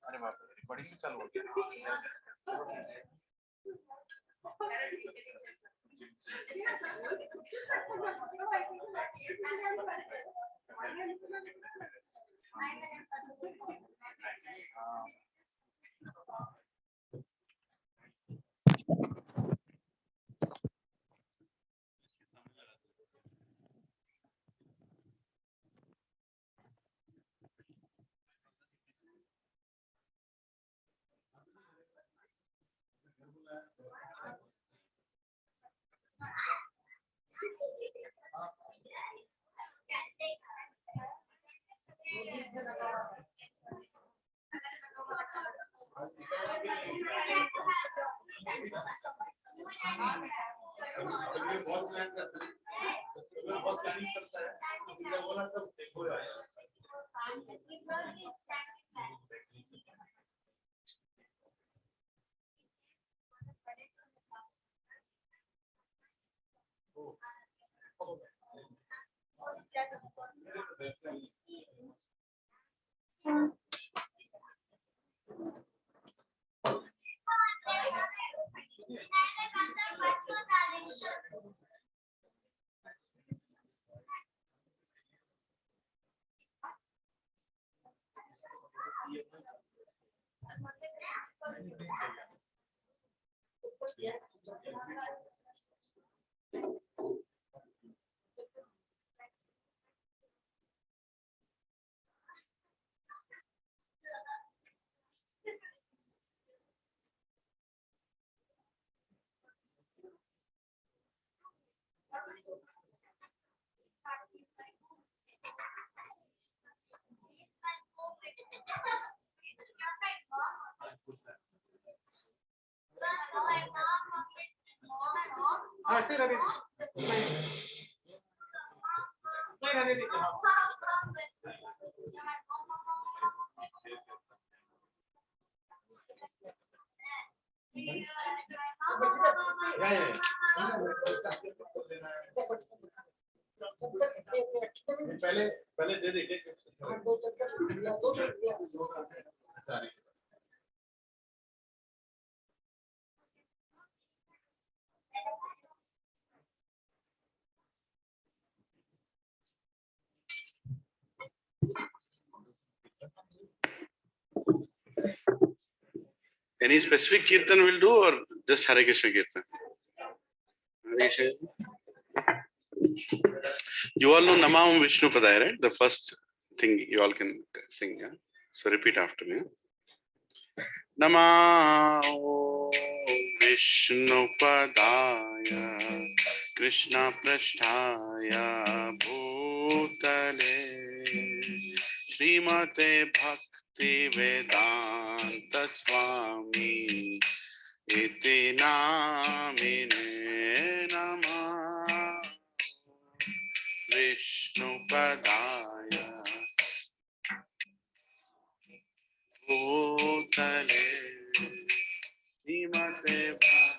अरे बाप रे, बड़ी से चालू हो गया। पहले पहले दे देंगे। Any specific kirtan will do or just Hare Krishna kirtan? You all know Namam Vishnu Padaya, right? The first thing you all can sing. Yeah? So repeat after me. Namam Vishnu Padaya Krishna Prasthaya Bhutale Srimate Bhakti Vedanta Swami Iti Namine Namah Vishnu Padaya Bhutale Srimate Bhakti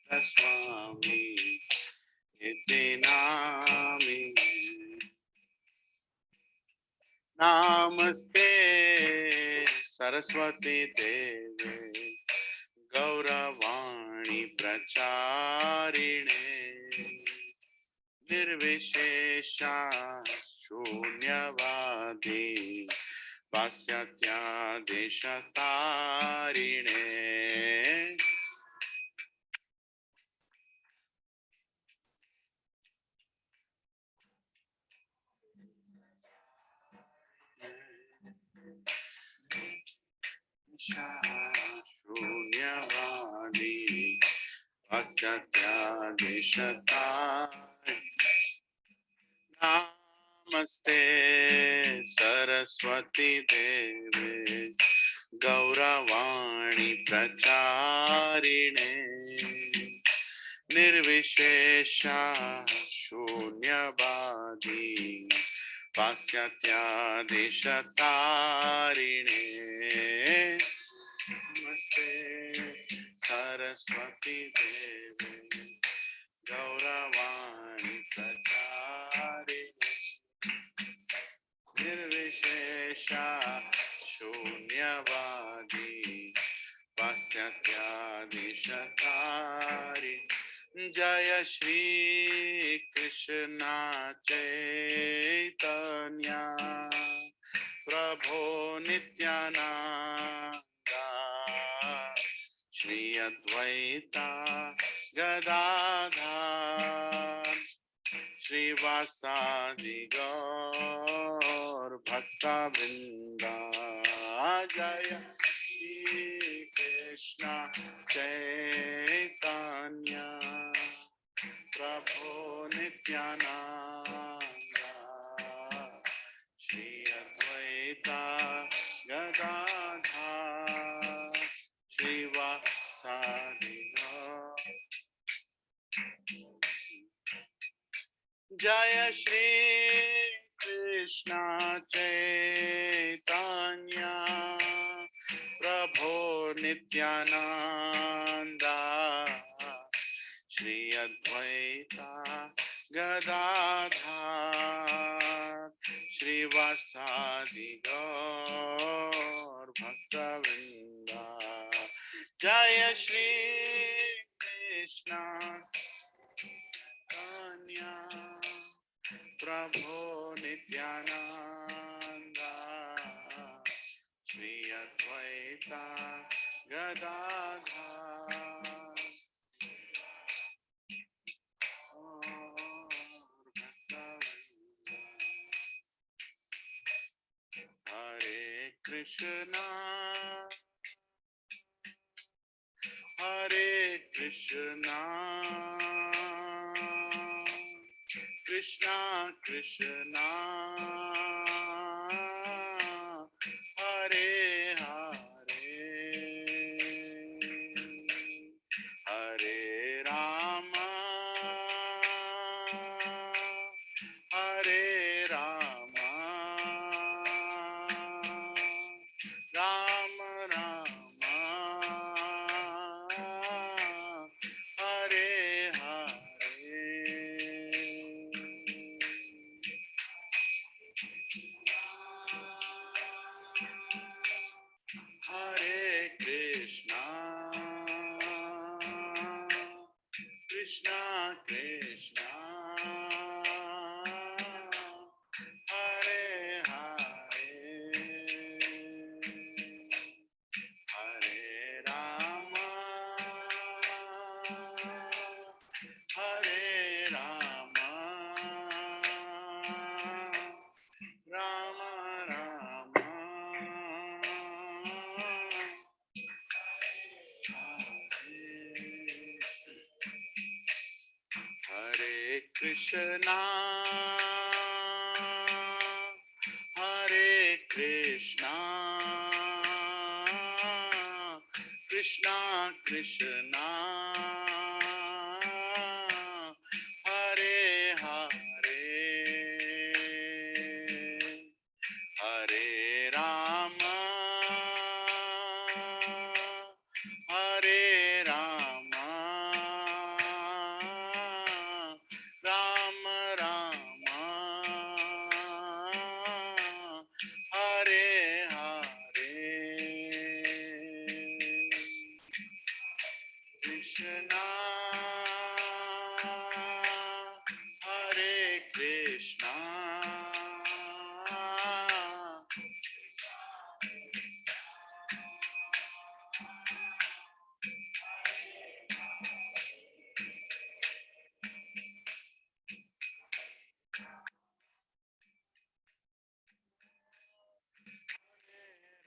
Vedanta Swami Iti Namine Namaste Saraswati Deve Gauravani Pracharine Nirvishesha Shunyavadi Vasyatya Deshatarine Shunyavadi Vasyatya Deshatarine Namaste Saraswati Deve Gauravani Pracharine Nirvishesha Shunyavadi Pasyatya Deshatarine Namaste Saraswati Deve Gauravani Pracharine Nirvishesha Shri Krishna Chaitanya Prabhu Nityananda Shri Advaita Gadadhar Srivasadi Gaur Bhakta Vrinda Jaya Shri Krishna Chaitanya Prabhu Nityananda Shri Advaita Gadadhar Srivasadi Gaur Jaya Shri Krishna Chaitanya Prabhu Nityananda Shri Advaita Gadadhar Srivasadi Gaur Bhakta Vrinda Jaya Shri Krishna Chaitanya Prabhu Nityananda Shri Advaita Gadadhar Hare Krishna Hare Krishna Krishna Krishna Hare Hare Hare Rama Hare Rama Rama Rama Hare Hare Krishna Krishna Krishna Hare Hare Rama Hare Rama Rama Rama Hare Krishna Hare Krishna Krishna Krishna Hare Hare Hare Rama Hare Rama Rama Rama Hare Hare Krishna Hare Krishna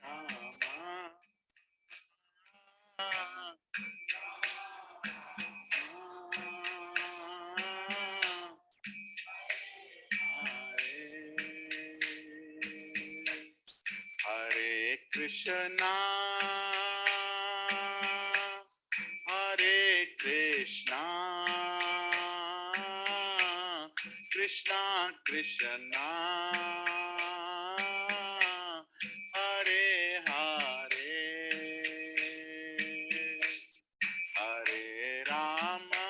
Rama Hare Krishna Hare Krishna Krishna Krishna Hare Hare Hare Rama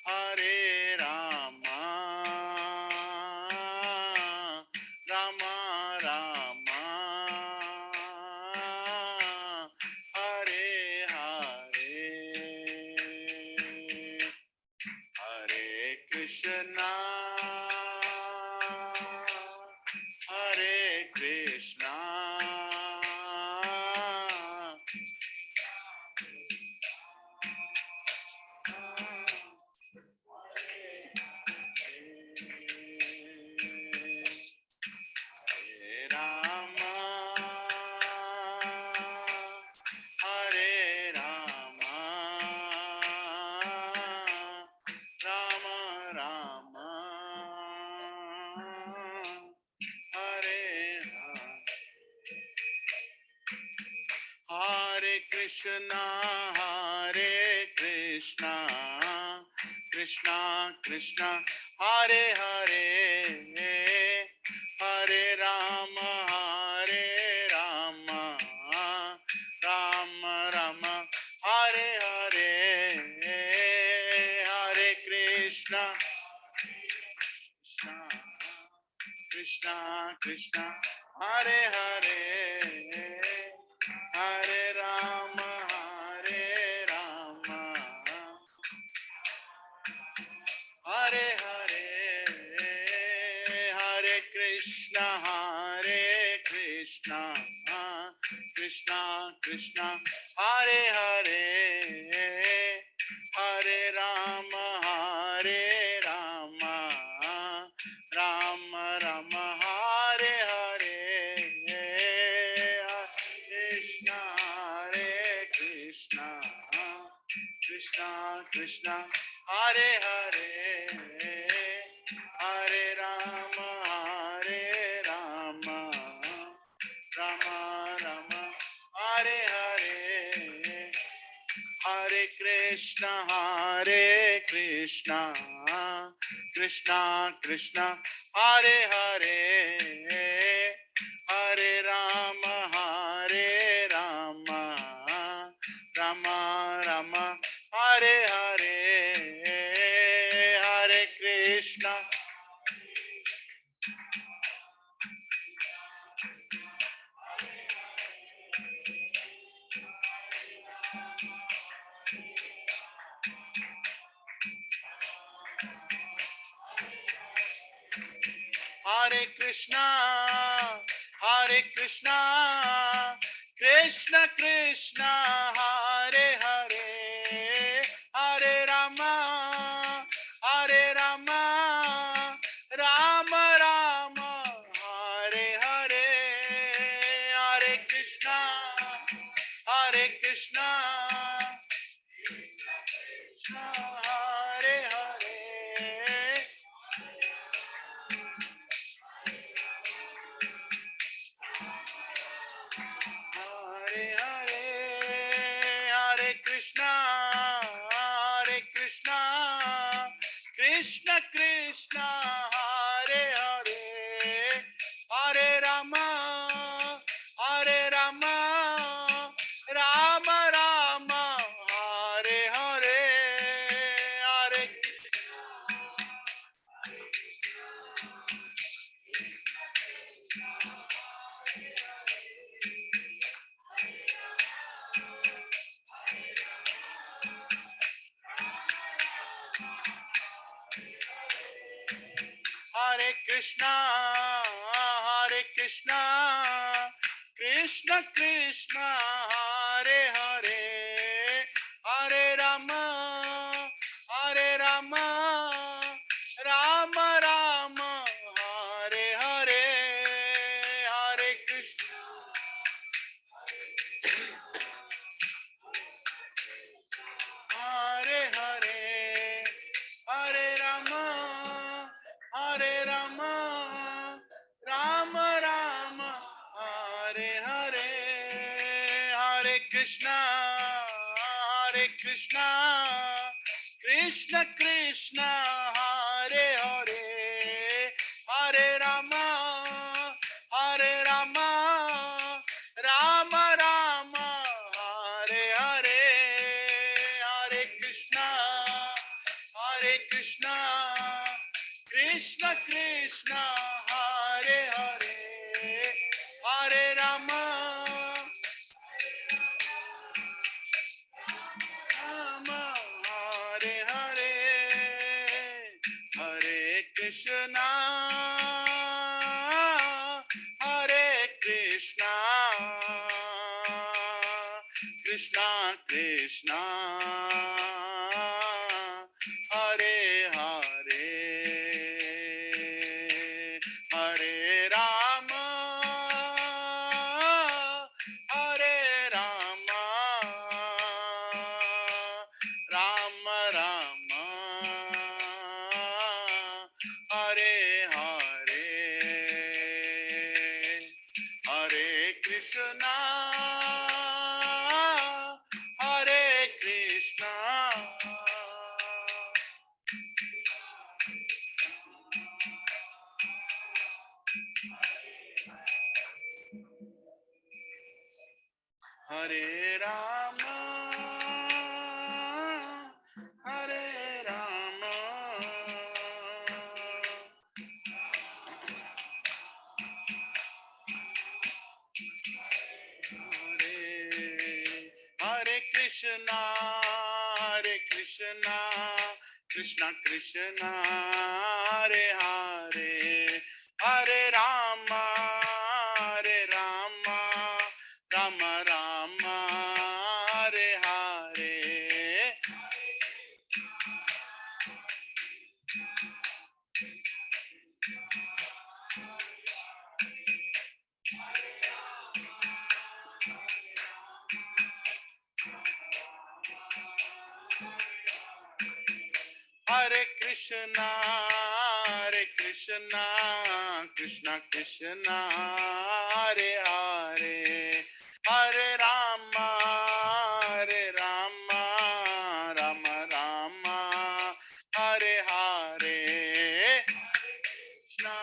Hare Rama Rama Rama Hare Hare Krishna, Hare Krishna, Krishna Krishna, Hare Hare, Hare Rama, Hare Rama, Rama Rama, Hare Hare, Hare Krishna, Krishna Krishna, Hare Hare, Hare Rama, Hare Rama, Hare Hare, Hare Krishna, Krishna Krishna, Hare Hare, Hare Rama, Hare Rama, Rama Rama, Hare Hare, Hare Krishna, Krishna Krishna, Hare Hare, Hare Rama, Hare Rama, Rama Rama, Hare Hare, Hare Krishna, Krishna Krishna, Hare Hare, Hare Rama, Hare Rama, Rama Rama, Hare Hare, Hare Krishna, Hare Krishna, Krishna Krishna, Hare Hare, Hare Rama, Rama Rama, Hare Hare, Hare Krishna, Krishna Hare Hare, Hare Hare, Hare Krishna, Krishna Krishna, Hare Hare, Hare Rama, Rama Rama, Hare Hare, Hare Hare Krishna, Krishna Krishna, Hare Hare, Hare Rama, Rama Rama, Hare Hare, Hare Krishna, Hare Hare, Hare Rama, Rama Rama, Hare Hare, Hare Krishna, Krishna Krishna, Hare Hare, Hare Rama, Rama Rama, Hare Hare, Hare Krishna, Krishna Krishna, Hare Hare, Hare Rama, Hare Hare, Hare Krishna, Krishna Krishna, Hare Hare, Hare Rama, Rama Rama, Hare Hare. Krishna, Hare Krishna, Krishna Krishna, Hare Hare, Hare Rama, Hare Rama, Rama Rama, Hare Hare. Hare Krishna, Krishna Krishna, Hare Hare, Hare Rama, Rama Rama, Hare Hare. Krishna,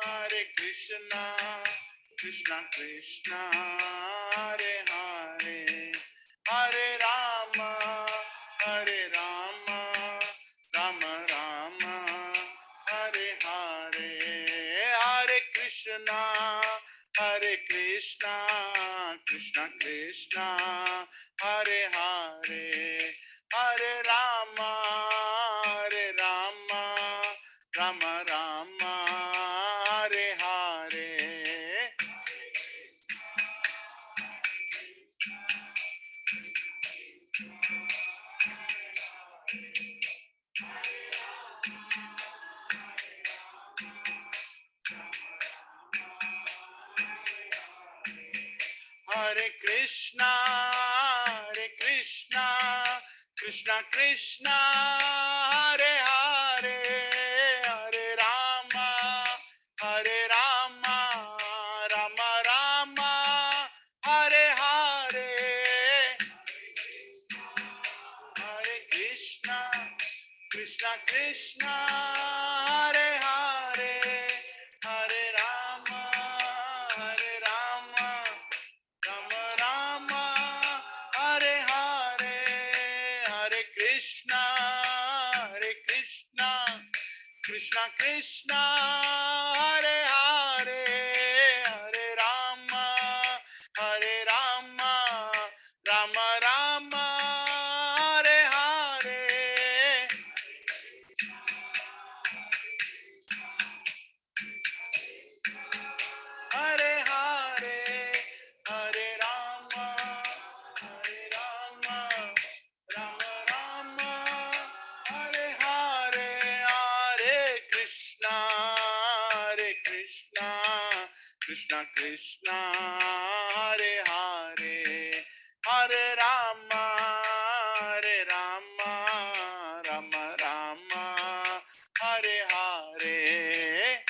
Hare Krishna, Krishna Krishna, Hare Hare, Hare Rama, Rama Rama, Hare Hare, Hare Krishna, Krishna Krishna, Hare Hare, Hare Rama, Rama Rama, Hare Hare. Hare Krishna, Krishna Krishna, Hare Hare, Hare Rama, Rama Rama, Hare Hare. Hare Krishna, Krishna Krishna, Hare Hare, Hare Rama, Rama Rama, Hare Hare, Hare Krishna, Krishna Krishna, Hare Hare, Hare Rama, Rama Rama, Hare Hare. Hare Hare, Hare Rama, Rama Rama, Hare Hare, Hare Krishna, Krishna Krishna, Hare Hare, Hare Rama, Rama Rama, Hare Hare.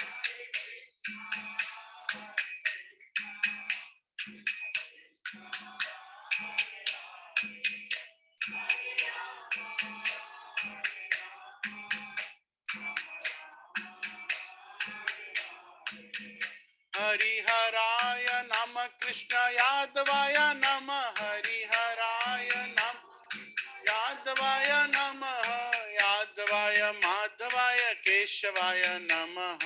Hariharaya Nama Krishna Yadavaya Nama Hariharaya Nama Yadavaya Nama Yadavaya Madhavaya Keshavaya Nama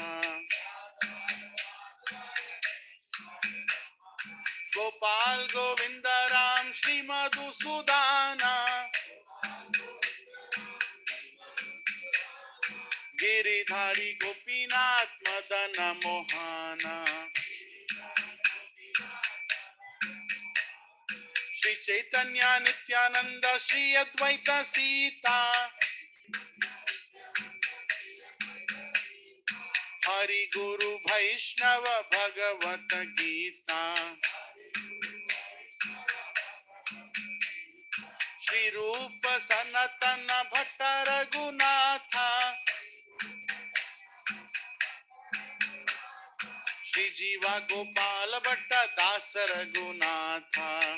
Gopal Govinda Ram Shri Madhusudana Giridhari Gopinath Madana Mohana Shri Chaitanya Nityananda Shri Advaita Sita Hari Guru Vaishnava Bhagavad Gita Shri Rupa Sanatana Bhatta Raghunatha Shri Jiva Gopal Bhatta Dasa Raghunatha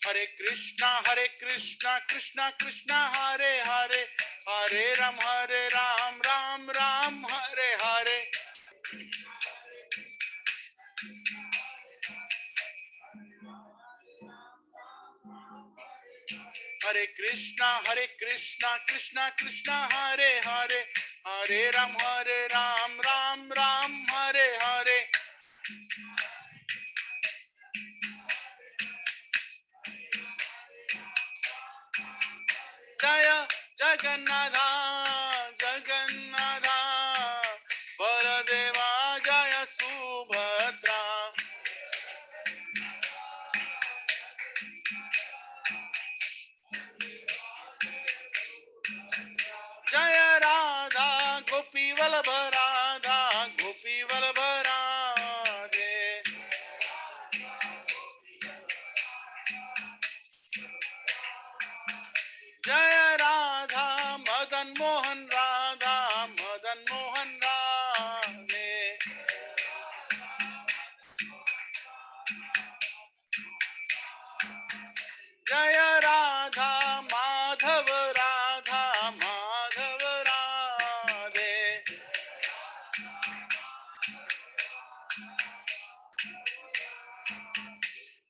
Hare Krishna, Krishna Krishna, Hare Hare, Hare Ram, Ram Ram, Hare Hare. Hare Krishna, Krishna Krishna, Hare Hare, Hare Ram, Ram Ram, Hare Hare. जय जगन्नाथ जगन्नाथ बलदेवा जय सुभद्रा जय राधा गोपी वल्लभ राधा गोपी वल्लभ राधे जय राधा मदन मोहन राधा मदन मोहन राधे जय राधा माधव राधा माधव राधे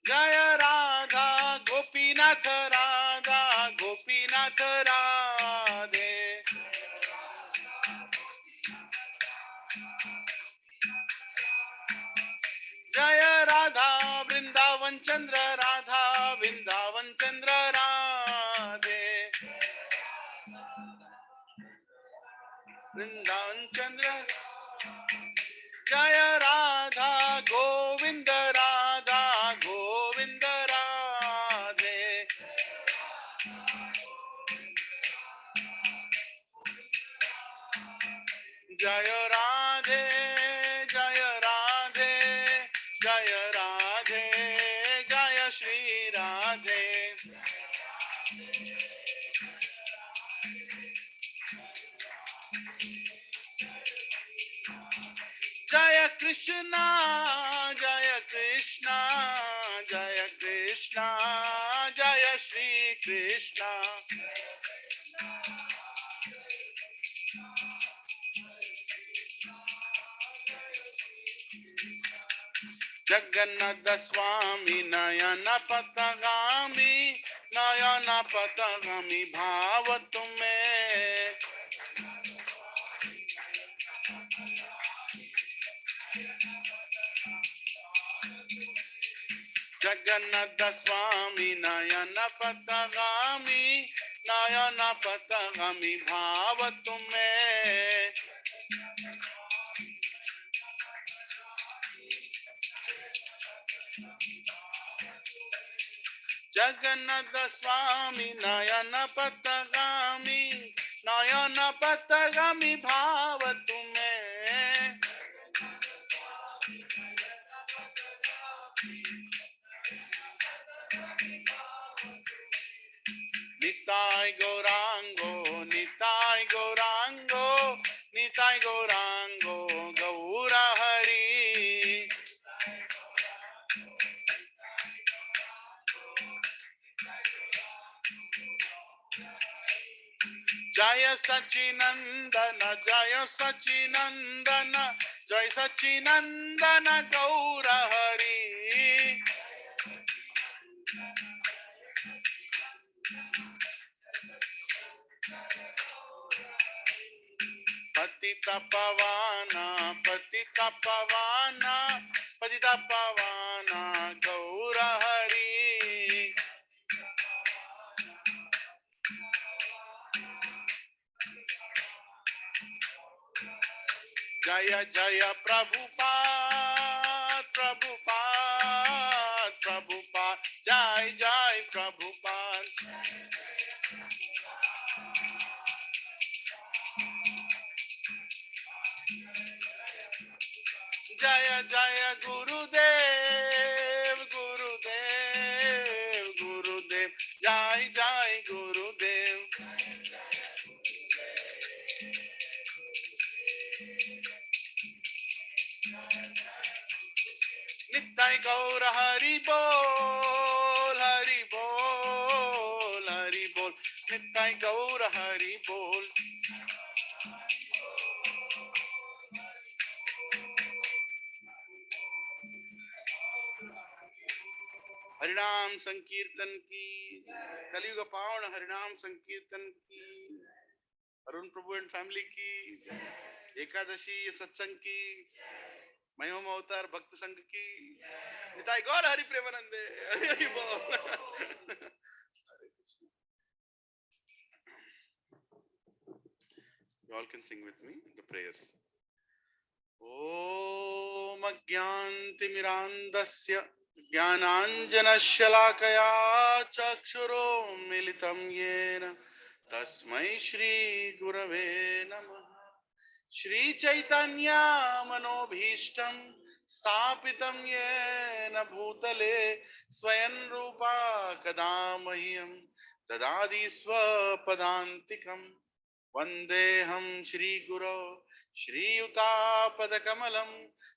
जय राधा गोपीनाथ राधा गोपीनाथ राधे जय राधा वृंदावन चंद्र राधा वृंदावन चंद्र राधे वृंदावन चंद्र जय राधा गोविंद राधा गोविंद राधे जय राधे जय राधे जय राधे जय श्री राधे जय कृष्णा जय कृष्णा जय कृष्णा जय श्री कृष्णा जगन्नाथ स्वामी नयन पथगामी नयन पथगामी भाव तुम्हें जगन्नाथ स्वामी नयन पथगामी नयन पथगामी भाव तुम्हें जगन्नाथ स्वामी नयन पथगामी नयन पथगामी भाव तुम्हें निताय गौरांगो निताय गौरांगो निताय गौरांगो गौर हरि जय सच्चिनंदन जय सच्चिनंदन जय सच्चिनंदन गौर हरि पतित पावन पतित पावन पतित पावन गौर हरि जय जय प्रभुपाद प्रभुपाद प्रभुपाद जय जय प्रभुपाद जय जय गुरुदेव गुरुदेव गुरुदेव जय जय गुरुदेव नित्य गौर हरि बोल हरि बोल हरि बोल नित्य गौर हरि बोल हरिनाम संकीर्तन की कलयुग पावन हरिनाम संकीर्तन की अरुण प्रभु एंड फैमिली की एकादशी सत्संग की महिमा अवतार भक्त संघ की निताई गौर हरि प्रेमानंदे हरि बोल। You all can sing with me the prayers. Om Ajnantimirandasya Jnananjanashalakaya Chakshuro Militam Yena Tasmai Shri Gurave Namah. Shri Chaitanya Manobhishtam Sthapitam Yena Bhutale Swayan Rupa Kadamahyam Dadadi Swapadantikam Vandeham Shri Guru Shriyutapadakamalaṁ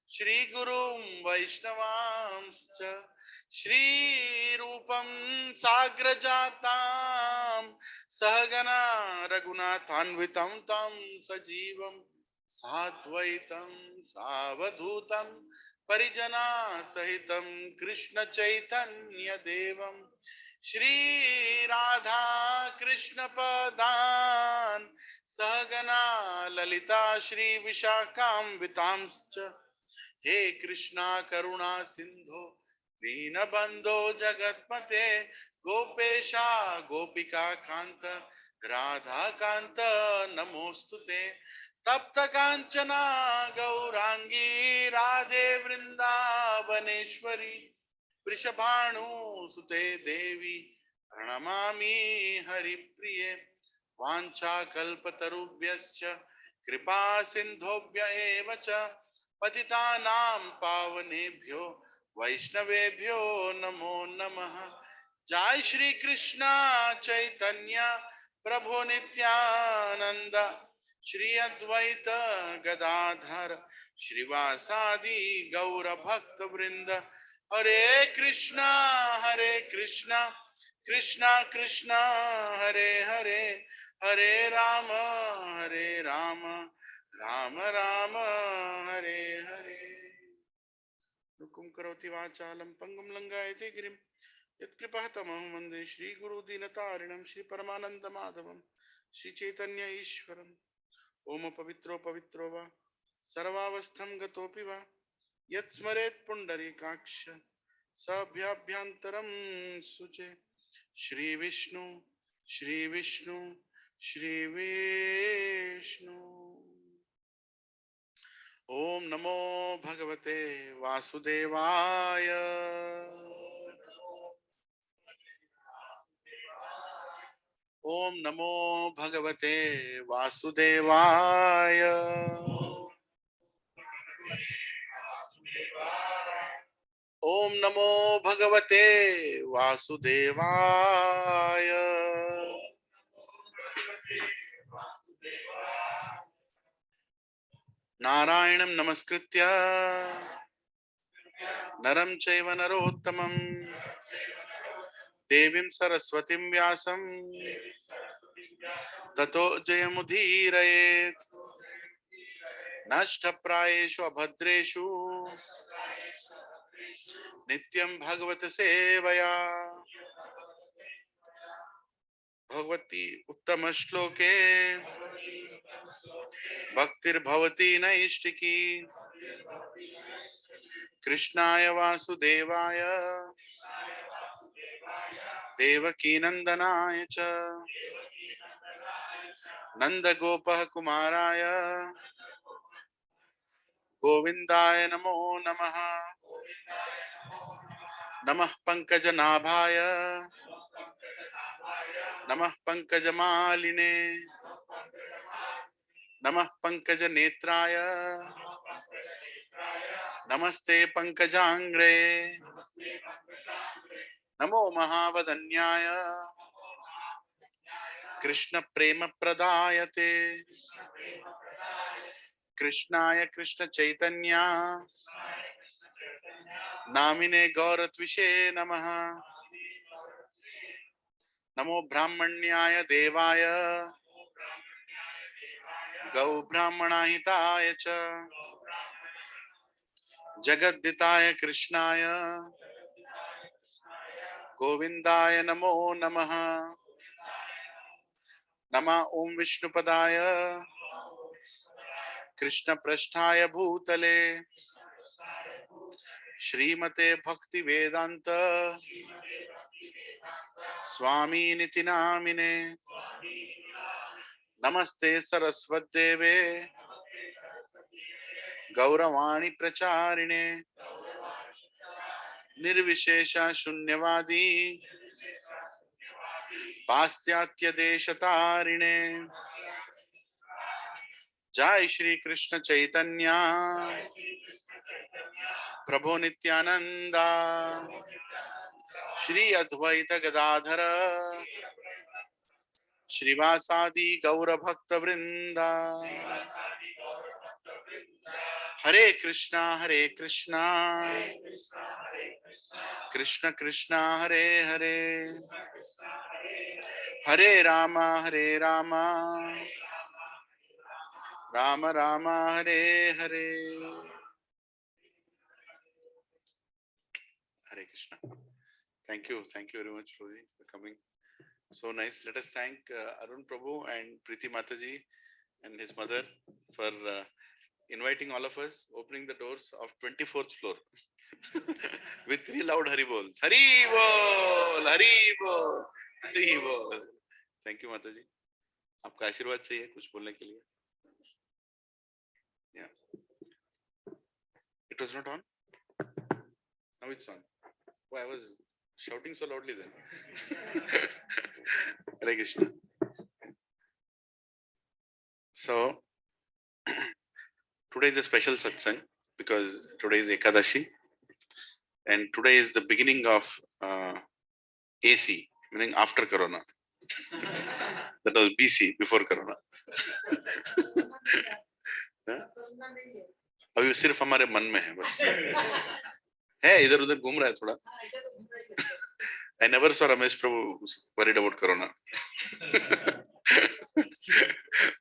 Shri Gurum Vaishnavaṁscha Shri Rupam Sagrajatam Sahagana Raghunathanvitam Tam Sajivam Sadvaitam Savadhutam Parijana Sahitam Krishna Chaitanya Devam Shri Radha Krishna Padan Sahagana Lalita Shri Vishakhamvitamscha He Krishna Karuna Sindho Dinabandho Jagatpate Gopesha Gopika Kanta Radha Kanta Namostute Tapta Kanchana Gaurangi Radhe Vrindavaneshwari Vrishabhanu Sute Devi Pranamami Haripriye Vancha kalpatarubhyascha kripa sindhobhya eva cha patitanam pavanebhyo vaishnavebhyo namo namaha. Jai Shri Krishna Chaitanya Prabhu Nityananda Shri Advaita Gadadhar Shrivasadi Gaura Bhakta Vrinda. Hare Krishna Krishna Krishna Hare Hare Hare Rama Rama Rama Hare Hare. Nukum karoti vachalam pangum langayate girim यत्कृपातमहं वन्दे श्रीगुरुदीनतारिणं श्रीपरमानन्दमाधवं श्रीचैतन्य ईश्वरम्. ओम पवित्रो पवित्रो वा सर्वावस्थं गतोऽपि वा यत्स्मरेत् पुण्डरीकाक्ष सभ्याभ्यन्तरं सुचे. श्रीविष्णु श्रीविष्णु श्रीविष्णु. ओम नमो भगवते वासुदेवाय. ओम नमो भगवते वासुदेवाय. ओम नमो भगवते वासुदेवाय. नारायणं नमस्कृत्य नरं चैव नरोत्तमं देवीं सरस्वतीं व्यासं ततो जयमुदीरयेत्. नष्टप्रायेषु अभद्रेषु नित्यं भगवत सेवया. भगवती उत्तम श्लोके भक्तिर्भवती नैष्टिकी. कृष्णाय वासुदेवाय देवकी नंदनाय च नंदगोपः कुमाराय गोविंदाय नमो नमः. नमः पंकजनाभाय नमः पंकजमालिने नमः पंकजनेत्राय नमस्ते पंकजांग्रे. नमो महावदन्याय कृष्ण प्रेम प्रदायते. कृष्णाय कृष्ण चैतन्य नामिने गौरत्विषे नमः. नमो ब्राह्मण्याय देवाय गौ ब्राह्मणाहिताय च जगद्दिताय कृष्णाय गोविंदाय नमो नमः. नमः ओम विष्णुपदाय कृष्ण पृष्ठाय भूतले श्रीमते भक्ति वेदांत स्वामी निति नामिने. Namaste Saraswatdeve Gauravani Pracharine Nirvishesha Shunyavadi Pastyatya Deshatarine Jai Shri Krishna Chaitanya Prabhu Nityananda Shri Advaita Gadadhara Shrivasadi Gaura Bhakta Vrinda Hare Krishna Krishna Krishna Hare Hare Hare Rama Rama Rama Hare Hare. Hare Krishna. Thank you very much, Rosie, for coming. So nice. Let us thank Arun Prabhu and Preeti Mataji and his mother for inviting all of us, opening the doors of 24th floor with 3 loud Hari Bols. Hari Bol, Hari Bol, Hari Bol. Thank you, Mataji. आपका आशीर्वाद चाहिए कुछ बोलने के लिए? Yeah. It was not on? Now it's on. Oh, I was shouting so loudly then. Hare Krishna. So, today is a special satsang because today is Ekadashi and today is the beginning of AC, meaning after Corona. That was BC, before Corona. अभी सिर्फ हमारे मन में है बस है इधर उधर घूम रहा है थोड़ा. I never saw Ramesh Prabhu worried about Corona.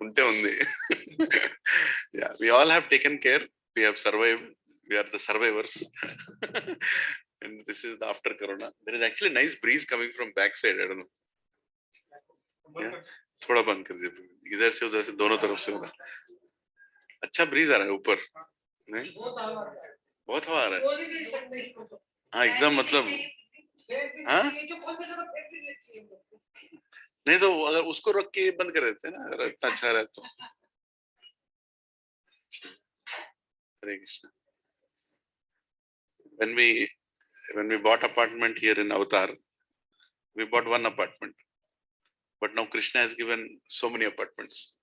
Unte undi. Yeah, we all have taken care. We have survived. We are the survivors. And this is the after Corona. There is actually a nice breeze coming from backside. I don't know. Yeah, थोड़ा बंद कर दीजिए. इधर से उधर से दोनों तरफ से होगा. अच्छा ब्रीज आ रहा है ऊपर. नहीं? बहुत हवा आ रहा है. हाँ एकदम मतलब. हाँ? नहीं तो अगर उसको रख के बंद कर देते हैं ना अगर इतना अच्छा रहा तो. हरे Krishna. When we bought apartment here in Avatar, we bought one apartment, but now Krishna has given so many apartments,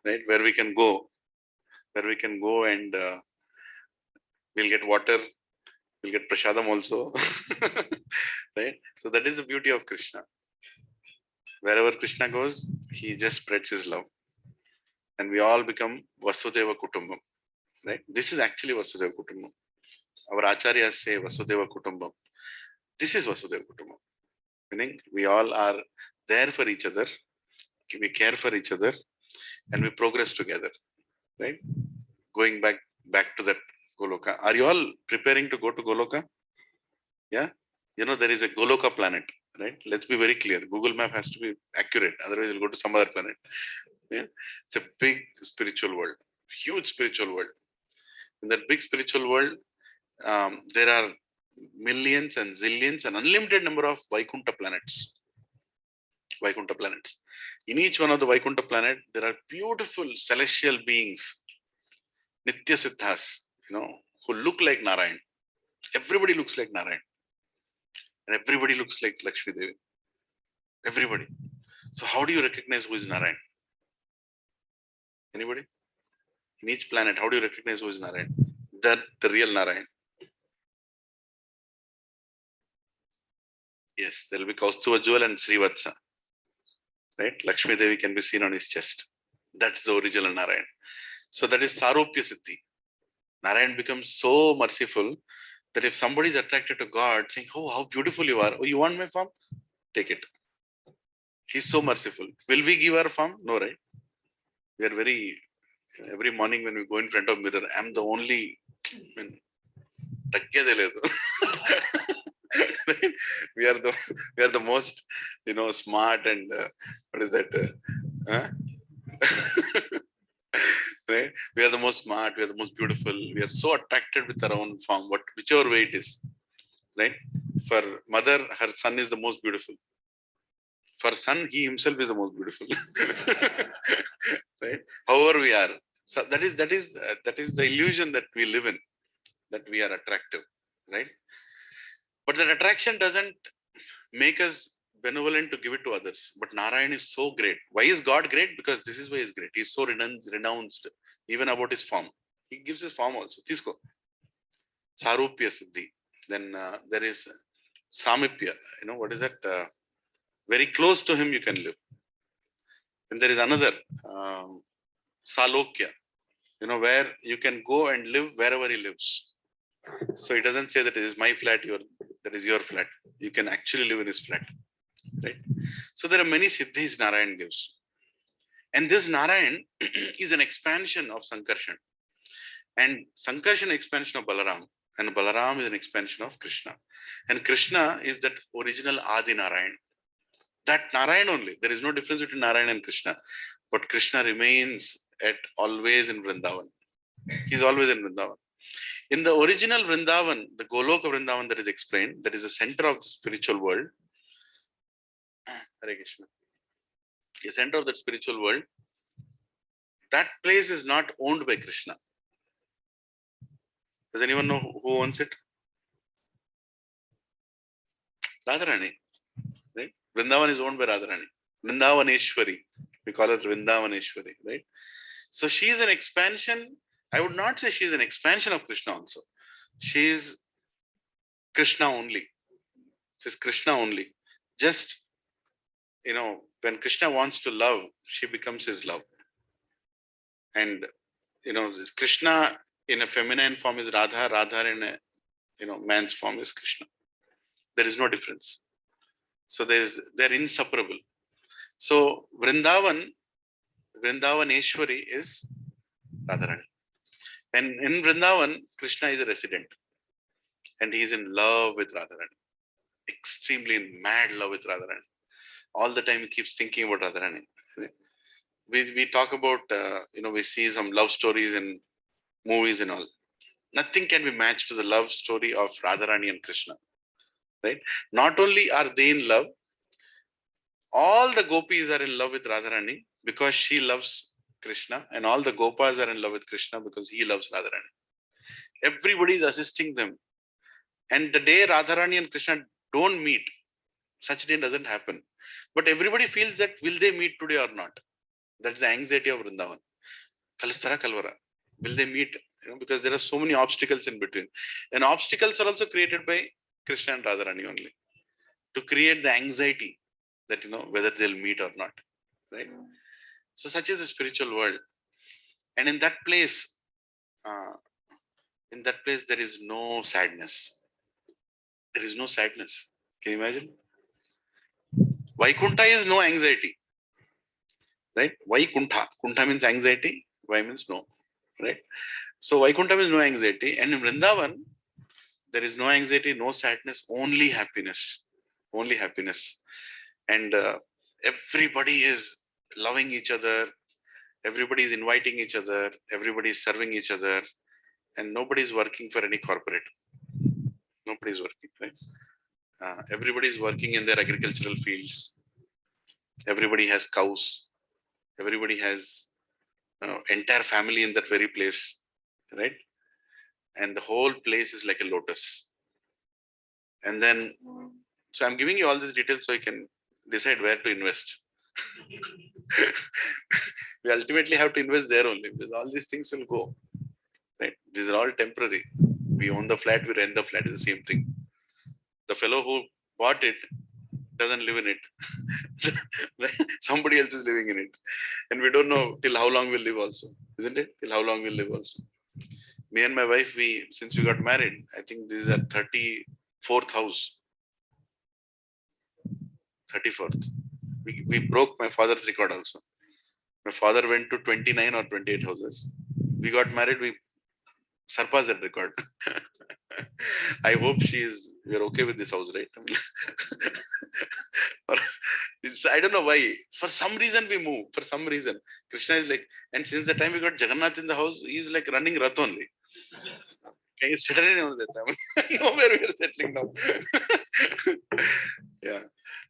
right? Where we can go and we'll get water, we'll get prasadam also, right? So that is the beauty of Krishna. Wherever Krishna goes, he just spreads his love, and we all become Vasudeva Kutumbam, right? This is actually Vasudeva Kutumbam. Our acharyas say Vasudeva Kutumbam. This is Vasudeva Kutumbam, meaning we all are there for each other, we care for each other, and we progress together, right? Going back to that Goloka. Are you all preparing to go to Goloka? Yeah? You know, there is a Goloka planet, right? Let's be very clear. Google map has to be accurate. Otherwise, you'll go to some other planet. Yeah? It's a big spiritual world, huge spiritual world. In that big spiritual world, there are millions and zillions and unlimited number of Vaikunta planets. Vaikunta planets. In each one of the Vaikunta planet, there are beautiful celestial beings, Nitya Siddhas, you know, who look like Narayan. Everybody looks like Narayan. And everybody looks like Lakshmi Devi. Everybody. So how do you recognize who is Narayan? Anybody? In each planet, how do you recognize who is Narayan? The real Narayan. Yes, there will be Kaustubha jewel and Srivatsa. Right? Lakshmi Devi can be seen on his chest. That's the original Narayan. So that is Sarupya Siddhi. Narayan becomes so merciful that if somebody is attracted to God, saying, "Oh, how beautiful you are! Oh, you want my farm? Take it." He's so merciful. Will we give our farm? No, right? We are every morning when we go in front of mirror, I'm the only. We are the most, you know, smart and what is that? Right? We are the most smart. We are the most beautiful. We are so attracted with our own form, whichever way it is. Right? For mother, her son is the most beautiful. For son, he himself is the most beautiful. we are. So that is the illusion that we live in, that we are attractive, right? But that attraction doesn't make us benevolent to give it to others. But Narayan is so great. Why is God great? Because this is why he's great. He's so renounced even about his form. He gives his form also. Tisko. Sarupya Siddhi. Then there is Samipya. What is that? Very close to him you can live. Then there is another Salokya. Where you can go and live wherever he lives. So he doesn't say that it is my flat, that is your flat. You can actually live in his flat. Right? So there are many siddhis Narayan gives. And this Narayan is an expansion of Sankarshan. And Sankarshan expansion of Balaram. And Balaram is an expansion of Krishna. And Krishna is that original Adi Narayan. That Narayan only. There is no difference between Narayan and Krishna. But Krishna remains always in Vrindavan. He's always in Vrindavan. In the original Vrindavan, the Goloka Vrindavan that is explained, that is the center of the spiritual world. Hare Krishna. The center of that spiritual world, that place is not owned by Krishna. Does anyone know who owns it? Radharani. Right? Vrindavan is owned by Radharani. Vrindavaneshwari. We call it Vrindavaneshwari. Right? So she is an expansion. I would not say she is an expansion of Krishna also. She is Krishna only. She's Krishna only. Just, when Krishna wants to love, she becomes his love. And, Krishna in a feminine form is Radha, Radha in a, man's form is Krishna. There is no difference. So they're inseparable. So Vrindavaneshwari is Radharani. And in Vrindavan, Krishna is a resident. And he is in love with Radharani. Extremely in mad love with Radharani. All the time he keeps thinking about Radharani. We talk about, we see some love stories in movies and all. Nothing can be matched to the love story of Radharani and Krishna. Right? Not only are they in love, all the gopis are in love with Radharani because she loves Krishna, and all the gopas are in love with Krishna because he loves Radharani. Everybody is assisting them. And the day Radharani and Krishna don't meet, such day doesn't happen. But everybody feels that will they meet today or not? That's the anxiety of Vrindavan. Kalistara Kalvara. Will they meet? Because there are so many obstacles in between. And obstacles are also created by Krishna and Radharani only. To create the anxiety that, whether they'll meet or not. Right? So such is the spiritual world. And in that place, there is no sadness. There is no sadness. Can you imagine? Vaikuntha is no anxiety. Right? Vaikuntha. Kuntha means anxiety. Vai means no. Right? So Vaikuntha means no anxiety. And in Vrindavan, there is no anxiety, no sadness, only happiness. Only happiness. And everybody is loving each other. Everybody is inviting each other. Everybody is serving each other. And nobody is working for any corporate. Nobody is working. Right? Everybody is working in their agricultural fields. Everybody has cows. Everybody has entire family in that very place. Right? And the whole place is like a lotus. And then, so I'm giving you all these details so you can decide where to invest. We ultimately have to invest there only because all these things will go. Right? These are all temporary. We own the flat, we rent the flat, is the same thing. The fellow who bought it doesn't live in it. Somebody else is living in it. And we don't know till how long we'll live also. Isn't it? Till how long we'll live also. Me and my wife, since we got married, I think this is our 34th house. 34th. We broke my father's record also. My father went to 29 or 28 houses. We got married, we surpassed that record. I hope we're okay with this house, right? I don't know why. For some reason we move. For some reason. Krishna is like, and since the time we got Jagannath in the house, he's like running Rath only. Can you settle in on that time? Nowhere we are settling now. Yeah.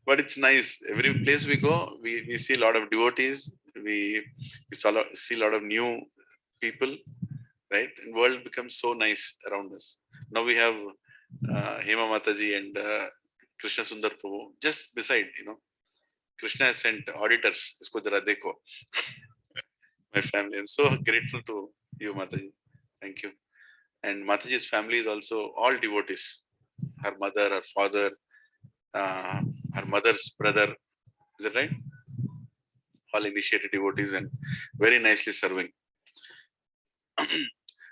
But it's nice. Every place we go, we see a lot of devotees. we see a lot of new people, right? And world becomes so nice around us. Now we have Hema Mataji and Krishna Sundar Prabhu just beside, Krishna has sent auditors. Isko jara dekho. My family. I'm so grateful to you, Mataji. Thank you. And Mataji's family is also all devotees. Her mother, her father, uh, her mother's brother. Is that right? All initiated devotees and very nicely serving.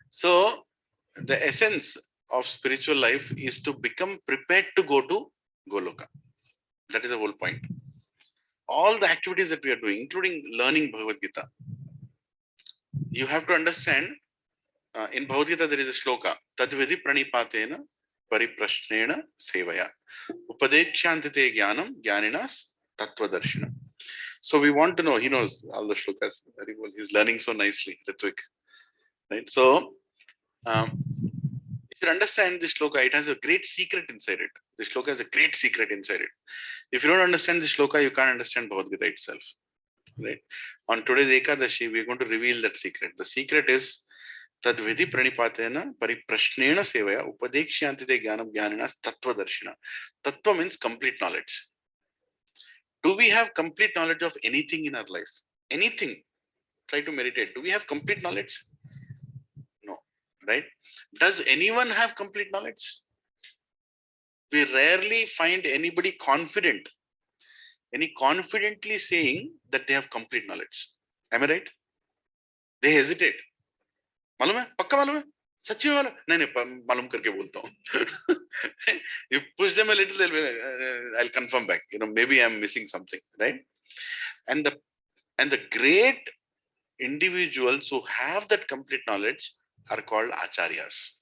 So, the essence of spiritual life is to become prepared to go to Goloka. That is the whole point. All the activities that we are doing, including learning Bhagavad Gita, you have to understand. In Bhagavad Gita, there is a shloka. Tadvidi pranipatena pariprashnena sevaya. Upadekshantite jnanam jnaninas tattvadarshina. So we want to know, he knows all the shlokas very well. He's learning so nicely, Ritvik. Right? So, if you understand this shloka, it has a great secret inside it. This shloka has a great secret inside it. If you don't understand this shloka, you can't understand Bhagavad Gita itself. Right? On today's Ekadashi, we're going to reveal that secret. The secret is Tadvidi pranipatena pariprashnena sevaya upadekshantite jnanam jnaninas tattvadarshina. Tattva means complete knowledge. Do we have complete knowledge of anything in our life? Anything? Try to meditate. Do we have complete knowledge? No. Right? Does anyone have complete knowledge? We rarely find anybody confidently saying that they have complete knowledge. Am I right? They hesitate. मालूम है? पक्का मालूम है? सच्ची में मालूम? नहीं मालूम करके बोलता हूँ. You push them a little, I'll confirm back. Maybe I'm missing something, right? And the great individuals who have that complete knowledge are called acharyas.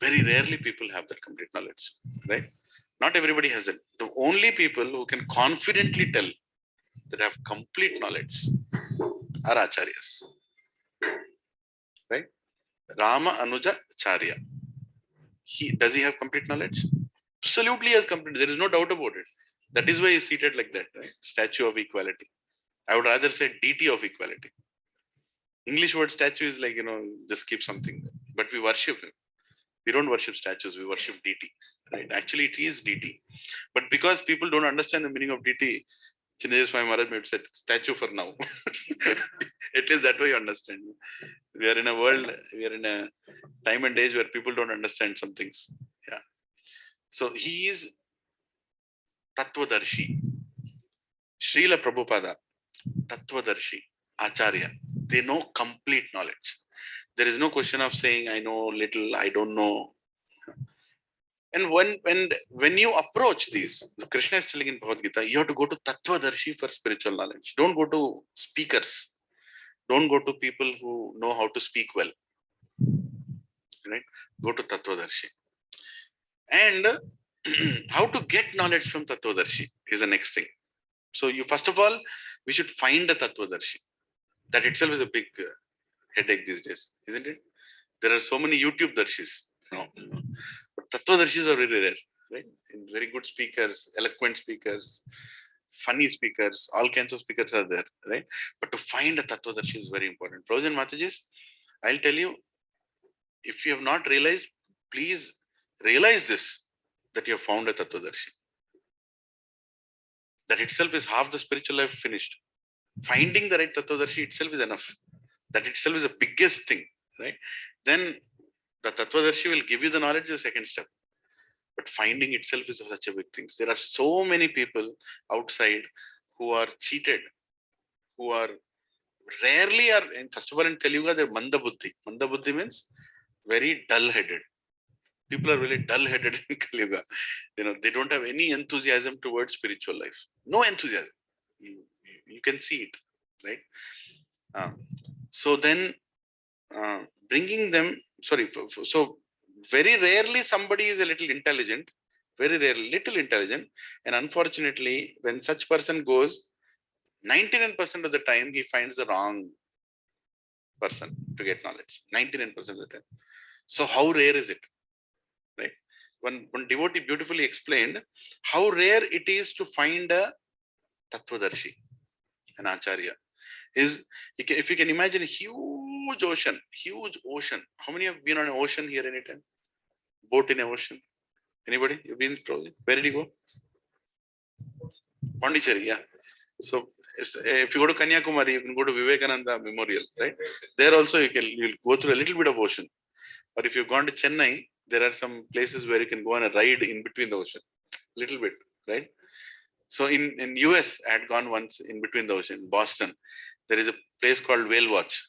Very rarely people have that complete knowledge, right? Not everybody has it. The only people who can confidently tell that have complete knowledge are acharyas, right? Rama Anuja Charya. Does he have complete knowledge? Absolutely has complete. There is no doubt about it. That is why he is seated like that, right? Statue of equality. I would rather say deity of equality. English word statue is like, just keep something there. But we worship him. We don't worship statues, we worship deity. Right? Actually, it is deity. But because people don't understand the meaning of deity, Chinese Swami Maharaj made said statue for now. At least that way you understand. We are in a world, we are in a time and age where people don't understand some things. Yeah. So he is Tattvadarshi. Srila Prabhupada, Tattvadarshi, Acharya. They know complete knowledge. There is no question of saying, I know little, I don't know. And when you approach these, Krishna is telling in Bhagavad Gita, you have to go to Tattvadarshi for spiritual knowledge. Don't go to speakers. Don't go to people who know how to speak well. Right? Go to Tattvadarshi. And how to get knowledge from Tattvadarshi is the next thing. So first of all, we should find a Tattvadarshi. That itself is a big headache these days, isn't it? There are so many YouTube Darshis. But Tattvadarshis are very rare, right? And very good speakers, eloquent speakers, funny speakers, all kinds of speakers are there, right? But to find a Tattvadarshi is very important. Brothers and Matajis, I'll tell you, if you have not realized, please realize this, that you have found a Tattvadarshi. That itself is half the spiritual life finished. Finding the right Tattvadarshi itself is enough. That itself is the biggest thing, right? Then the Tattvadarshi will give you the knowledge, the second step. But finding itself is such a big thing. There are so many people outside who are cheated, who are rarely are, first of all in Kali Yuga, they're Manda Buddhi. Manda Buddhi means very dull-headed. People are really dull-headed in Kali Yuga. They don't have any enthusiasm towards spiritual life. No enthusiasm. You can see it, right? So then bringing them, so very rarely somebody is a little intelligent, very rarely, little intelligent. And unfortunately, when such person goes, 99% of the time, he finds the wrong person to get knowledge. 99% of the time. So how rare is it? Right? One devotee beautifully explained how rare it is to find a Tattvadarshi. an acharya. If you can imagine a huge ocean. How many have been on an ocean here anytime? Boat in an ocean? Anybody? You've been probably? Where did you go? Pondicherry, yeah. So if you go to Kanyakumari, you can go to Vivekananda Memorial, right? There also you'll go through a little bit of ocean. Or if you've gone to Chennai, there are some places where you can go on a ride in between the ocean, little bit, right? So in US, I had gone once in between the ocean, Boston. There is a place called Whale Watch,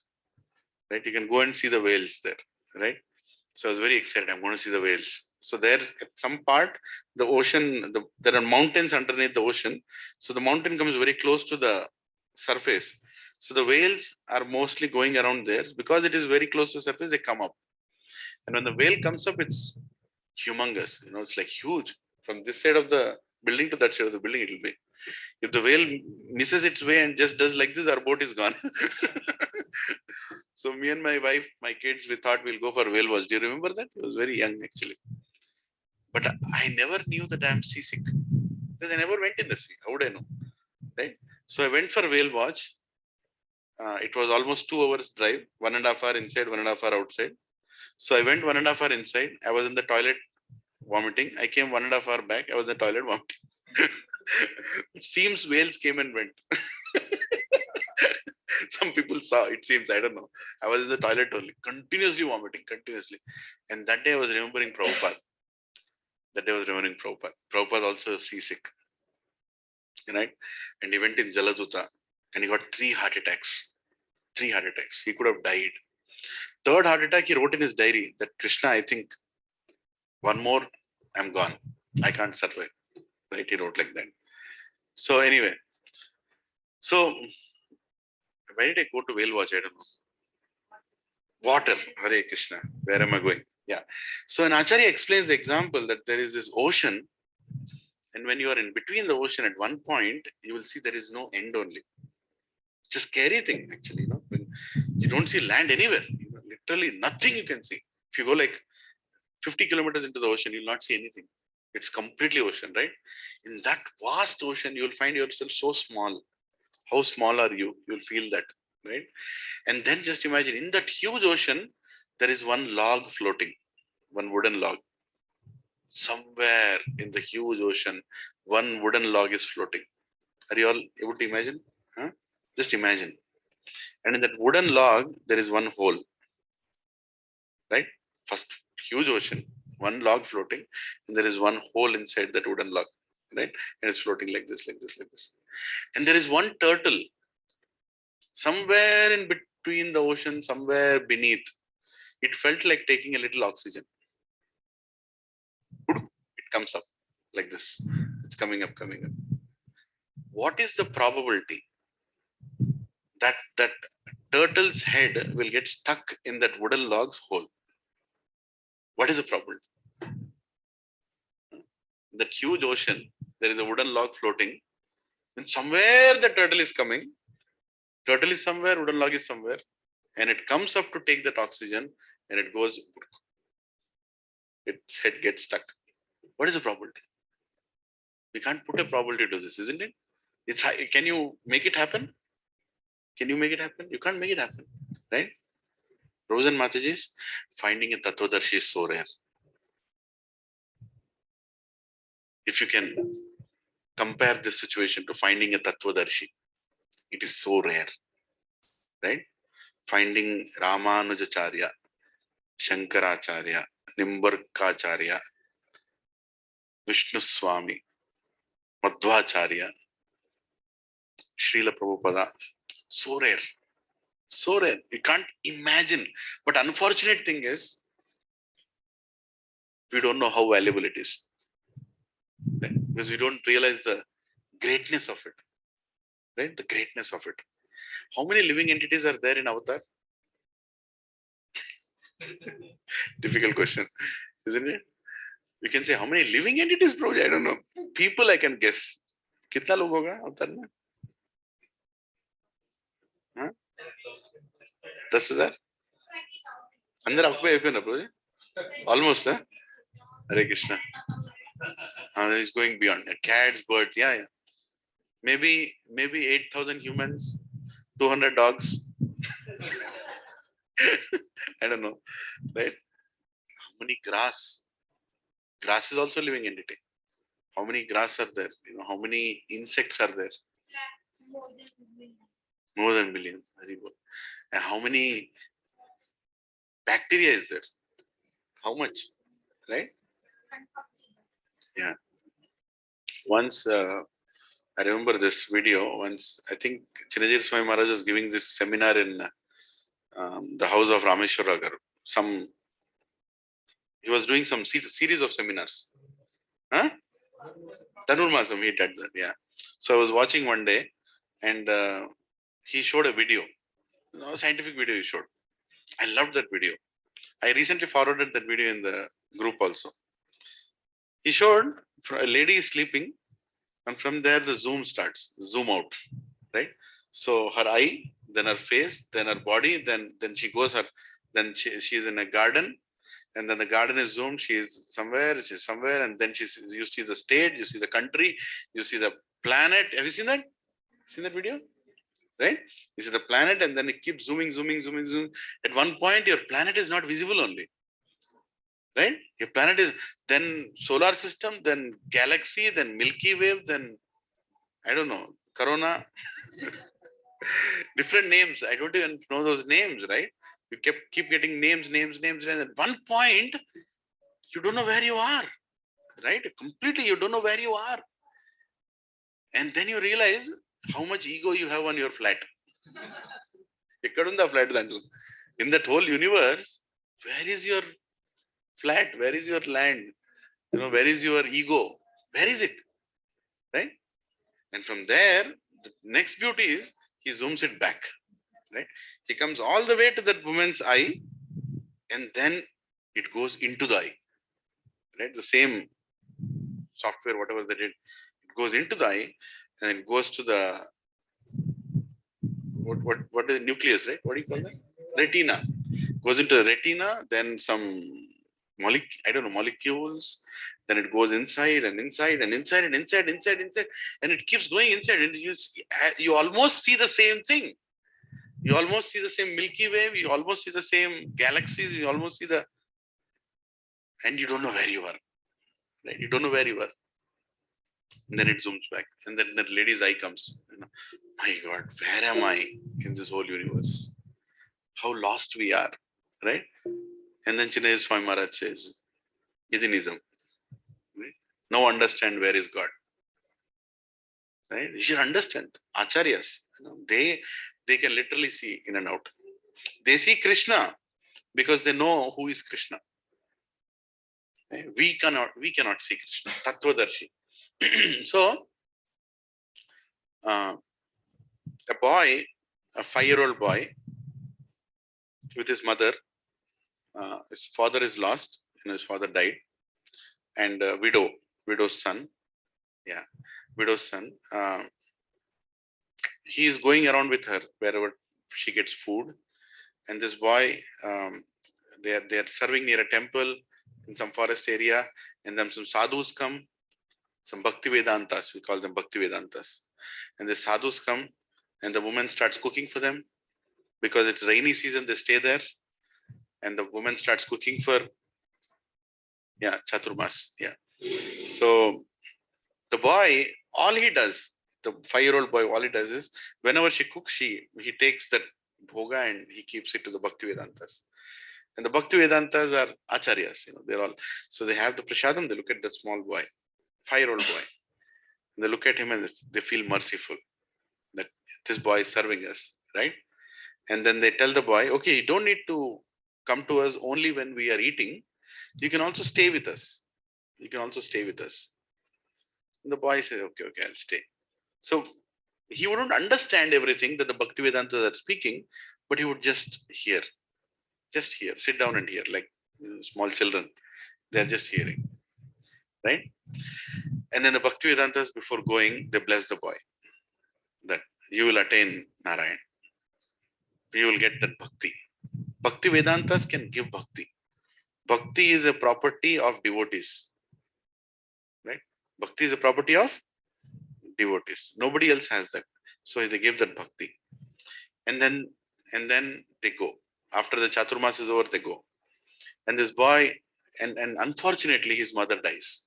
right? You can go and see the whales there, right? So I was very excited. I'm going to see the whales. So there, at some part, the ocean, there are mountains underneath the ocean. So the mountain comes very close to the surface. So the whales are mostly going around there because it is very close to the surface. They come up, and when the whale comes up, it's humongous. It's like huge. From this side of the building to that side of the building, it will be. If the whale misses its way and just does like this, our boat is gone. So me and my wife, my kids, we thought we'll go for whale watch. Do you remember that? I was very young actually. But I never knew that I'm seasick because I never went in the sea. How would I know? Right? So I went for whale watch. It was almost 2 hours drive, 1.5 hour inside, 1.5 hour outside. So I went 1.5 hour inside. I was in the toilet vomiting. I came 1.5 hour back. I was in the toilet vomiting. It seems whales came and went. Some people saw, it seems, I don't know. I was in the toilet only, continuously vomiting, continuously. And that day I was remembering Prabhupada. Prabhupada also seasick, right? And he went in Jaladuta and he got 3 heart attacks. 3 heart attacks. He could have died. Third heart attack, he wrote in his diary that Krishna, I think one more, I'm gone. I can't survive. Right? He wrote like that. So anyway, so why did I go to whale watch? I don't know. Water. Hare Krishna. Where am I going? Yeah. So an Acharya explains the example that there is this ocean, and when you are in between the ocean at one point, you will see there is no end only. It's a scary thing, actually. When you don't see land anywhere. Literally nothing you can see. If you go like 50 kilometers into the ocean, you'll not see anything. It's completely ocean, right? In that vast ocean, you'll find yourself so small. How small are you? You'll feel that, right? And then just imagine in that huge ocean, there is one log floating, one wooden log. Somewhere in the huge ocean, one wooden log is floating. Are you all able to imagine? Huh? Just imagine. And in that wooden log, there is one hole, right? First, huge ocean, one log floating, and there is one hole inside that wooden log, right? And it's floating like this, like this, like this. And there is one turtle somewhere in between the ocean, somewhere beneath. It felt like taking a little oxygen. It comes up like this. It's coming up, coming up. What is the probability that that turtle's head will get stuck in that wooden log's hole? What is the probability? That huge ocean, there is a wooden log floating, and somewhere the turtle is coming. Turtle is somewhere, wooden log is somewhere, and it comes up to take that oxygen, and it goes. Its head gets stuck. What is the probability? We can't put a probability to this, isn't it? It's high. Can you make it happen? Can you make it happen? You can't make it happen, right? Rose and Mataji's finding a Tattvadarshi is so rare. If you can compare this situation to finding a Tattvadarshi, it is so rare, right? Finding Ramanujacharya, Shankaracharya, Nimbarkacharya, Vishnu Swami, Madhvacharya, Srila Prabhupada, so rare. So rare. You can't imagine. But unfortunate thing is, we don't know how valuable it is. Right? Because we don't realize the greatness of it. Right? The greatness of it. How many living entities are there in Avatar? Difficult question, isn't it? We can say how many living entities, bro? I don't know. People I can guess. कितना लोग होगा अवतार में? हाँ? 10,000? अंदर आपको एक ना bro? Almost, huh? Hare Krishna. He's going beyond. Cats, birds, yeah. maybe 8,000 humans, 200 dogs. I don't know, right? How many grass? Grass is also living entity. How many grass are there? How many insects are there? More than billions. Very good. And how many bacteria is there? How much? Right? Yeah. Once I remember this video. Once I think Chinajir Swami Maharaj was giving this seminar in the house of Rameshwara Garu. He was doing some series of seminars. Huh? Dhanurmasam, he did that. Yeah. So I was watching one day, and he showed a video. A scientific video he showed. I loved that video. I recently forwarded that video in the group also. He showed a lady is sleeping, and from there the zoom out, right? So her eye, then her face, then her body, then she goes then she's in a garden, and then the garden is zoomed. She's somewhere, and then you see the state, you see the country, you see the planet. Have you seen that? Seen that video? Right? You see the planet, and then it keeps zooming. At one point, your planet is not visible only. Right? Your planet is then solar system, then galaxy, then Milky Way, then I don't know, Corona, different names. I don't even know those names, right? You keep getting names. And at one point, you don't know where you are, right? Completely, you don't know where you are. And then you realize how much ego you have on your flat. In that whole universe, where is your flat? Where is your land? Where is your ego? Where is it? Right? And from there, the next beauty is he zooms it back. Right? He comes all the way to that woman's eye, and then it goes into the eye. Right? The same software, whatever they did, it goes into the eye, and it goes to the what is the nucleus, right? What do you call that? Retina. Goes into the retina, then some molecules, then it goes inside, and it keeps going inside, and you almost see the same thing. You almost see the same Milky Way, you almost see the same galaxies, you almost see and you don't know where you are. Right? You don't know where you are. And then it zooms back, and then the lady's eye comes. My God, where am I in this whole universe? How lost we are, right? And then Chinaya Swami Maharaj says, Idinism. Right? Now understand where is God. Right? You should understand. Acharyas, they can literally see in and out. They see Krishna because they know who is Krishna. Right? We cannot see Krishna. Tattvadarshi. So a 5-year-old boy with his mother, his father is lost, his father died, and widow's son, widow's son. He is going around with her wherever she gets food, and this boy, they are serving near a temple in some forest area, and then some sadhus come, some Bhakti Vedantas, we call them Bhakti Vedantas, and the sadhus come, and the woman starts cooking for them because it's rainy season. They stay there, and the woman starts cooking for Chaturmas. So the boy, all he does, the 5-year-old boy, all he does is whenever she cooks, he takes that bhoga and he keeps it to the Bhakti Vedantas. And the Bhakti Vedantas are acharyas, they're all. So they have the prasadam, they look at the small boy, 5-year-old boy. And they look at him and they feel merciful that this boy is serving us, right? And then they tell the boy, okay, you don't need to come to us only when we are eating. You can also stay with us. And the boy says, okay, I'll stay. So he wouldn't understand everything that the Bhakti Vedantas are speaking, but he would just hear, sit down and hear, like small children. They're just hearing, right? And then the Bhakti Vedantas, before going, they bless the boy that you will attain Narayan. You will get that bhakti. Bhakti Vedantas can give bhakti. Bhakti is a property of devotees, right? Bhakti is a property of devotees. Nobody else has that. So they give that bhakti. And then they go. After the Chaturmas is over, they go. And this boy, and unfortunately his mother dies.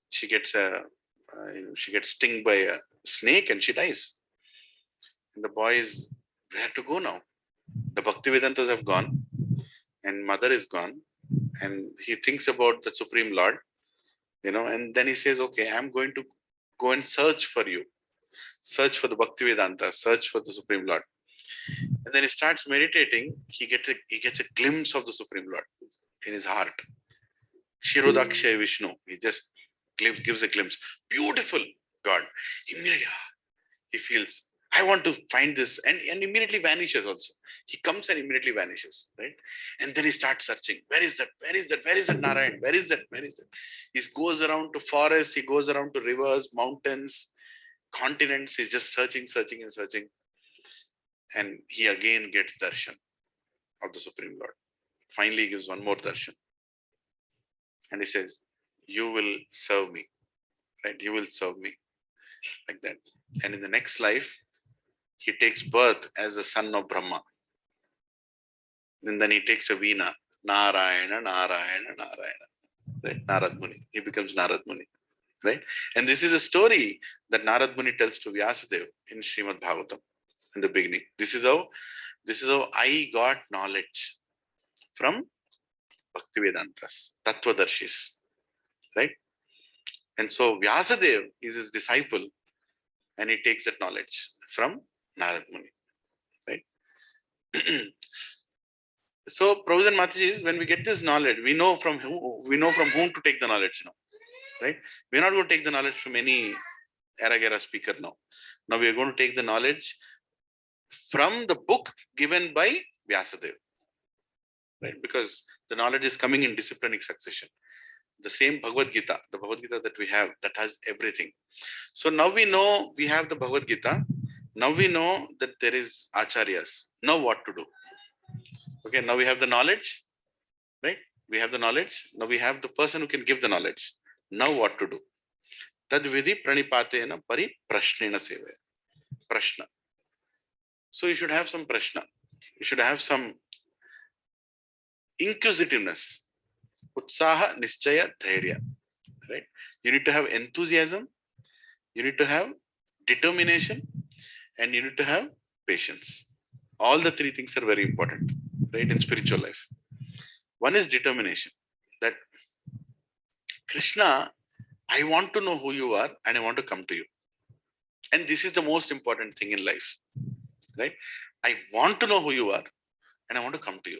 She gets she gets stung by a snake and she dies. And the boy is, where to go now? The Bhaktivedantas have gone and mother is gone, and he thinks about the Supreme Lord, and then he says, okay, I'm going to go and search for you, search for the Bhaktivedanta, search for the Supreme Lord. And then he starts meditating. He gets a glimpse of the Supreme Lord in his heart. Shirodakshay Vishnu. He just gives a glimpse. Beautiful God. Immediately he feels, I want to find this, and immediately vanishes also. He comes and immediately vanishes, right? And then he starts searching. Where is that? Where is that? Where is that Narayan? Where is that? Where is that? He goes around to forests, he goes around to rivers, mountains, continents. He's just searching, searching, and searching. And he again gets darshan of the Supreme Lord. Finally, he gives one more darshan. And he says, you will serve me, right? You will serve me, like that. And in the next life, he takes birth as the son of Brahma. And then he takes a veena, Narayana, Narayana, Narayana, right? Narad Muni. He becomes Narad Muni, right? And this is a story that Narad Muni tells to Vyasadeva in Srimad Bhagavatam in the beginning. This is how I got knowledge from Bhaktivedantas, Tattvadarshis, right? And so Vyasadeva is his disciple, and he takes that knowledge from Narad Muni, right? So, Prabhupada and Mataji, when we get this knowledge, we know from whom to take the knowledge now, right? We're not going to take the knowledge from any Era speaker now. Now we are going to take the knowledge from the book given by Vyasadeva, right? Because the knowledge is coming in disciplinic succession. The same Bhagavad Gita, the Bhagavad Gita that we have, that has everything. So now we know we have the Bhagavad Gita. Now we know that there is acharyas. Now what to do? Okay, now we have the knowledge, right? We have the knowledge. Now we have the person who can give the knowledge. Now what to do? Tad vidhi pranipatena pari prashnena seva. Prashna. So you should have some prashna. You should have some inquisitiveness. Utsaha, nischaya, dhairya. Right? You need to have enthusiasm. You need to have determination. And you need to have patience. All the three things are very important, right, in spiritual life. One is determination. That Krishna, I want to know who you are and I want to come to you. And this is the most important thing in life, right? I want to know who you are and I want to come to you.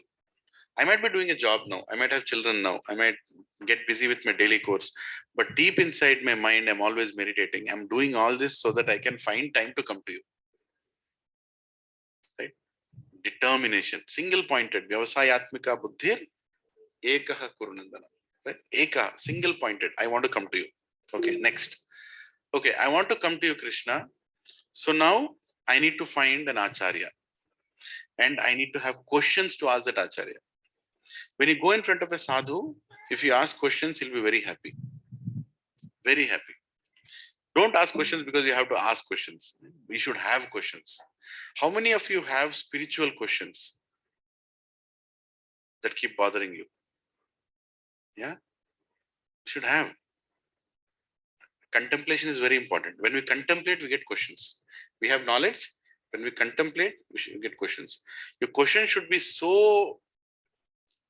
I might be doing a job now. I might have children now. I might get busy with my daily course. But deep inside my mind, I'm always meditating. I'm doing all this so that I can find time to come to you. Right? Determination. Single pointed. Vyavasayatmika buddhir ekaha kurunandana. Right? Eka, single pointed. I want to come to you. Okay, next. Okay, I want to come to you, Krishna. So now I need to find an acharya. And I need to have questions to ask that acharya. When you go in front of a sadhu, if you ask questions, he'll be very happy. Very happy. Don't ask questions because you have to ask questions. We should have questions. How many of you have spiritual questions that keep bothering you? Yeah? You should have. Contemplation is very important. When we contemplate, we get questions. We have knowledge. When we contemplate, we should get questions. Your question should be so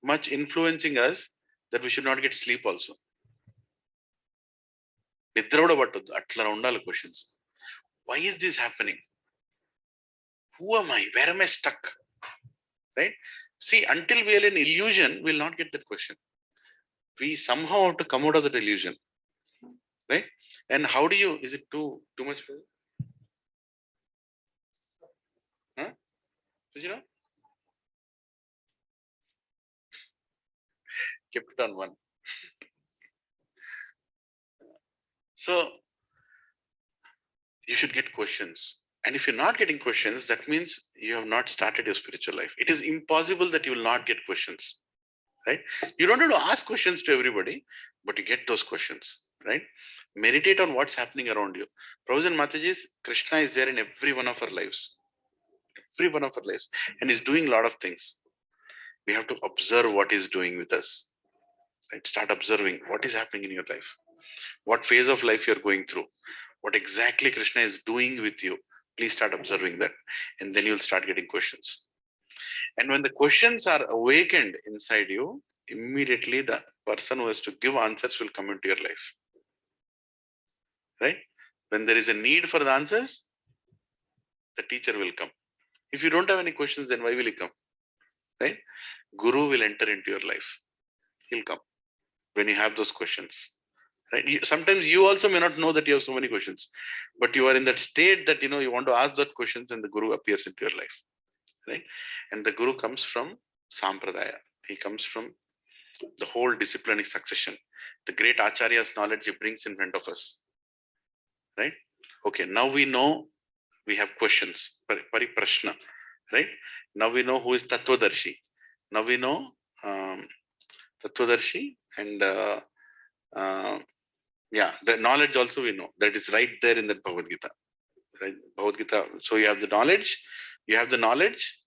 much influencing us that we should not get sleep also. Questions. Why is this happening? Who am I? Where am I stuck? Right? See, until we are in illusion, we'll not get that question. We somehow have to come out of that illusion. Right? And how do you, is it too much? Huh? Sujina? Kept it on one. So, you should get questions. And if you're not getting questions, that means you have not started your spiritual life. It is impossible that you will not get questions. Right? You don't have to ask questions to everybody, but you get those questions. right? Meditate on what's happening around you. Prabhuji and Matajis, Krishna is there in every one of our lives. Every one of our lives. And he's doing a lot of things. We have to observe what he's doing with us. Right? Start observing what is happening in your life. What phase of life you're going through. What exactly Krishna is doing with you. Please start observing that. And then you'll start getting questions. And when the questions are awakened inside you, immediately the person who has to give answers will come into your life. Right? When there is a need for the answers, the teacher will come. If you don't have any questions, then why will he come? Right? Guru will enter into your life. He'll come when you have those questions. Right? Sometimes you also may not know that you have so many questions, but you are in that state that you want to ask that questions, and the Guru appears into your life. Right? And the Guru comes from Sampradaya. He comes from the whole disciplinic succession. The great Acharya's knowledge he brings in front of us. Right? Okay, now we know we have questions. Pariprashna. Right? Now we know who is Tattvadarshi. Now we know Tattvadarshi, and the knowledge also we know. That is right there in the Bhagavad Gita. Right? Bhagavad Gita. So you have the knowledge. You have the knowledge.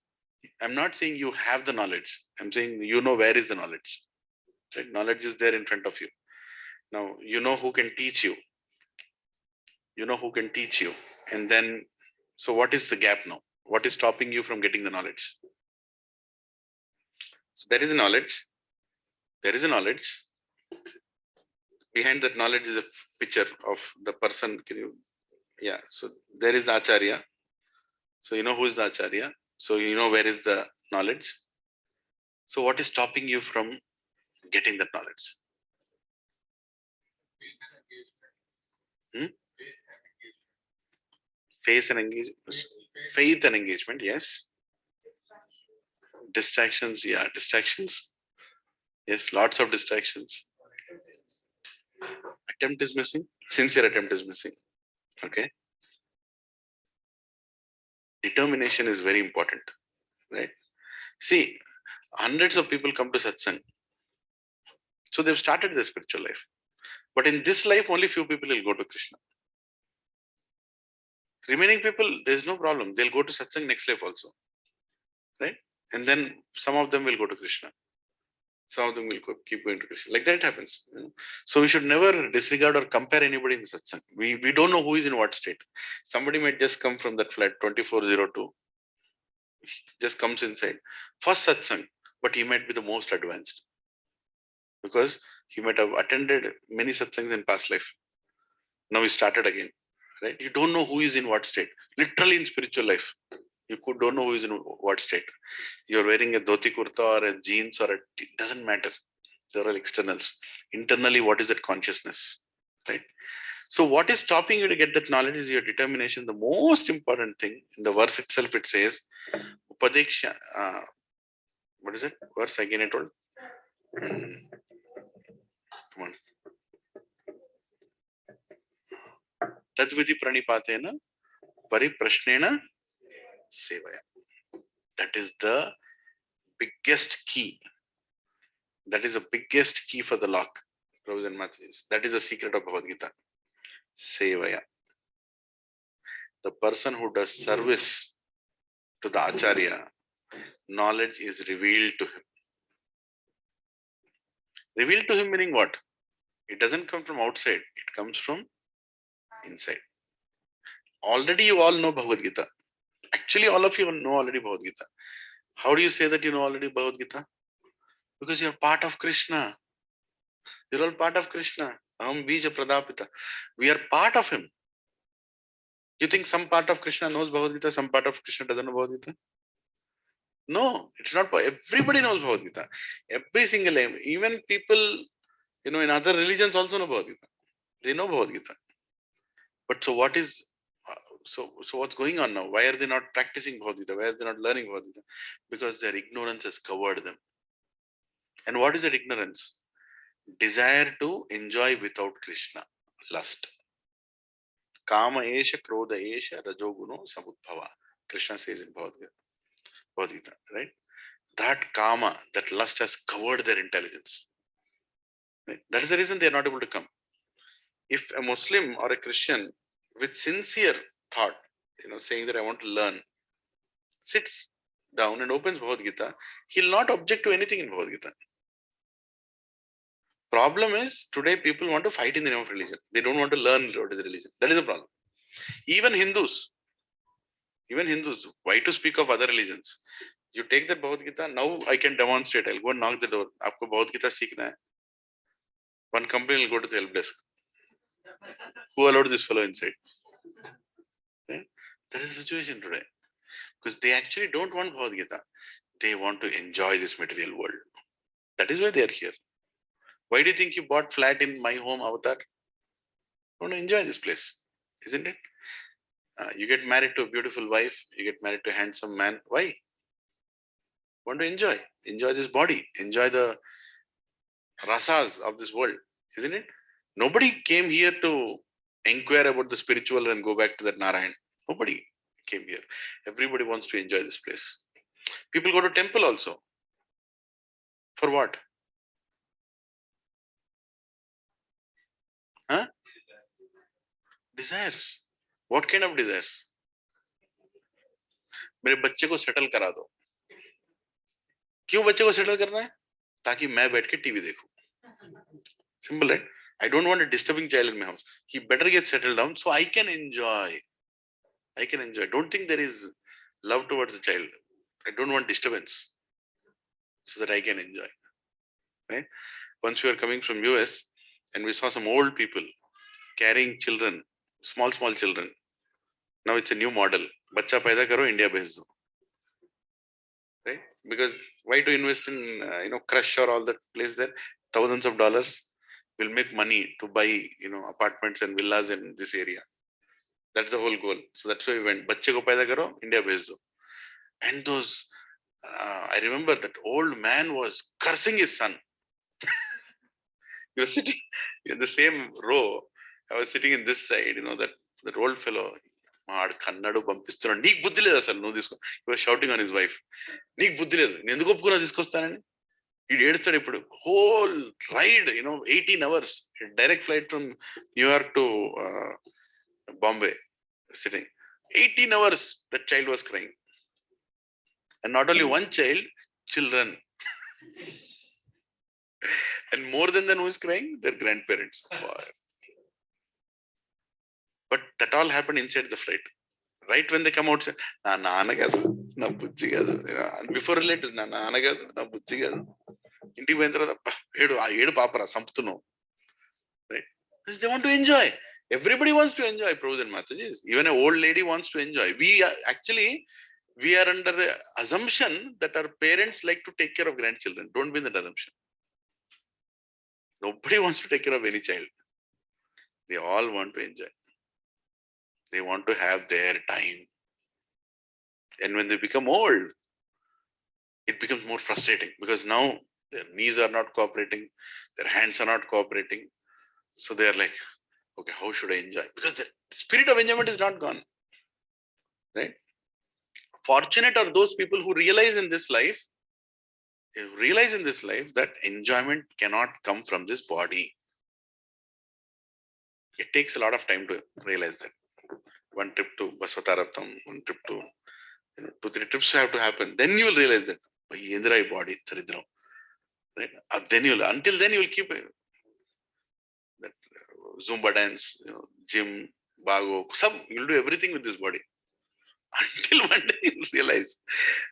I'm not saying you have the knowledge. I'm saying you know where is the knowledge. Right? Knowledge is there in front of you. Now you know who can teach you. You know who can teach you. And then, so what is the gap now? What is stopping you from getting the knowledge? So there is a knowledge. There is a knowledge. Behind that knowledge is a picture of the person. Can you? Yeah. So there is the Acharya. So you know who is the Acharya. So you know where is the knowledge. So what is stopping you from getting that knowledge? Faith and engagement. Faith and engagement. Yes. Distractions. Yeah. Distractions. Yes. Lots of distractions. Attempt is missing. Sincere attempt is missing. Okay. Determination is very important. Right. See, hundreds of people come to Satsang. So they've started their spiritual life. But in this life, only few people will go to Krishna. Remaining people, there's no problem. They'll go to Satsang next life also. Right? And then some of them will go to Krishna. Some of them will keep going to Krishna. Like that happens. So we should never disregard or compare anybody in the Satsang. We don't know who is in what state. Somebody might just come from that flat 2402. Just comes inside. First Satsang, but he might be the most advanced. Because he might have attended many Satsangs in past life. Now he started again. Right? You don't know who is in what state. Literally in spiritual life. You don't know who is in what state. You're wearing a dhoti kurta or a jeans or it doesn't matter. They're all externals. Internally, what is that consciousness? Right? So what is stopping you to get that knowledge is your determination. The most important thing in the verse itself, it says, Upadeksha, what is it? Verse again I told. Come on. Tadvidi pranipatena pariprashnena sevaya. That is the biggest key. That is the biggest key for the lock. That is the secret of Bhagavad Gita. Sevaya. The person who does service to the Acharya, knowledge is revealed to him. Revealed to him meaning what? It doesn't come from outside. It comes from inside. Already you all know Bhagavad Gita. Actually, all of you know already Bhagavad Gita. How do you say that you know already Bhagavad Gita? Because you're part of Krishna. You're all part of Krishna. Aham bija pradapita. We are part of him. You think some part of Krishna knows Bhagavad Gita, some part of Krishna doesn't know Bhagavad Gita? No, it's not. Everybody knows Bhagavad Gita. Every single name. Even people, in other religions also know Bhagavad Gita. They know Bhagavad Gita. But so what is, so what's going on now? Why are they not practicing Bhagavad Gita? Why are they not learning Bhagavad Gita? Because their ignorance has covered them. And what is that ignorance? Desire to enjoy without Krishna. Lust. Kama esha, krodha esha, rajoguno, samudbhava. Krishna says in Bhagavad Gita, right? That kama, that lust has covered their intelligence. Right? That is the reason they are not able to come. If a Muslim or a Christian with sincere thought, saying that I want to learn, sits down and opens Bhagavad Gita, he'll not object to anything in Bhagavad Gita. Problem is, today people want to fight in the name of religion. They don't want to learn what is religion. That is the problem. Even Hindus, why to speak of other religions? You take that Bhagavad Gita, now I can demonstrate. I'll go and knock the door. Aapko Bhagavad Gita seekhna hai. One company will go to the help desk. Who allowed this fellow inside? Okay? That is the situation today. Because they actually don't want Bhagavad Gita. They want to enjoy this material world. That is why they are here. Why do you think you bought flat in my home avatar? You want to enjoy this place, isn't it? You get married to a beautiful wife, you get married to a handsome man. Why? You want to enjoy this body, enjoy the rasas of this world, isn't it? Nobody came here to inquire about the spiritual and go back to that Narayan. Nobody came here. Everybody wants to enjoy this place. People go to temple also. For what? Huh? Desires. What kind of desires? मेरे बच्चे को settle करा दो. क्यों बच्चे को settle करना है? ताकि मैं बैठ के टीवी देखूं. Simple, right? I don't want a disturbing child in my house. He better get settled down so I can enjoy. Don't think there is love towards the child. I don't want disturbance so that I can enjoy. Right? Once we were coming from US and we saw some old people carrying children, small children. Now it's a new model. Bacha paida karo, India bhej do. Right? Because why to invest in Crush or all that place there? Thousands of dollars will make money to buy apartments and villas in this area. That's the whole goal. So that's why we went. Bacche ko paida karo, India bhej do. And those, I remember that old man was cursing his son. He was sitting in the same row. I was sitting in this side. That old fellow. కన్నాడు పంపిస్తున్నాడు, నీకు బుద్ధి లేదు అసలు, నువ్వు తీసుకో. he was shouting on his wife, నీకు బుద్ధి లేదు, నేను ఎందుకు ఒప్పుకున్నా తీసుకొస్తానని. వీడు ఏడుస్తాడు ఇప్పుడు. Whole ride 18 hours direct flight from New York to Bombay, sitting 18 hours that child was crying. And not only one child, children. And more than who is crying, their grandparents. But that all happened inside the flight. Right when they come outside, na naana kadu, na bujji kadu. And before relatives, na naana kadu, na bujji kadu. Inti poyin tarvata edu paapara samputunnavu. Right? Because they want to enjoy. Everybody wants to enjoy, Prabhus and Mataji. Even an old lady wants to enjoy. We are under the assumption that our parents like to take care of grandchildren. Don't be in that assumption. Nobody wants to take care of any child. They all want to enjoy. They want to have their time. And when they become old, it becomes more frustrating because now their knees are not cooperating, their hands are not cooperating. So they are like, okay, how should I enjoy? Because the spirit of enjoyment is not gone. Right? Fortunate are those people who realize in this life that enjoyment cannot come from this body. It takes a lot of time to realize that. One trip to Basvataratham, one trip to 2-3 trips have to happen. Then you will realize that body, right? Until then you will keep that Zumba dance, gym, bago, you'll do everything with this body. Until one day you realize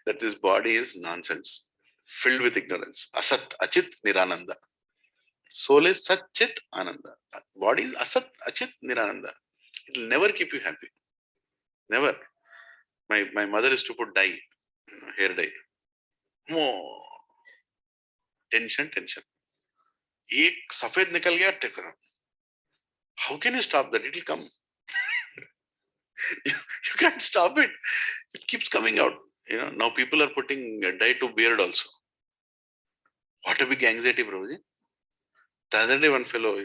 that this body is nonsense, filled with ignorance. Asat, Achit, Nirananda. Soul is Sat, Chit, Ananda. Body is Asat, Achit, Nirananda. It will never keep you happy. Never. My mother used to put dye, hair dye. More tension. Ek safed nikal gaya. How can you stop that? It will come. you can't stop it. It keeps coming out. Now people are putting dye to beard also. What a big anxiety, bro. The other day, one fellow,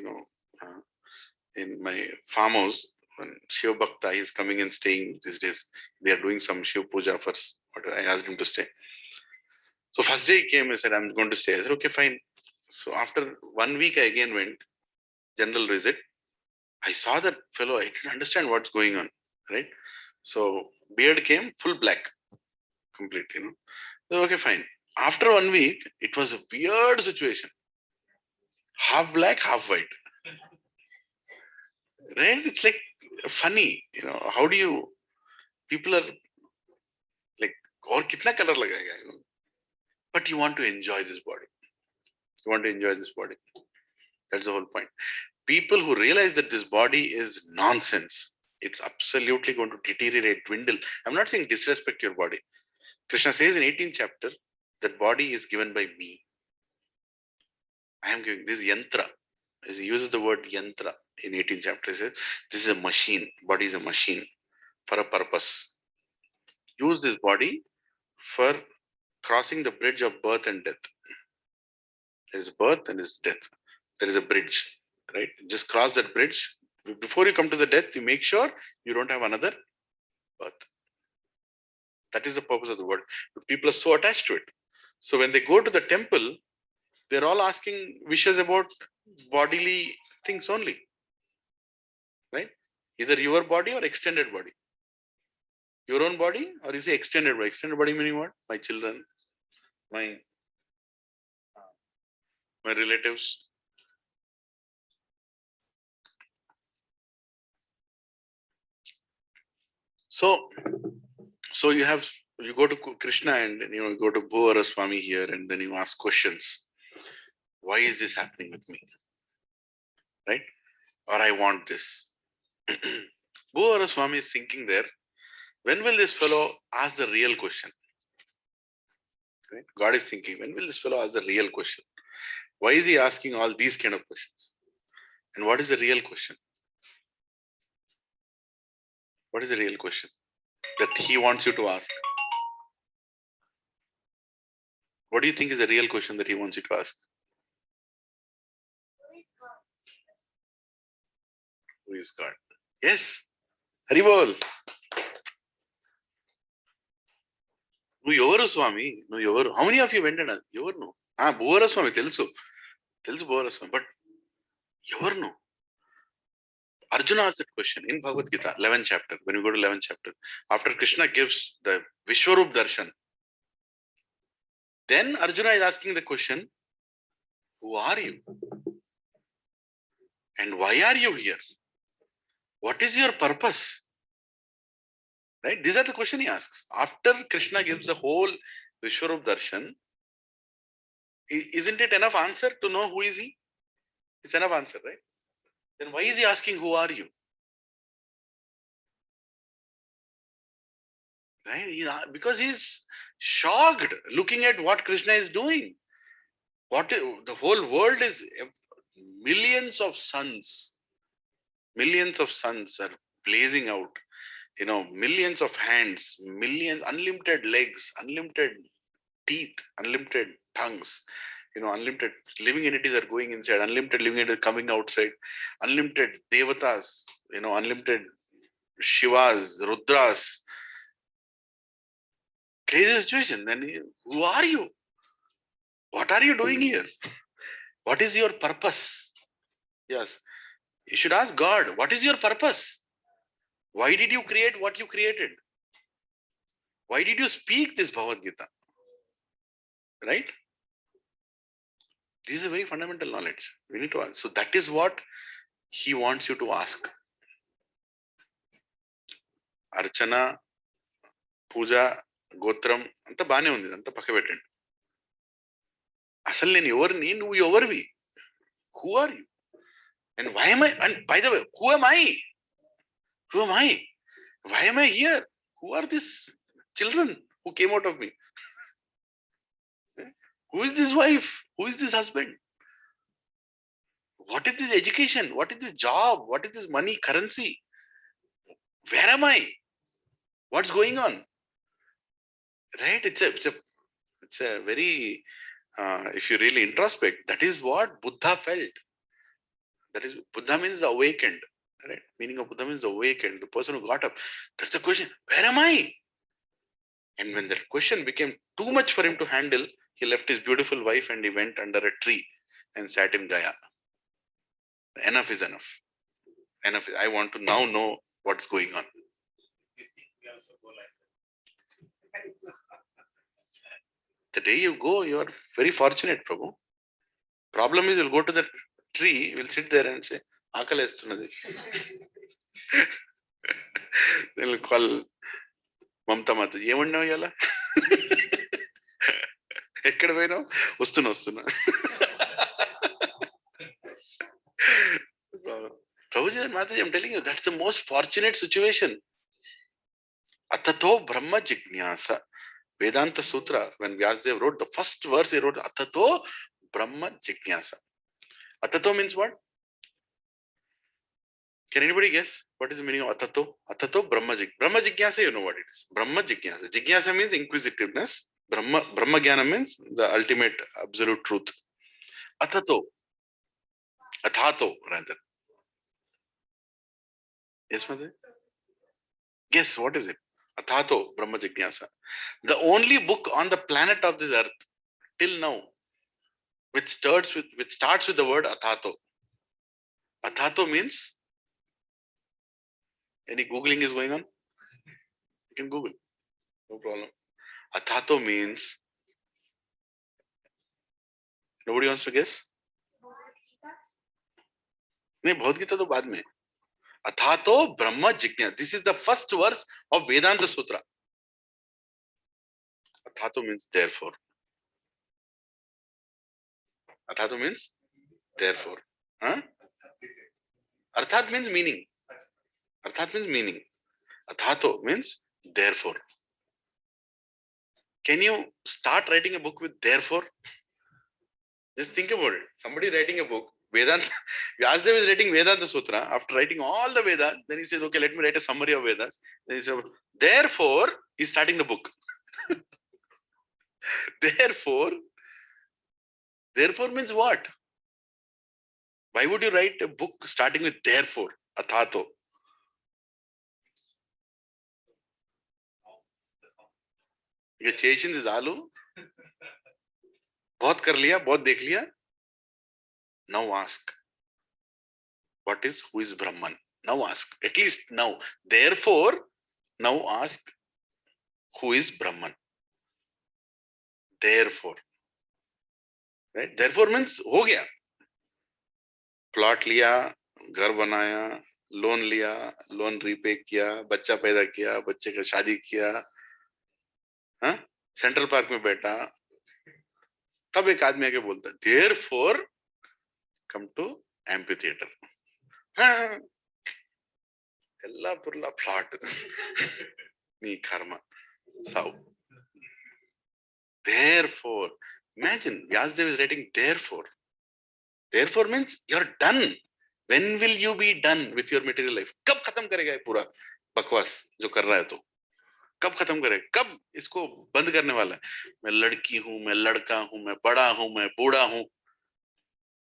in my farmhouse, when Shiva Bhakta is coming and staying these days, they are doing some Shiva Puja first. But I asked him to stay. So first day he came and said, I'm going to stay. I said, okay, fine. So after 1 week, I again went, general visit. I saw that fellow, I didn't understand what's going on, right? So beard came full black, complete, So, okay, fine. After 1 week, it was a weird situation. Half black, half white. Right? It's like funny, How do you, people are like, or kitna color lagayega, But you want to enjoy this body. You want to enjoy this body. That's the whole point. People who realize that this body is nonsense, it's absolutely going to deteriorate, dwindle. I'm not saying disrespect your body. Krishna says in 18th chapter, that body is given by me. I am giving this yantra. As he uses the word yantra in 18th chapter, he says, this is a machine. Body is a machine for a purpose. Use this body for crossing the bridge of birth and death. There is birth and there is death. There is a bridge, right? Just cross that bridge. Before you come to the death, you make sure you don't have another birth. That is the purpose of the word. But people are so attached to it. So when they go to the temple, they're all asking wishes about bodily things only, right? Either your body or extended body. Your own body, or you say extended body. Extended body meaning what? My children, my relatives. So you go to Krishna and you go to Bhuvara Swami here, and then you ask questions. Why is this happening with me? Right? Or I want this. Bhuvara Swami is thinking there. When will this fellow ask the real question? Right? God is thinking, when will this fellow ask the real question? Why is he asking all these kind of questions? And what is the real question? What is the real question that he wants you to ask? What do you think is the real question that he wants you to ask? Who is God? Yes. Haribol. నువ్వు ఎవరు స్వామి నువ్వు ఎవరు how many of you వెంట ఎవరు నువ్వు బోర స్వామి తెలుసు బోర స్వామి బట్ ఎవరు నువ్వు Arjuna asked that question in Bhagavad Gita 11th chapter. When we go to 11th chapter, after Krishna gives the Vishwarup darshan, then Arjuna is asking the question, who are you and why are you here? What is your purpose? Right? These are the question he asks. After Krishna gives the whole Vishwarup darshan, isn't it enough answer to know who is he? It's enough answer, right? Then why is he asking, who are you? Right? Because he's shocked looking at what Krishna is doing. The whole world is millions of suns. Millions of suns are blazing out. Millions of hands, millions, unlimited legs, unlimited teeth, unlimited tongues. Unlimited living entities are going inside, unlimited living entities coming outside, unlimited devatas, unlimited Shivas, Rudras. Crazy situation. Then who are you? What are you doing here? What is your purpose? Yes. You should ask God, what is your purpose? Why did you create what you created? Why did you speak this Bhagavad Gita? Right? This is a very fundamental knowledge. We need to ask. So that is what he wants you to ask. Archana, Puja, Gotram, anta baane undi, anta pakka pettanడి. అసలు నేను ఎవరిని నువ్వు ఎవరివి? Who are you? And why am I? And by the way, who am I? Who am I? Why am I here? Who are these children who came out of me? Who is this wife? Who is this husband? What is this education? What is this job? What is this money, currency? Where am I? What's going on? Right? It's a very, if you really introspect, that is what Buddha felt. That is, Buddha means awakened. Right? Meaning of Buddha means awakened. The person who got up. That's the question. Where am I? And when that question became too much for him to handle, he left his beautiful wife and he went under a tree and sat in Gaya. Enough is enough. enough. I want to now know what's going on. The day you go, you are very fortunate, Prabhu. Problem is, you'll go to the tree, we'll sit there and say, Akalestunadi. Then we'll call Mamta Mata. ఏమన్నావు ఇలా ఎక్కడ పోయినావు వస్తున్నా Prabhuji and Mataji, I'm telling you, that's the most fortunate situation. Atato Brahma Jignasa. Vedanta Sutra, when Vyasadeva wrote the first verse, he wrote Atato Brahma Jignasa. Atato means what? Can anybody guess what is the meaning of Atato? Atato Brahma Jignasa. Brahma Jignasa, you know what it is. Brahma Jignasa. Jignasa means inquisitiveness. Brahma Jnana means the ultimate absolute truth. Atato. Athato, rather. Yes, Mother? Guess what is it? Athato Brahma Jignasa. The only book on the planet of this earth till now which starts with the word Athato. Athato means, any Googling is going on? You can Google. No problem. Athato means, nobody wants to guess? नहीं, Bhagavad Gita तो बाद में. Athato Brahma Jignasa. This is the first verse of Vedanta Sutra. Athato means therefore. Athato means therefore. Huh? Arthat means meaning. Arthat means meaning. Athato means therefore. Can you start writing a book with therefore? Just think about it. Somebody writing a book, Vedanta, Vyasadeva is writing Vedanta Sutra. After writing all the Vedas, then he says, okay, let me write a summary of Vedas. Then he says, therefore, he's starting the book. Therefore means what? Why would you write a book starting with therefore? Athato. ये चेशिन is आलू बहुत कर लिया बहुत देख लिया. Now ask, what is, who is Brahman? Now ask, at least now. Therefore, now ask, who is Brahman? Therefore, right? Therefore means हो गया. प्लॉट लिया, घर बनाया, लोन लिया, लोन रीपे किया, बच्चा पैदा किया, बच्चे का शादी किया, हाँ, सेंट्रल पार्क में बैठा, तब एक आदमी आके बोलता है therefore come to amphitheater. हाँ, ಎಲ್ಲ ಪುರ್ಲ ಪ್ಲಾಟ್ ನೀ ಕರ್ಮ ಸಾವು. Therefore, imagine Vyasadeva is writing therefore. Therefore means you're done. When will you be done with your material life? कब खत्म करेगा ये पूरा बकवास जो कर रहा है? तो कब खत्म करेगा? कब इसको बंद करने वाला है? मैं लड़की हूं, मैं लड़का हूं, मैं बड़ा हूं, मैं बूढ़ा हूं.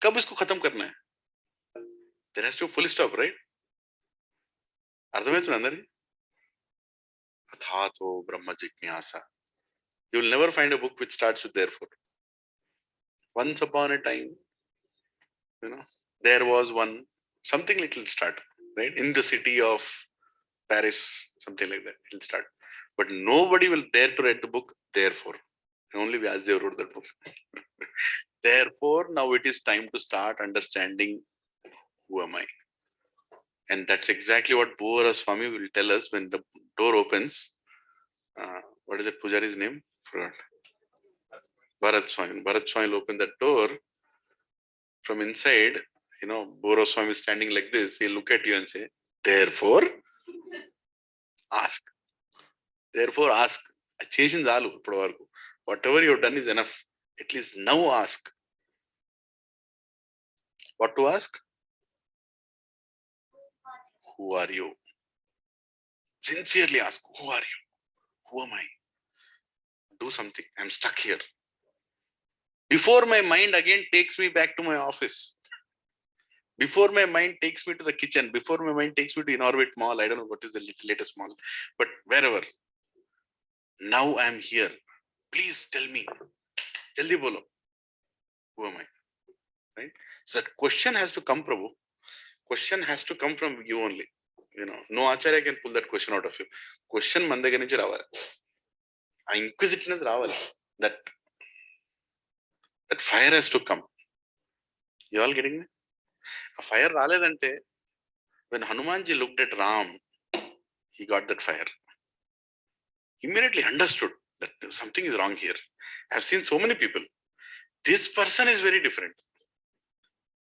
कब इसको खत्म करना है? There has to be full stop, right? अर्थमैत्रण अंदर अथातो ब्रह्म जिज्ञासा. You will never find a book which starts with therefore. Once upon a time, there was one, something like it will start, right? In the city of Paris, something like that, it will start. But nobody will dare to write the book, therefore. Only Vyasadeva wrote that book. Therefore, now it is time to start understanding who am I. And that's exactly what Bhuvara Swami will tell us when the door opens. What is that Pujari's name? Forgot. Bharat Swami. Bharat Swami will open that door. From inside, Bhuvara Swami is standing like this. He'll look at you and say, therefore, ask. Therefore, ask. Whatever you've done is enough. At least now ask. What to ask? Who are you? Sincerely ask, who are you? Who am I? Do something. I'm stuck here. Before my mind again takes me back to my office. Before my mind takes me to the kitchen. Before my mind takes me to Inorbit Mall. I don't know what is the latest mall. But wherever. Now I'm here. Please tell me. Jaldi bolo. Who am I? Right? So that question has to come, Prabhu. Question has to come from you only. No acharya can pull that question out of you. Question మన దగ్గర నుంచి రావాలి. ఆ inquisitiveness రావాలి. That fire has to come. You all getting me? A fire రాలేదంటే, when Hanumanji looked at Ram, he got that fire. Immediately understood that something is wrong here. I have seen so many people. This person is very different.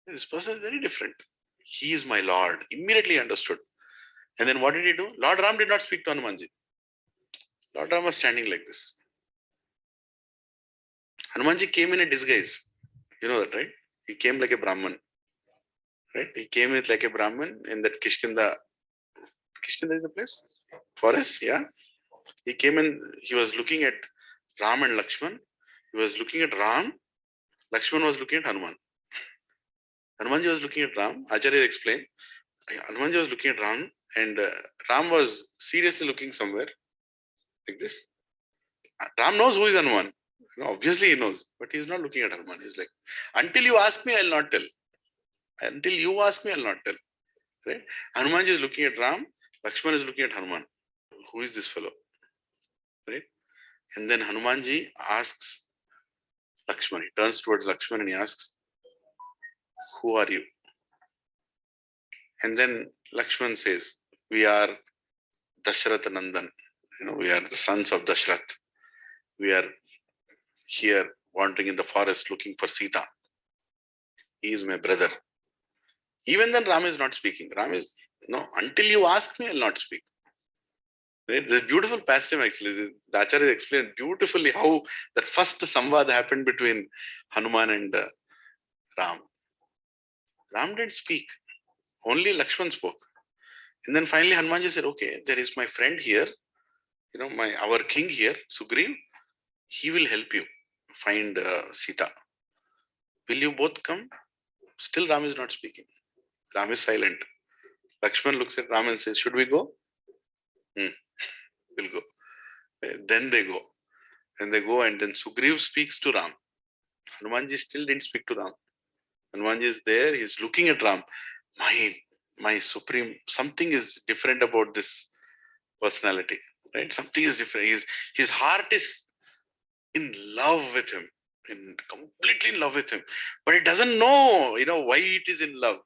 This person is very different. He is my Lord. Immediately understood. And then what did he do? Lord Ram did not speak to Hanumanji. Lord Ram was standing like this. Hanumanji came in a disguise. You know that, right? He came like a Brahman. Right? He came in like a Brahman in that Kishkinda. Kishkinda is a place? Forest, yeah. He came in, he was looking at Ram and Lakshman. He was looking at Ram. Lakshman was looking at Hanuman. Hanumanji was looking at Ram. Acharya explained. Hanumanji was looking at Ram, and Ram was seriously looking somewhere like this. Ram knows who is Hanuman. Obviously he knows, but he is not looking at Hanuman. He's like, until you ask me, I'll not tell. Until you ask me, I'll not tell. Right? Hanumanji is looking at Ram. Lakshman is looking at Hanuman. Who is this fellow? Right? And then Hanumanji asks Lakshman. He turns towards Lakshman and he asks, who are you? And then Lakshman says, we are Dashrath Nandan. We are the sons of Dashrath. We are here wandering in the forest looking for Sita. He is my brother. Even then Ram is not speaking. Ram is, no, until you ask me, I'll not speak. Right? It's a beautiful pastime actually. The Acharya explained beautifully how that first samvad happened between Hanuman and Ram. Ram didn't speak. Only Lakshman spoke. And then finally Hanumanji said, okay, there is my friend here, our king here, Sugriv. He will help you find Sita. Will you both come? Still Ram is not speaking. Ram is silent. Lakshman looks at Ram and says, should we go? We'll go. Then they go. And they go, and then Sugriv speaks to Ram. Hanumanji still didn't speak to Ram. Hanumanji is there, he's looking at Ram. My supreme, something is different about this personality. Right? Something is different. His heart is in love with him. Completely in love with him. But he doesn't know, why it is in love.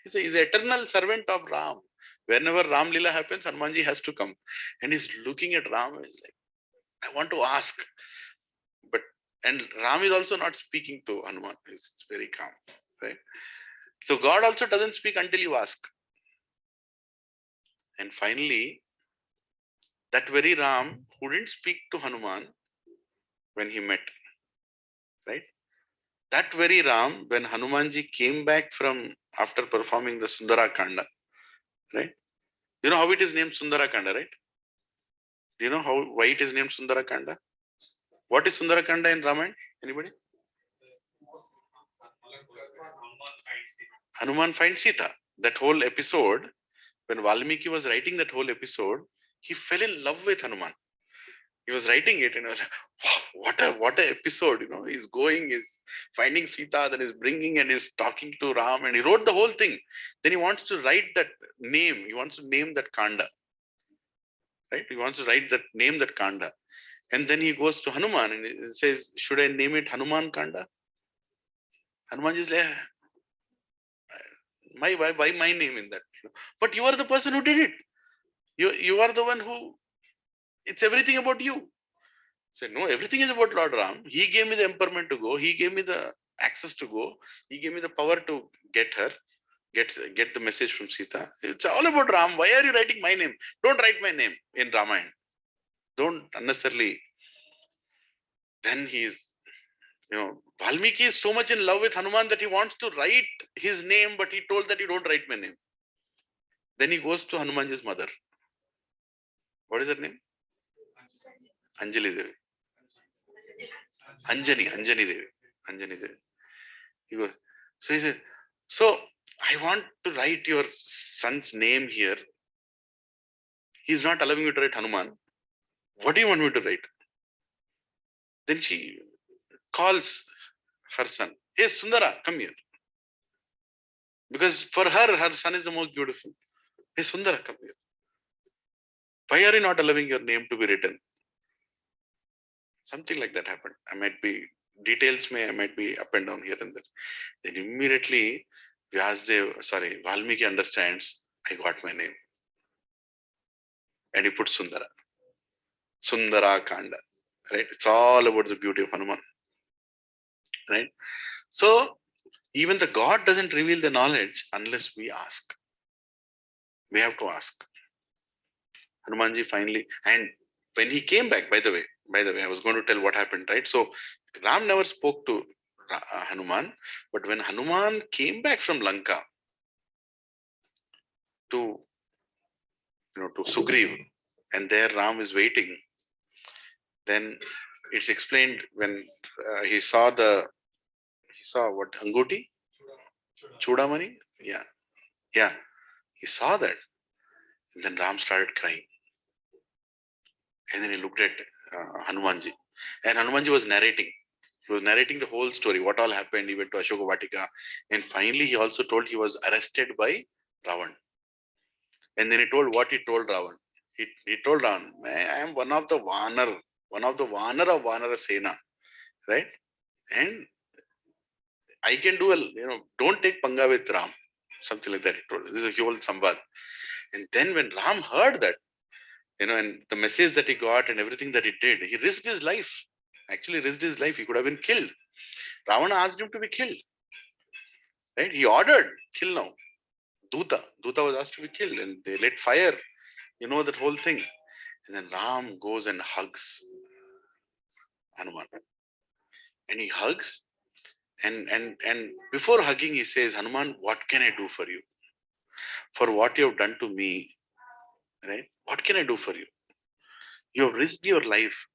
He's an eternal servant of Ram. Whenever Ram Lila happens, Hanumanji has to come. And he's looking at Ram and he's like, I want to ask. And Ram is also not speaking to Hanuman. He's very calm. Right? So God also doesn't speak until you ask. And finally, that very Ram who didn't speak to Hanuman when he met, right? That very Ram, when Hanumanji came back from after performing the Sundara Kanda, right? You know how it is named Sundara Kanda, right? Do you know why it is named Sundara Kanda? What is Sundara Kanda in Ramayana? Anybody? Hanuman finds Sita. That whole episode, when Valmiki was writing that whole episode, he fell in love with Hanuman. He was writing it and I was like, wow, what a episode, he's going, he's finding Sita, then he's bringing and he's talking to Ram, and he wrote the whole thing. Then he wants to write that name. He wants to name that Kanda. Right? He wants to name that Kanda. And then he goes to Hanuman and he says, should I name it Hanuman Kanda? Hanuman is like, why my name in that? But you are the person who did it. You are the one who, it's everything about you. Said, no, everything is about Lord Ram. He gave me the empowerment to go. He gave me the access to go. He gave me the power to get the message from Sita. It's all about Ram. Why are you writing my name? Don't write my name in Ramayana. Don't unnecessarily. Then Valmiki is so much in love with Hanuman that he wants to write his name, but he told that you don't write my name. Then he goes to Hanumanji's mother. What is her name? Anjali Devi. Anjani Devi. He goes, so he said, so I want to write your son's name here. He's not allowing me to write Hanuman. What do you want me to write? Then she calls her son. Hey, Sundara, come here. Because for her, her son is the most beautiful. Hey Sundara, come here. Why are you not allowing your name to be written? Something like that happened. I might be I might be up and down here and there. Then immediately Valmiki understands, I got my name. And he put Sundara. Sundara Kanda. Right? It's all about the beauty of Hanuman. Right? So even the God doesn't reveal the knowledge unless we ask. We have to ask. Hanumanji finally, and when he came back, by the way, I was going to tell what happened, right? So Ram never spoke to Hanuman, but when Hanuman came back from Lanka to to Sugriv, and there Ram is waiting, then it's explained when he saw what Angoti, Chudamani, yeah, he saw that, and then Ram started crying, and then he looked at Hanumanji, and Hanumanji was narrating. He was narrating the whole story, what all happened. He went to Ashoka Vatika, and finally he also told he was arrested by Ravan. And then he told what he told Ravan. He told Ravan, I am one of the Vanar of Vanara Sena, right? And I can do don't take panga with Ram. Something like that he told. This is a whole samvad. And then when Ram heard that, and the message that he got and everything that he did, he risked his life. Actually risked his life. He could have been killed. Ravana asked him to be killed. Right? He ordered, kill now. Duta was asked to be killed, and they lit fire. You know that whole thing. And then Ram goes and hugs Hanuman. And he hugs, and before hugging, he says, Hanuman, what can I do for you? For what you have done to me, right? What can I do for you? You have risked your life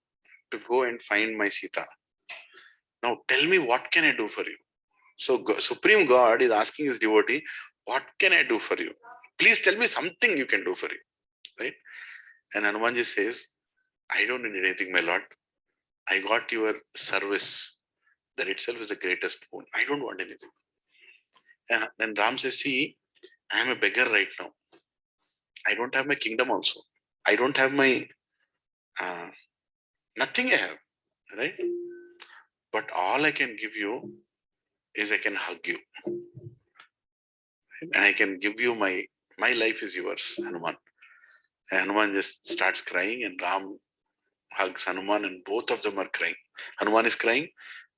to go and find my Sita. Now tell me, what can I do for you? So Supreme God is asking his devotee, what can I do for you? Please tell me something you can do for you. Right? And Hanumanji says, I don't need anything, my lord. I got your service. That itself is the greatest boon. I don't want anything. And then Ram says, see, I am a beggar right now. I don't have my kingdom also. I don't have my, nothing I have. Right? But all I can give you is I can hug you. And I can give you my life is yours, Hanuman. And Hanuman just starts crying, and Ram hugs Hanuman, and both of them are crying. Hanuman is crying,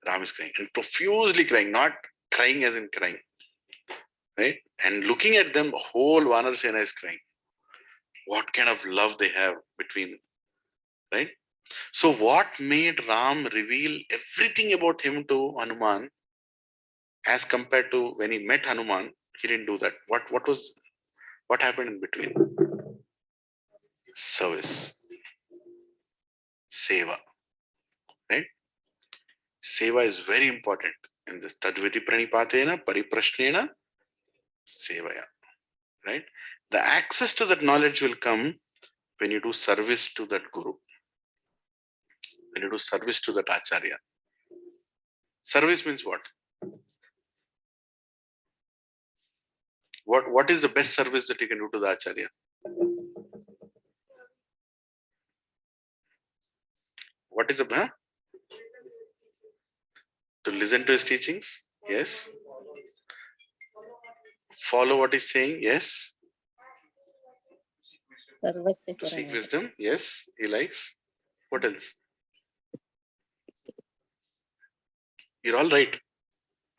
Ram is crying, and profusely crying, not crying as in crying. Right? And looking at them, whole Vanar Sena is crying. What kind of love they have between, right? So what made Ram reveal everything about him to Hanuman as compared to when he met Hanuman? He didn't do that. What happened in between? Service. Seva. Right? Seva is very important in this. Tadviti pranipatena pariprashnena sevaya. Right? The access to that knowledge will come when you do service to that guru. When you do service to that acharya. Service means what? What is the best service that you can do to the acharya? What is the to listen to his teachings? Yes. Follow what he's saying? Yes. To seek wisdom? Yes. He likes. What else? You're all right.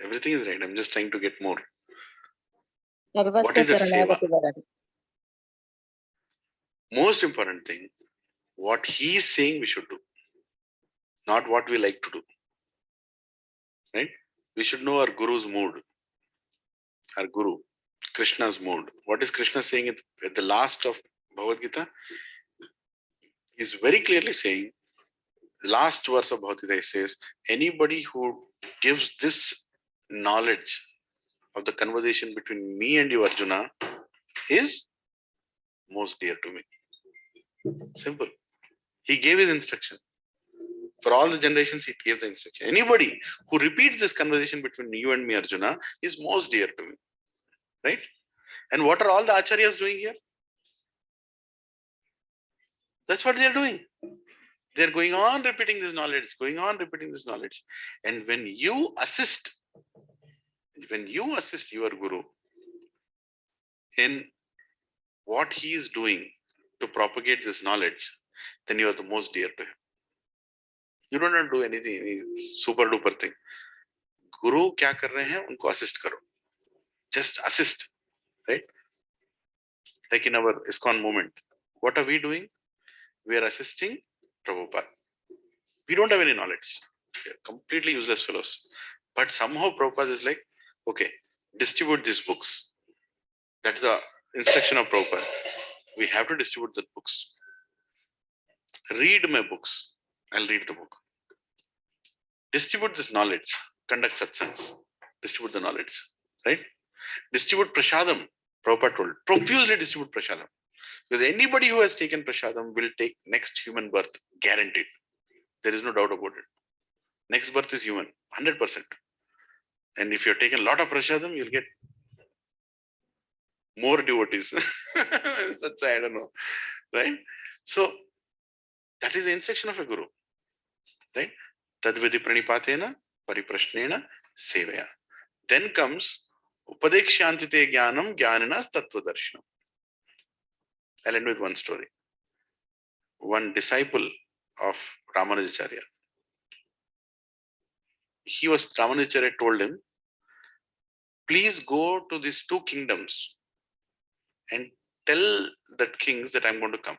Everything is right. I'm just trying to get more. What is that seva? Most important thing, what he is saying we should do, not what we like to do. Right? We should know our guru's mood. Our guru, Krishna's mood. What is Krishna saying at the last of Bhagavad Gita? He's very clearly saying, last verse of Bhagavad Gita says, anybody who gives this knowledge of the conversation between me and you, Arjuna, is most dear to me. Simple. He gave his instruction. For all the generations, he gave the instruction. Anybody who repeats this conversation between you and me, Arjuna, is most dear to me. right? And what are all the acharyas doing here? That's what they are doing. They're going on repeating this knowledge, going on repeating this knowledge. And when you assist your guru in what he is doing to propagate this knowledge, then you are the most dear to him. You don't have to do anything, any super duper thing. Guru क्या कर रहे हैं उनको assist करो. Just assist, right? Like in our ISKCON movement, what are we doing? We are assisting Prabhupada. We don't have any knowledge. We are completely useless fellows. But somehow Prabhupada is like, okay, distribute these books. That's the instruction of Prabhupada. We have to distribute the books. Read my books. I'll read the book. Distribute this knowledge. Conduct satsangs. Distribute the knowledge. Right? Distribute prasadam. Prabhupada told. Profusely distribute prasadam. Because anybody who has taken prasadam will take next human birth. Guaranteed. There is no doubt about it. Next birth is human. 100%. And if you're taking a lot of prasadam, you'll get more devotees. That's I don't know. Right? So that is the instruction of a guru. Right? Tadvidi pranipatena pariprashnena sevaya. Then comes upadekshantite jnanam jnaninas tattvadarshana. I'll end with one story. One disciple of Ramanujacharya. Ramanujacharya told him, please go to these two kingdoms and tell the kings that I'm going to come.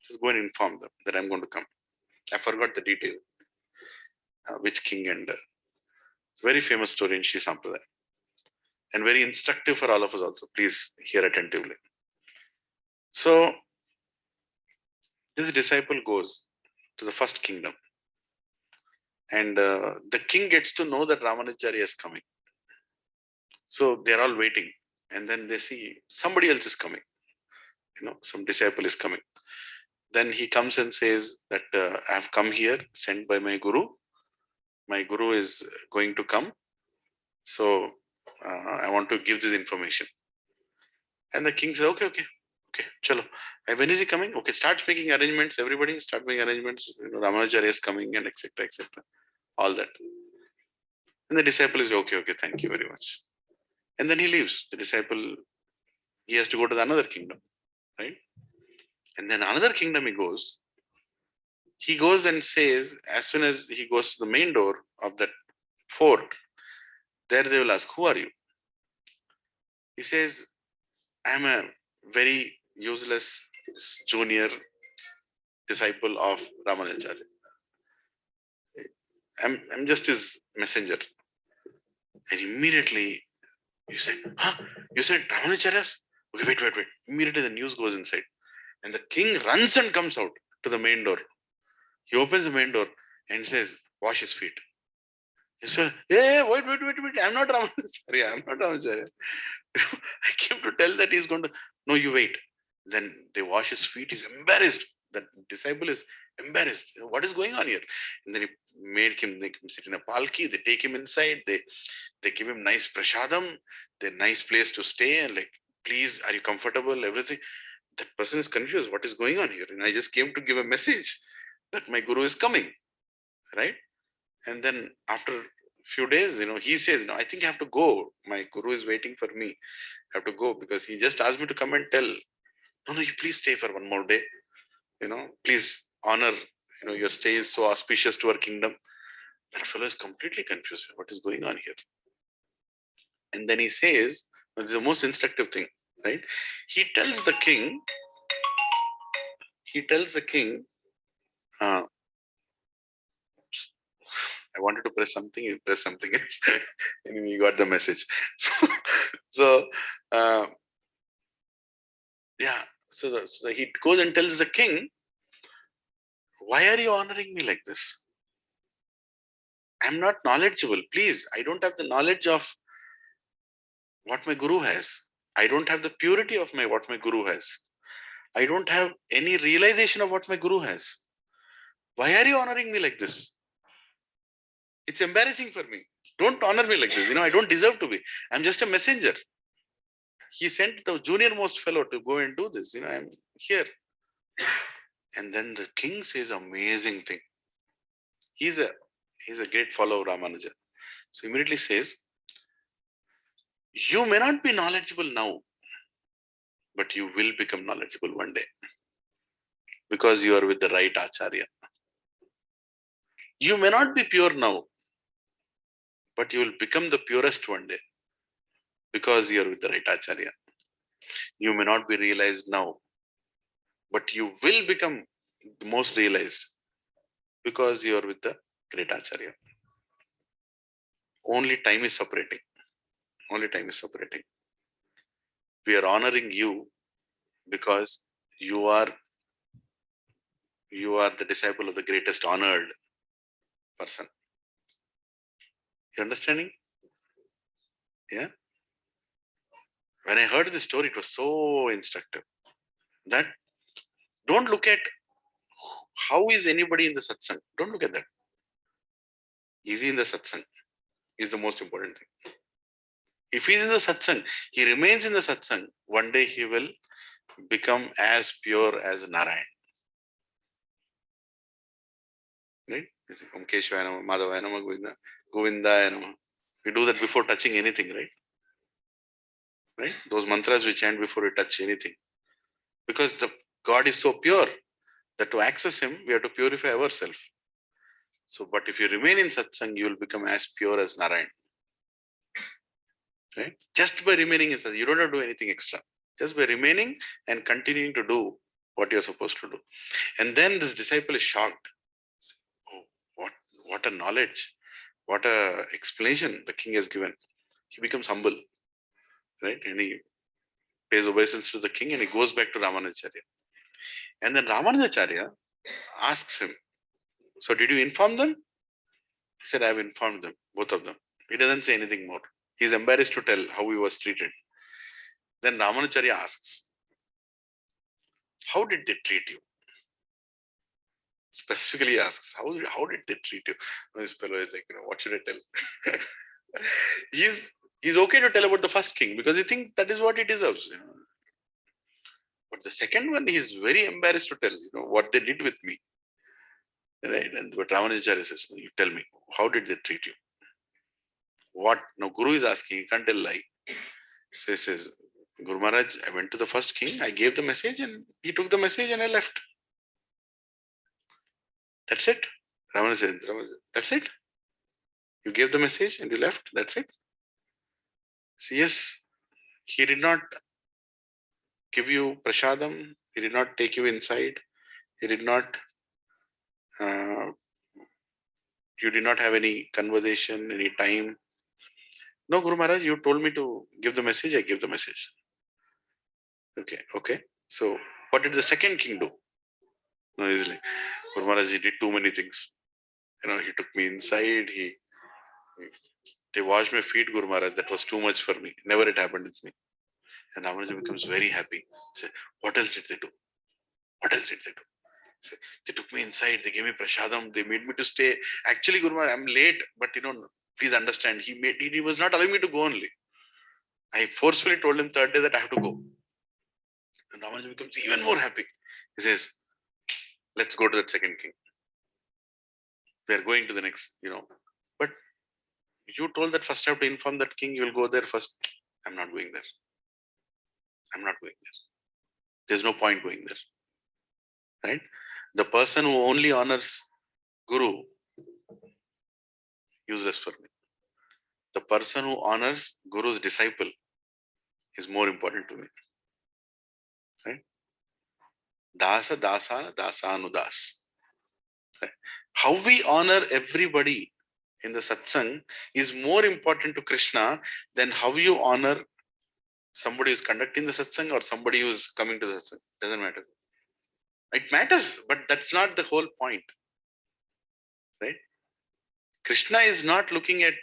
Just go and inform them that I'm going to come. I forgot the detail. Which king and it's a very famous story in Shri Sampradaya. And very instructive for all of us also. Please hear attentively. So, this disciple goes to the first kingdom. And the king gets to know that Ramanujacharya is coming. So, they're all waiting. And then they see somebody else is coming. Some disciple is coming. Then he comes and says that I have come here, sent by my guru. My guru is going to come. So, I want to give this information. And the king says, okay, chalo. And when is he coming? Okay, start making arrangements. Everybody start making arrangements. Ramanujacharya is coming and etc. All that. And the disciple is okay, thank you very much. And then he leaves. The disciple, he has to go to another kingdom, right? And then another kingdom he goes. He goes and says, as soon as he goes to the main door of that fort, there they will ask, who are you? He says, I'm a very useless junior disciple of Ramanujacharya. I'm just his messenger. And immediately you said, you said Ramanujacharya's? Okay, wait. Immediately the news goes inside. And the king runs and comes out to the main door. He opens the main door and says, wash his feet. He said, hey, wait. I'm not Ramanujacharya. I came to tell that he's going to, no, you wait. Then they wash his feet. He's embarrassed. That disciple is embarrassed. What is going on here? And then he make him sit in a palki. They take him inside. They give him nice prasadam. The nice place to stay. And like, please, are you comfortable? Everything. That person is confused. What is going on here? And I just came to give a message that my guru is coming. Right? And then after a few days, he says, I think I have to go. My guru is waiting for me. I have to go because he just asked me to come and tell. No, you please stay for one more day. Please honor, your stay is so auspicious to our kingdom. That fellow is completely confused. What is going on here? And then he says, this is the most instructive thing, right? He tells the king, I wanted to press something, you press something else. Anyway, you got the message. So he goes and tells the king, why are you honoring me like this? I'm not knowledgeable. Please, I don't have the knowledge of what my guru has. I don't have the purity of what my guru has. I don't have any realization of what my guru has. Why are you honoring me like this? It's embarrassing for me. Don't honor me like this. I don't deserve to be. I'm just a messenger. He sent the junior most fellow to go and do this. I'm here. And then the king says amazing thing. He's a great follower of Ramanuja. So immediately says, you may not be knowledgeable now, but you will become knowledgeable one day because you are with the right Acharya. You may not be pure now, but you will become the purest one day because you are with the right Acharya. You may not be realized now, but you will become the most realized because you are with the great Acharya. Only time is separating. Only time is separating. We are honoring you because you are the disciple of the greatest honored person. You understanding? Yeah. When I heard this story, it was so instructive. That don't look at how is anybody in the satsang. Don't look at that. Is he in the satsang? Is the most important thing. If he is in the satsang, he remains in the satsang. One day he will become as pure as Narayan. Right? Om Keshvaya Namah, Madhavaya Namah, Govindaya Namah. We do that before touching anything, right? Right? Those mantras we chant before we touch anything. Because the God is so pure that to access him, we have to purify ourselves. So, but if you remain in satsang, you will become as pure as Narayan. Right? Just by remaining in satsang, you don't have to do anything extra. Just by remaining and continuing to do what you're supposed to do. And then this disciple is shocked. Oh, what a knowledge, what a explanation the king has given. He becomes humble, right? And he pays obeisance to the king and he goes back to Ramanujacharya. And then Ramanujacharya asks him, so did you inform them? He said, I have informed them, both of them. He doesn't say anything more. He's embarrassed to tell how he was treated. Then Ramanujacharya asks, how did they treat you? Specifically asks, how did they treat you? This fellow is like, what should I tell? he's okay to tell about the first king because he thinks that is what he deserves. But the second one, he is very embarrassed to tell, what they did with me. Right? And but Ramanujacharya says, you tell me, how did they treat you? What? No, Guru is asking, he can't tell lie. So he says, Guru Maharaj, I went to the first king, I gave the message and he took the message and I left. That's it. Ramana said, that's it. You gave the message and you left. That's it. So yes, he did not give you prashadam. He did not take you inside. He did not, you did not have any conversation, any time. No, Guru Maharaj, you told me to give the message. I gave the message. Okay. So what did the second king do? No, easily. Guru Maharaj, he did too many things. He took me inside. They washed my feet, Guru Maharaj. That was too much for me. Never it happened with me. And Ramanuja becomes very happy. Say, what else did they do? What else did they do? Say, they took me inside. They gave me prashadam. They made me to stay. Actually, Guru Maharaj, I'm late, but please understand. He was not allowing me to go only. I forcefully told him third day that I have to go. And Ramanuja becomes even more happy. He says, let's go to that second king. We are going to the next, But you told that first I have to inform that king, you will go there first. I'm not going there. I'm not going there. There's no point going there. Right? The person who only honors Guru, useless for me. The person who honors Guru's disciple is more important to me. Right? Dasa, dasana, dasanudas. Right? How we honor everybody in the satsang is more important to Krishna than how you honor somebody who's conducting the satsang or somebody who's coming to the satsang. Doesn't matter. It matters, but that's not the whole point. Right? Krishna is not looking at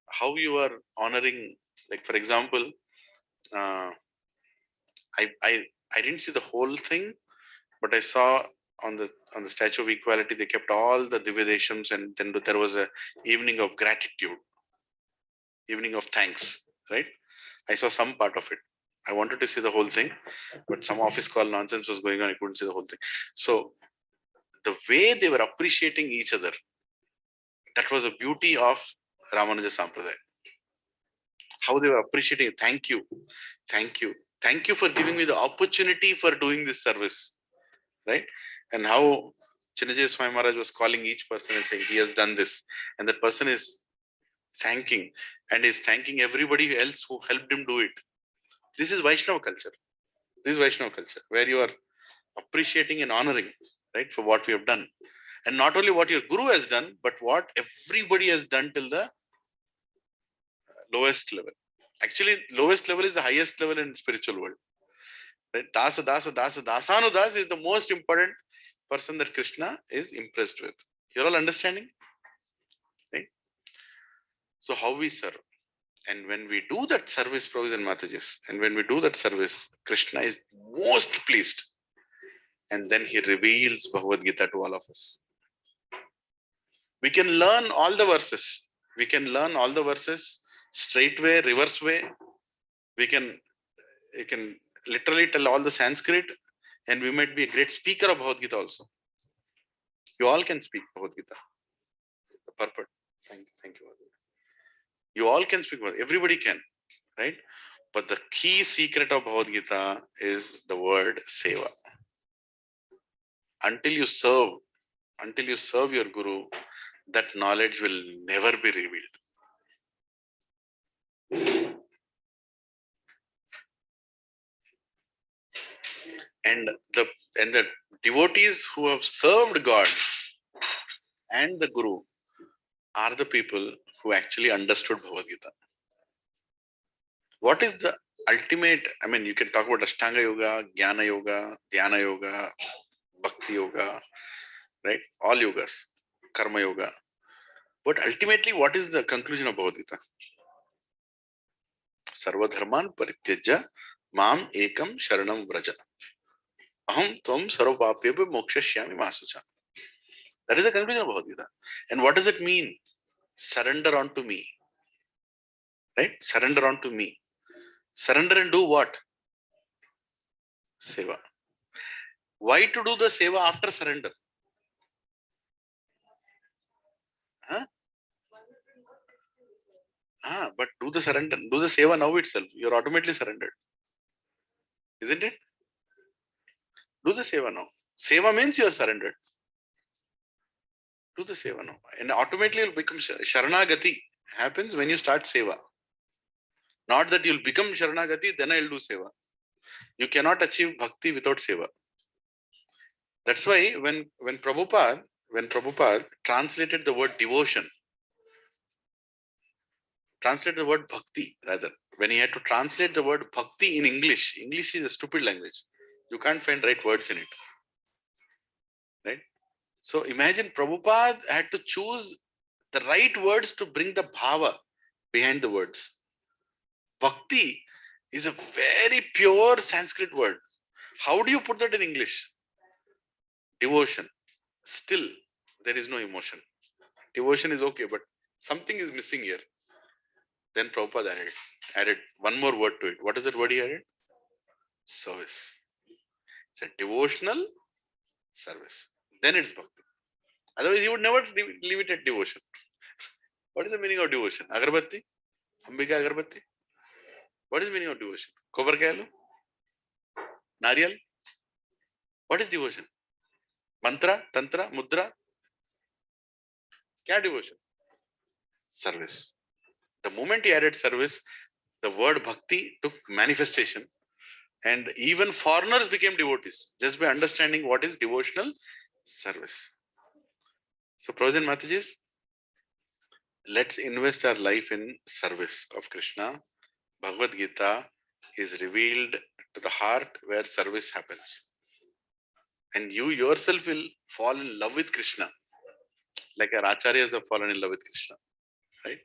how you are honoring. Like for example, I didn't see the whole thing, but I saw on the Statue of Equality they kept all the Divyadeshams, and then there was a evening of gratitude, evening of thanks, right? I saw some part of it. I wanted to see the whole thing, but some office call nonsense was going on. I couldn't see the whole thing. So the way they were appreciating each other, that was the beauty of Ramanuja Sampradaya. How they were appreciating it. Thank you. Thank you. Thank you for giving me the opportunity for doing this service. Right? And how Chinnajay Swami Maharaj was calling each person and saying, he has done this. And that person is thanking and is thanking everybody else who helped him do it. This is Vaishnava culture. This is Vaishnava culture, where you are appreciating and honoring, right, for what we have done. And not only what your guru has done, but what everybody has done till the lowest level. Actually, lowest level is the highest level in spiritual world. Right? Dasanudas is the most important person that Krishna is impressed with. You're all understanding? Right? So how we serve. And when we do that service, Prabhuji and Matajis, and when we do that service, Krishna is most pleased. And then he reveals Bhagavad Gita to all of us. We can learn all the verses. We can learn all the verses straight way, reverse way. You can literally tell all the Sanskrit, and we might be a great speaker of Bhagavad Gita also. You all can speak Bhagavad Gita. Perfect. Thank you. You all can speak Bhagavad Gita. Everybody can, right? But the key secret of Bhagavad Gita is the word seva. Until you serve your guru, that knowledge will never be revealed. And the devotees who have served God and the guru are the people who actually understood Bhagavad Gita. What is the ultimate? I mean, you can talk about Ashtanga Yoga, Jnana Yoga, Dhyana Yoga, Bhakti Yoga, right? All yogas, Karma Yoga. But ultimately, what is the conclusion of Bhagavad Gita? Sarva dharman parityajya mam ekam sharanam vraja. Aham tvam sarvapapyabhi mokshashyami masucha. That is the conclusion of Bhagavad Gita. And what does it mean? Surrender unto me. Right? Surrender unto me. Surrender and do what? Seva. Why to do the seva after surrender? Huh? But do the surrender, do the seva now itself. You're automatically surrendered. Isn't it? Do the seva now. Seva means you're surrendered. Do the seva now. And automatically you'll become Sharanagati. Happens when you start seva. Not that you'll become Sharanagati, then I'll do seva. You cannot achieve bhakti without seva. That's why when Prabhupada translated the word devotion, translate the word bhakti rather. When he had to translate the word bhakti in English, English is a stupid language. You can't find right words in it. Right? So imagine Prabhupada had to choose the right words to bring the bhava behind the words. Bhakti is a very pure Sanskrit word. How do you put that in English? Devotion. Still, there is no emotion. Devotion is okay, but something is missing here. Then Prabhupada added one more word to it. What is that word he added? Service. It's a devotional service. Then it's bhakti. Otherwise, he would never leave it at devotion. What is the meaning of devotion? Agarbatti? Ambika Agarbatti? What is the meaning of devotion? Kobarkayalu? Nariyal? What is devotion? Mantra? Tantra? Mudra? Kya devotion? Service. The moment he added service, the word bhakti took manifestation. And even foreigners became devotees just by understanding what is devotional service. So, Prabhuji and Matajis, let's invest our life in service of Krishna. Bhagavad Gita is revealed to the heart where service happens. And you yourself will fall in love with Krishna. Like our acharyas have fallen in love with Krishna. Right?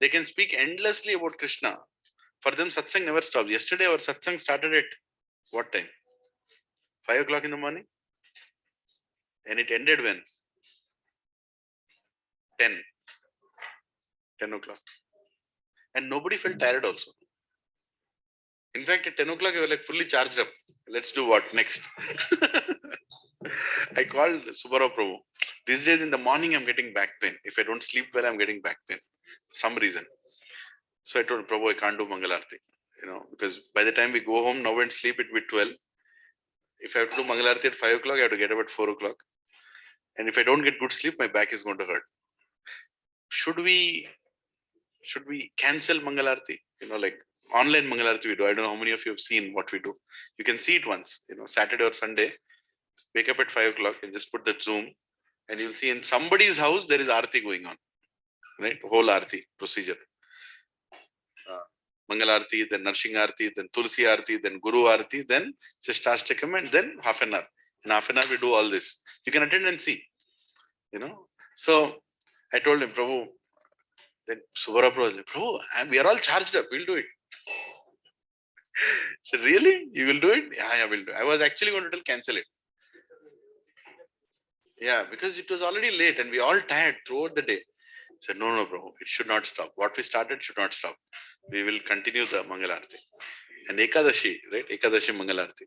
They can speak endlessly about Krishna. For them, satsang never stops. Yesterday, our satsang started at what time? 5 o'clock in the morning? And it ended when? 10 o'clock. And nobody felt tired also. In fact, at 10 o'clock, I was like fully charged up. Let's do what next? I called Subarav Prabhu. These days in the morning, I'm getting back pain. If I don't sleep well, I'm getting back pain. For some reason. So I told Prabhu, I can't do Mangalarti. Because by the time we go home now and sleep, it will be 12. If I have to do Mangalarti at 5 o'clock, I have to get up at 4 o'clock. And if I don't get good sleep, my back is going to hurt. Should we cancel Mangalarti? Like online Mangalarti we do. I don't know how many of you have seen what we do. You can see it once, Saturday or Sunday. Wake up at 5 o'clock and just put the Zoom, and you'll see in somebody's house there is Aarti going on, right? Whole Aarti procedure. Mangalarti, then Narshing Aarti, then Tulsi Aarti, then Guru Aarti, then Sishtastakam, and then half an hour. In half an hour we do all this. You can attend and see, So I told him, Prabhu, then Subara Prabhu, Prabhu, we are all charged up. We'll do it. So really, you will do it? Yeah, we'll do it. I was actually going to tell cancel it. Yeah, because it was already late and we all tired throughout the day. I said, no, bro, it should not stop. What we started should not stop. We will continue the Mangalarti. And Ekadashi, right? Ekadashi Mangalarti.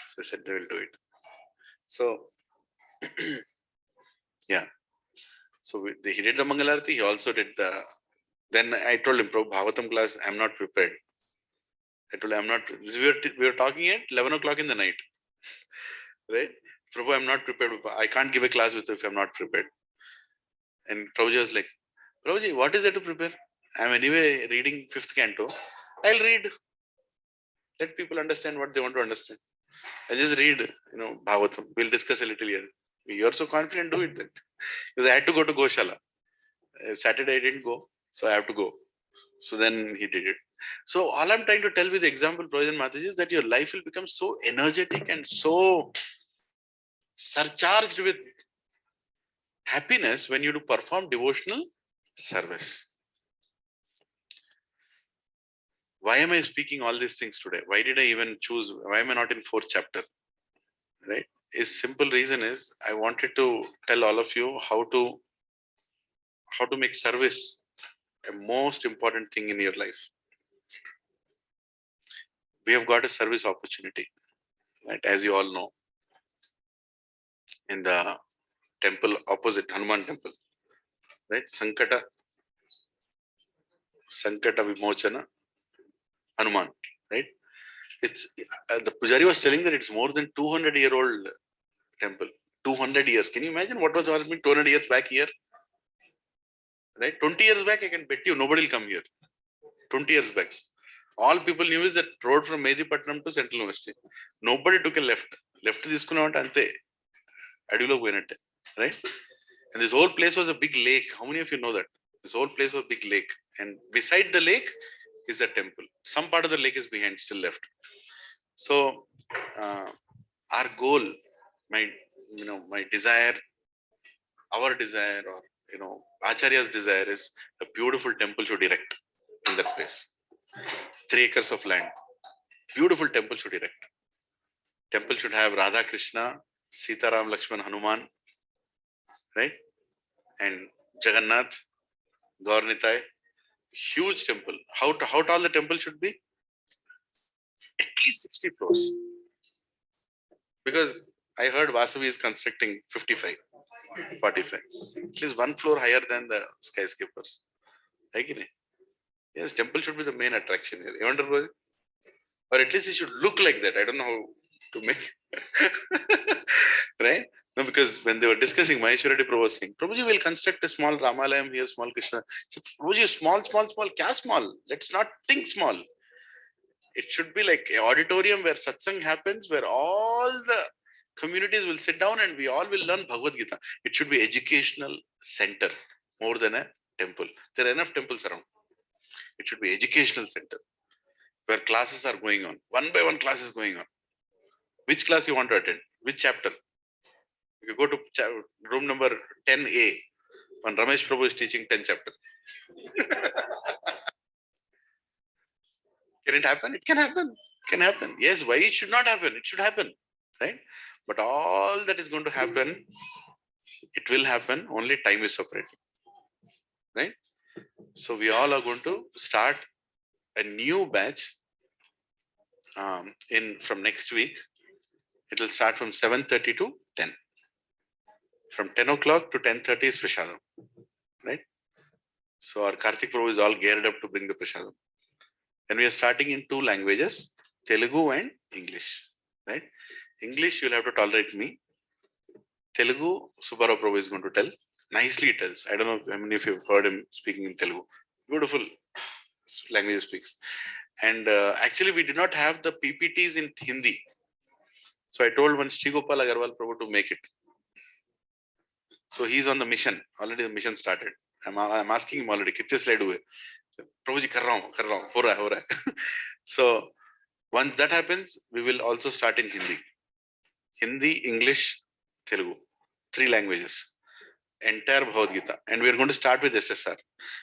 So I said they will do it. So, yeah. So he did the Mangalarti. He also did then I told him, Prabhu, Bhagavatam class, I'm not prepared. I told him, I'm not, we were talking at 11 o'clock in the night. Right? Prabhu, I'm not prepared. I can't give a class with you if I'm not prepared. And Prabhuji was like, Prabhuji, what is there to prepare? I'm anyway reading 5th canto. I'll read. Let people understand what they want to understand. I just read, Bhagavatam. We'll discuss a little here. You're so confident, do it then. Because I had to go to Goshala. Saturday I didn't go, so I have to go. So then he did it. So all I'm trying to tell with the example, Prabhuji and Mataji, is that your life will become so energetic and so surcharged with happiness when you do perform devotional service. Why am I speaking all these things today? Why did I even choose? Why am I not in 4th chapter? Right? His simple reason is I wanted to tell all of you how to make service a most important thing in your life. We have got a service opportunity, right? As you all know, in the temple opposite Hanuman temple, right? Sankata Vimochana Hanuman, right? It's the Pujari was telling that it's more than 200-year-old temple. 200 years. Can you imagine what was happening 200 years back here? Right? 20 years back, I can bet you nobody will come here. 20 years back. All people knew is that road from Medipatnam to Central University. Nobody took a left. Left తీసుకున్నామంటే అంతే అడవిలో పోయినట్టే, right? And this whole place was a big lake. How many of you know that? This whole place was a big lake. And beside the lake is a temple. Some part of the lake is behind, still left. So our goal, my desire, our desire, or Acharya's desire is a beautiful temple should erect in that place. 3 acres of land. Beautiful temple should erect. Temple should have Radha Krishna, Sita Ram Lakshman Hanuman, right? And Jagannath, Gaurnitai. Huge temple. How tall the temple should be? At least 60 floors. Because I heard Vasavi is constructing 55, 45. At least 1 floor higher than the skyscrapers. Yes, temple should be the main attraction here. You wonder why? Or at least it should look like that. I don't know how to make right? No, because when they were discussing, Maheshwari Prabhu was saying, Prabhuji will construct a small Ramalayam here, small Krishna. So, Prabhuji, small. Kya small? Let's not think small. It should be like an auditorium where satsang happens, where all the communities will sit down and we all will learn Bhagavad Gita. It should be educational center more than a temple. There are enough temples around. It should be educational center where classes are going on. One by one class is going on. Which class you want to attend? Which chapter? You go to room number 10A. When Ramesh Prabhu is teaching 10 chapter. Can it happen? It can happen. It can happen. Yes, why it should not happen? It should happen. Right? But all that is going to happen, it will happen, only time is separating. Right? So we all are going to start a new batch from next week, it will start from 7:30 to 10. From 10 o'clock to 10:30 is Prashadam, right? So our Karthik Prabhu is all geared up to bring the Prashadam. And we are starting in 2 languages, Telugu and English, right? English, you'll have to tolerate me. Telugu, Subbarao Prabhu is going to tell. Nicely he tells. I don't know how many of you have heard him speaking in Telugu. Beautiful language he speaks. And actually, we did not have the PPTs in Hindi. So I told one Sri Gopal Agarwal Prabhu to make it. So he's on the mission. Already the mission started. I'm asking him already. Kitche slide हुए? Prabhu ji कर रहा हूँ, हो रहा है. So once that happens, we will also start in Hindi. Hindi, English, Telugu. 3 languages. Entire Bhagavad Gita. And we are going to start with SSR.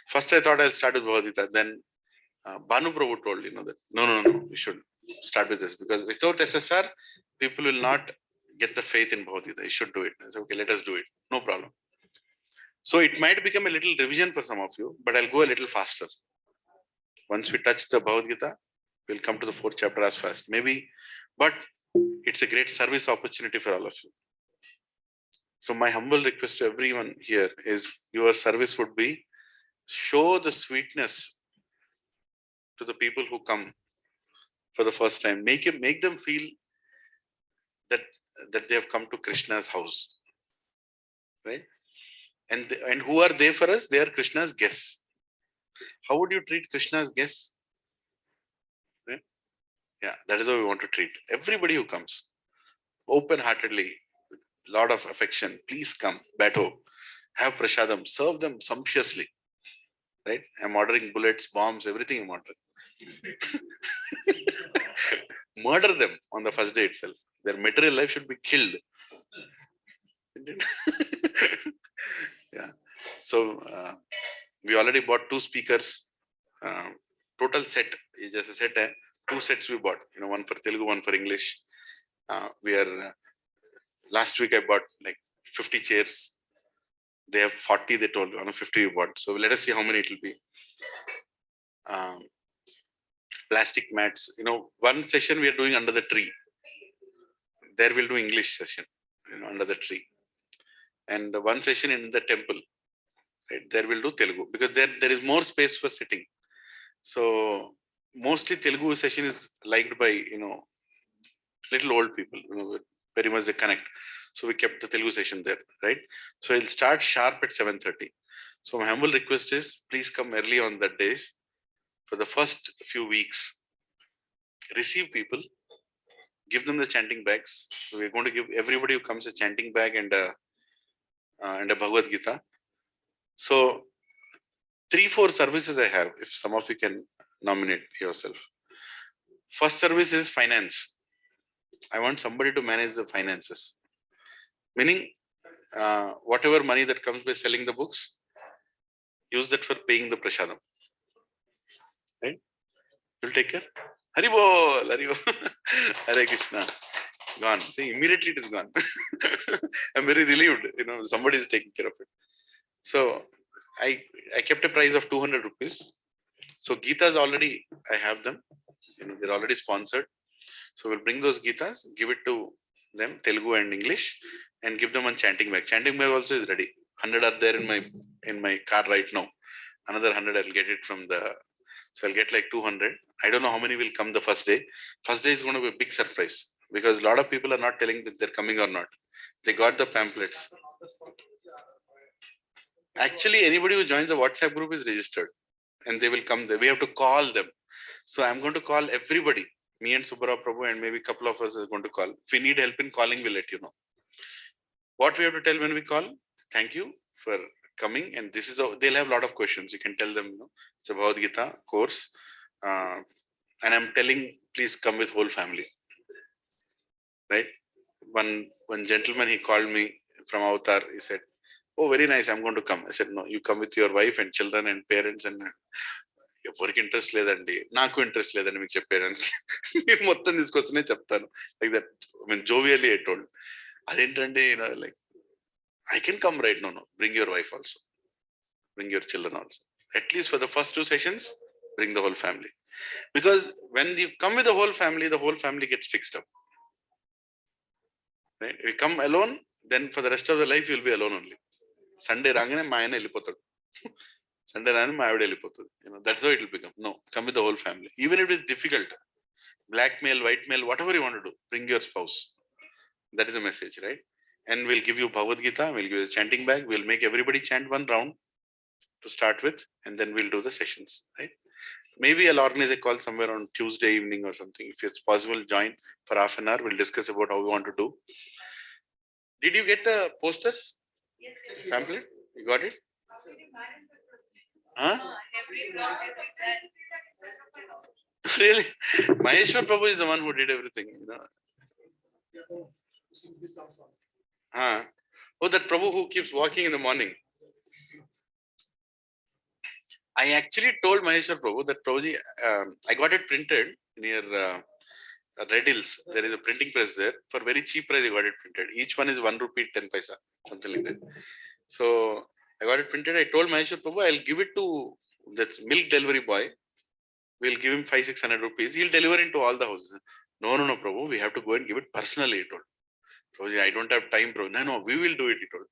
First I thought I'll start with Bhagavad Gita. Then Bhanu Prabhu told, that no, we should start with this. Because without SSR, people will not get the faith in Bhagavad Gita. You should do it. I said, okay, let us do it. No problem. So it might become a little revision for some of you, but I'll go a little faster. Once we touch the Bhagavad Gita, we'll come to the 4th chapter as fast. Maybe, but it's a great service opportunity for all of you. So my humble request to everyone here is your service would be show the sweetness to the people who come for the first time. Make them feel that they have come to Krishna's house, right? And who are they for us? They are Krishna's guests. How would you treat Krishna's guests? Right? Yeah, that is how we want to treat everybody who comes, open-heartedly, lot of affection. Please come, Bato, have prashadam, serve them sumptuously. Right? I'm ordering bullets, bombs, everything I'm ordering. Murder them on the first day itself. Their material life should be killed. Yeah. So we already bought 2 speakers. Total set is just a set. 2 sets we bought. One for Telugu, one for English. We are last week I bought like 50 chairs. They have 40. They told 50 we bought. So let us see how many it will be. Plastic mats. One session we are doing under the tree. There we'll do English session. Under the tree. And one session in the temple. Right? There we'll do Telugu because there is more space for sitting. So mostly Telugu session is liked by little old people. Very much they connect. So we kept the Telugu session there, right? So it'll start sharp at 7:30. So my humble request is please come early on that days. For the first few weeks, receive people, give them the chanting bags. So we're going to give everybody who comes a chanting bag and a Bhagavad Gita. So 3-4 services I have, if some of you can nominate yourself. First service is finance. I want somebody to manage the finances. Meaning, whatever money that comes by selling the books, use that for paying the prashadam. Right? You'll take care. Hari Bol, Hari Bol. Hare Krishna. Gone. See, immediately it is gone. I'm very relieved. Somebody is taking care of it. So I kept a price of 200 rupees. So Gitas already, I have them. They're already sponsored. So we'll bring those Gitas, give it to them, Telugu and English, and give them one chanting bag. Chanting bag also is ready. 100 are there in my car right now. Another 100 I'll get it from so I'll get like 200. I don't know how many will come the first day. First day is going to be a big surprise because a lot of people are not telling that they're coming or not. They got the pamphlets. Actually, anybody who joins the WhatsApp group is registered and they will come there. We have to call them. So I'm going to call everybody. Me and Subbarao Prabhu and maybe a couple of us are going to call. If we need help in calling, we'll let you know. What we have to tell when we call? Thank you for coming. And this is they'll have a lot of questions. You can tell them, it's a Bhagavad Gita course. And I'm telling, please come with whole family. Right? One gentleman, he called me from Avatar. He said, oh, very nice. I'm going to come. I said, no, you come with your wife and children and parents and ఎవరికి interest లేదండి నాకు interest లేదండి మీకు చెప్పేయడానికి మీరు మొత్తం తీసుకొచ్చినే చెప్తాను like that I mean jovially I told అదేంటండి like I can come right no bring your wife also bring your children also. At least for the first 2 sessions, bring the whole family. Because when you come with the whole family gets fixed up. Right? If you come alone, then for the rest of the life you'll be alone only. Sunday rangane ma ayana ellipotadu. Sunday rangane ma avide ellipotadu. That's how it will become. No, come with the whole family. Even if it is difficult, black male, white male, whatever you want to do, bring your spouse. That is the message, right? And we'll give you Bhagavad Gita, we'll give you the chanting bag, we'll make everybody chant one round to start with, and then we'll do the sessions, right? Maybe I'll organize a call somewhere on Tuesday evening or something. If it's possible, join for half an hour. We'll discuss about how we want to do. Did you get the posters? Yes. Pamphlet? You got it? Huh? Really? Maheshwar Prabhu is the one who did everything, Huh? Oh, that Prabhu who keeps walking in the morning. I actually told Maheshwar Prabhu that Prabhuji, I got it printed near Red Hills. There is a printing press there. For very cheap price, I got it printed. Each one is 1 rupee, 10 paisa, something like that. So I got it printed. I told Maheshwar Prabhu, I'll give it to that milk delivery boy. We'll give him 500-600 rupees. He'll deliver into all the houses. No, Prabhu. We have to go and give it personally, he told. Prabhuji, I don't have time, bro. No, we will do it, he told.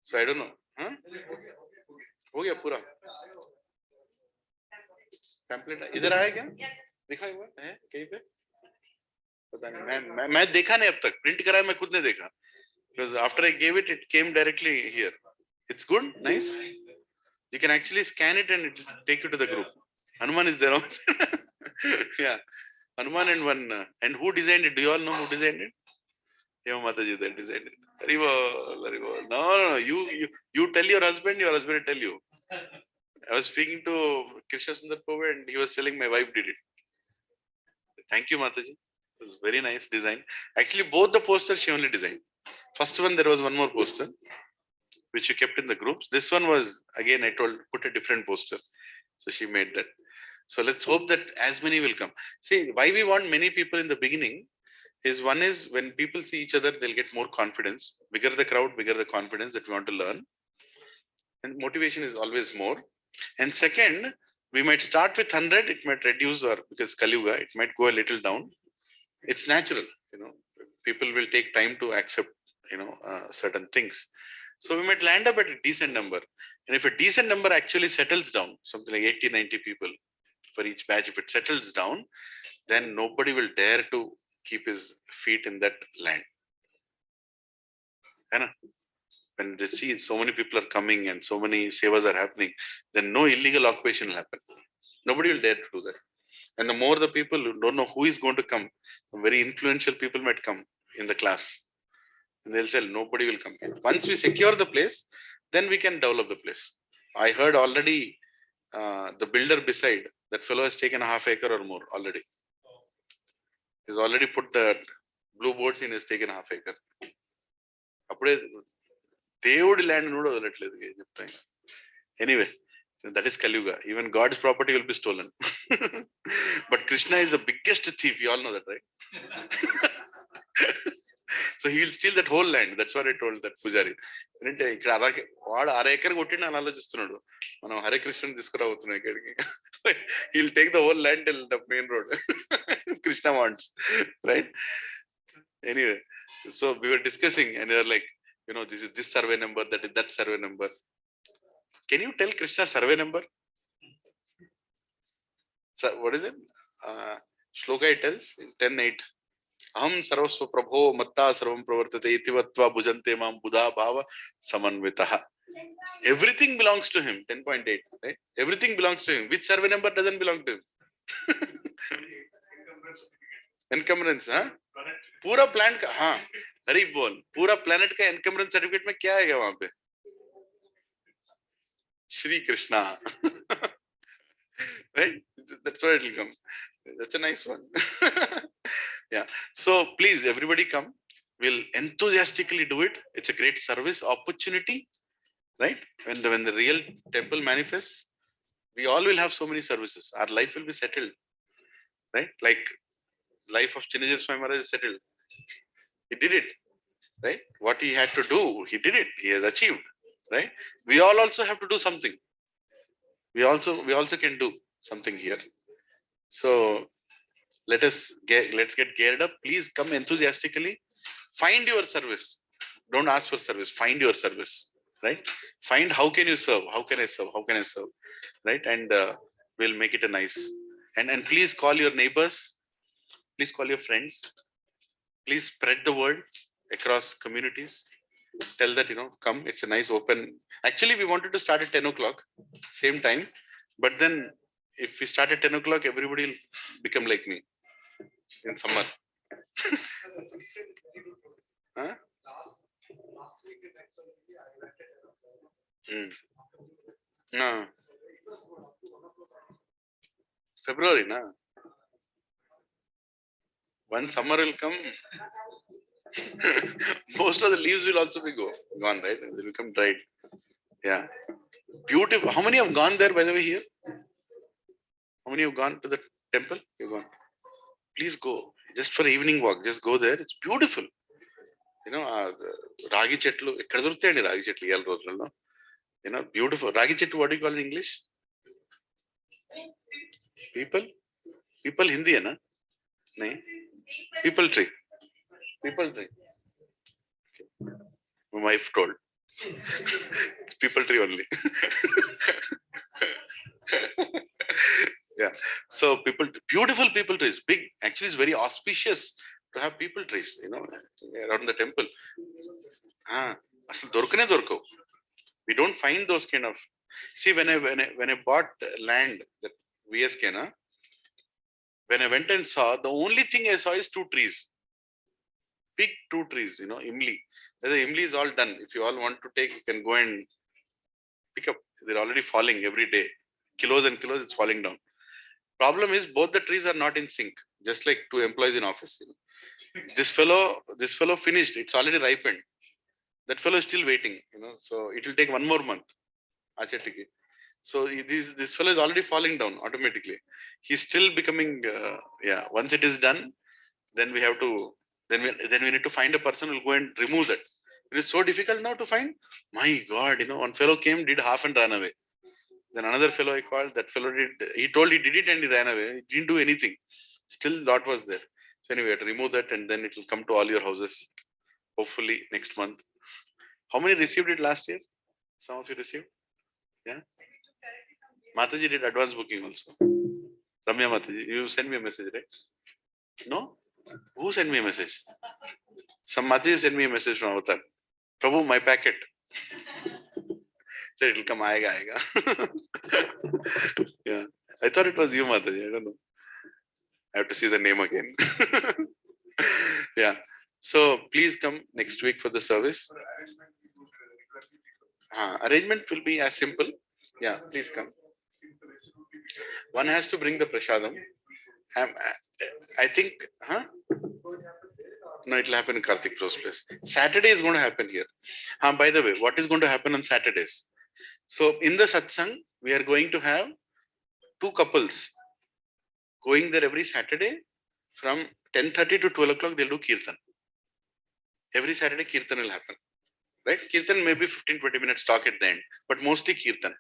So I don't know. Huh? हो गया पूरा pamphlet इधर आया क्या दिखा हुआ है कहीं पे पता नहीं मैं देखा नहीं अब तक प्रिंट कराया मैं खुद ने देखा because after I gave it came directly here. It's good, nice. You can actually scan it and it will take you to the group. Hanuman is there also. Yeah, Hanuman and one and who designed it? Do you all know who designed it? Hema Mataji that designed it. No. You tell your husband will tell you. I was speaking to Krishna Sundar Prabhu and he was telling my wife did it. Thank you, Mataji. It was very nice design. Actually, both the posters she only designed. First one, there was one more poster which she kept in the groups. This one was, again, I told, put a different poster. So she made that. So let's hope that as many will come. See, why we want many people in the beginning is one is when people see each other, they'll get more confidence. Bigger the crowd, bigger the confidence that we want to learn. And motivation is always more. And second, we might start with 100, it might reduce or because Kali Yuga, it might go a little down. It's natural, people will take time to accept, certain things. So we might land up at a decent number. And if a decent number actually settles down, something like 80, 90 people for each batch, if it settles down, then nobody will dare to keep his feet in that land. When they see so many people are coming and so many sevas are happening, then no illegal occupation will happen. Nobody will dare to do that. And the more the people who don't know who is going to come, some very influential people might come in the class. And they'll say, nobody will come here. Once we secure the place, then we can develop the place. I heard already the builder beside, that fellow has taken a half acre or more already. He's already put the blue boards in, has taken a half acre. దేవుడి land కూడా వదలట్లేదు చెప్తాను. Anyway, that is Kali Yuga. Even God's property will be stolen. But Krishna is the biggest thief. You all know that, right? So he will steal that whole land. That's what I told that Pujari. ఇక్కడ వాడు 1/2 acre కొట్టిన అని ఆలోచిస్తున్నాడు. మనం హరే కృష్ణ తీసుకురాబోతున్నాం ఇక్కడికి. He'll take the whole land till the main road. Krishna wants, right? Anyway, so we were discussing and we were like, this is this survey number, that is that survey number. Can you tell Krishna survey number? So, what is it? Shloka it tells, 10:8. Aham sarvasva prabho matta sarvam pravartate itivatva bhujante mam buddha bhava samanvitaha. Everything belongs to him. 10.8, right? Everything belongs to him. Which survey number doesn't belong to him? Encumbrance, huh? पूरा plan का, हाँ, हरी बोल, पूरा planet का encumbrance certificate में क्या आएगा वहां पे? Shri Krishna. Right? That's where it will come. That's a nice one. Yeah. So please, everybody come. We'll enthusiastically do it. It's a great service opportunity, right? When the real temple manifests, we all will have so many services. Our life will be settled, right? Like life of Chinnaji Swami Maharaj is settled. He did it, right? What he had to do, he did it. He has achieved, right? We all also have to do something. We also can do something here. So let's get geared up. Please come enthusiastically. Find your service. Don't ask for service. Find your service. Right? Find how can you serve? How can I serve? How can I serve? Right? And we'll make it a nice. And please call your neighbors. Please call your friends. Please spread the word across communities. Tell that, come. It's a nice open. Actually, we wanted to start at 10 o'clock, same time. But then if we start at 10 o'clock, everybody will become like me in summer. Huh? Mm. No. February, na? One summer will come, most of the leaves will also be gone, right? They become dried. Yeah. Beautiful. How many have gone there, by the way, here? How many have gone to the temple? You've gone. Please go. Just for evening walk. Just go there. It's beautiful. Ragi chetlu. ఎక్కడ దొరుకుతాయండి రాగి చెట్లు ఇవాళ రోజులలో? Beautiful. Ragi chettu, what do you call in English? People? People Hindi, hai na? Nahin? People tree. People tree. Okay. My wife told. It's people tree only. Yeah. So beautiful people trees. Big. Actually, it's very auspicious to have people trees, around the temple. Asal dorkane dorko. We don't find those kind of. See, when I bought land, that VSK, when I went and saw, the only thing I saw is 2 trees. Big 2 trees, Imli. The Imli is all done. If you all want to take, you can go and pick up. They're already falling every day. Kilos and kilos, it's falling down. Problem is, both the trees are not in sync. Just like 2 employees in office. This fellow finished. It's already ripened. That fellow is still waiting. So it will take 1 more month. So this fellow is already falling down automatically. He's still becoming. Once it is done, then we have to. Then we need to find a person who will go and remove that. It is so difficult now to find. My God, one fellow came, did half and ran away. Then another fellow I called. That fellow did. He told he did it and he ran away. He didn't do anything. Still, lot was there. So anyway, to remove that and then it will come to all your houses. Hopefully next month. How many received it last year? Some of you received. Yeah. Mataji did advance booking also. Ramya Mataji, you send me a message, right? No? Who sent me a message? Some Mataji sent me a message from Avatar. Prabhu, my packet. So it will come, aega. Yeah. I thought it was you, Mataji. I don't know. I have to see the name again. Yeah. So please come next week for the service. Arrangement will be as simple. Yeah, please come. One has to bring the prasadam. I think, No, it will happen in Karthik Pro's place. Saturday is going to happen here. By the way, what is going to happen on Saturdays? So in the satsang, we are going to have 2 couples going there every Saturday from 10:30 to 12 o'clock. They'll do kirtan. Every Saturday, kirtan will happen. Right? Kirtan may be 15-20 minutes talk at the end, but mostly kirtan.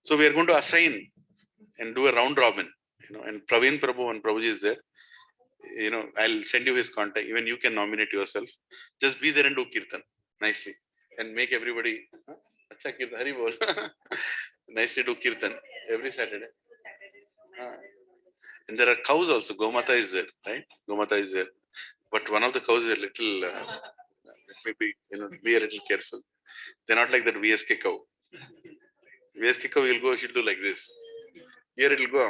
So we are going to assign and do a round robin. And Praveen Prabhu and Prabhuji is there. I'll send you his contact. Even you can nominate yourself. Just be there and do kirtan nicely and make everybody. Acha kirtan, Hari bol. Nicely do kirtan every Saturday. And there are cows also. Gomata is there, right? Gomata is there. But one of the cows is a little. Maybe be a little careful. They're not like that VSK cow. VSK cow will go. She'll do like this. Here it will go.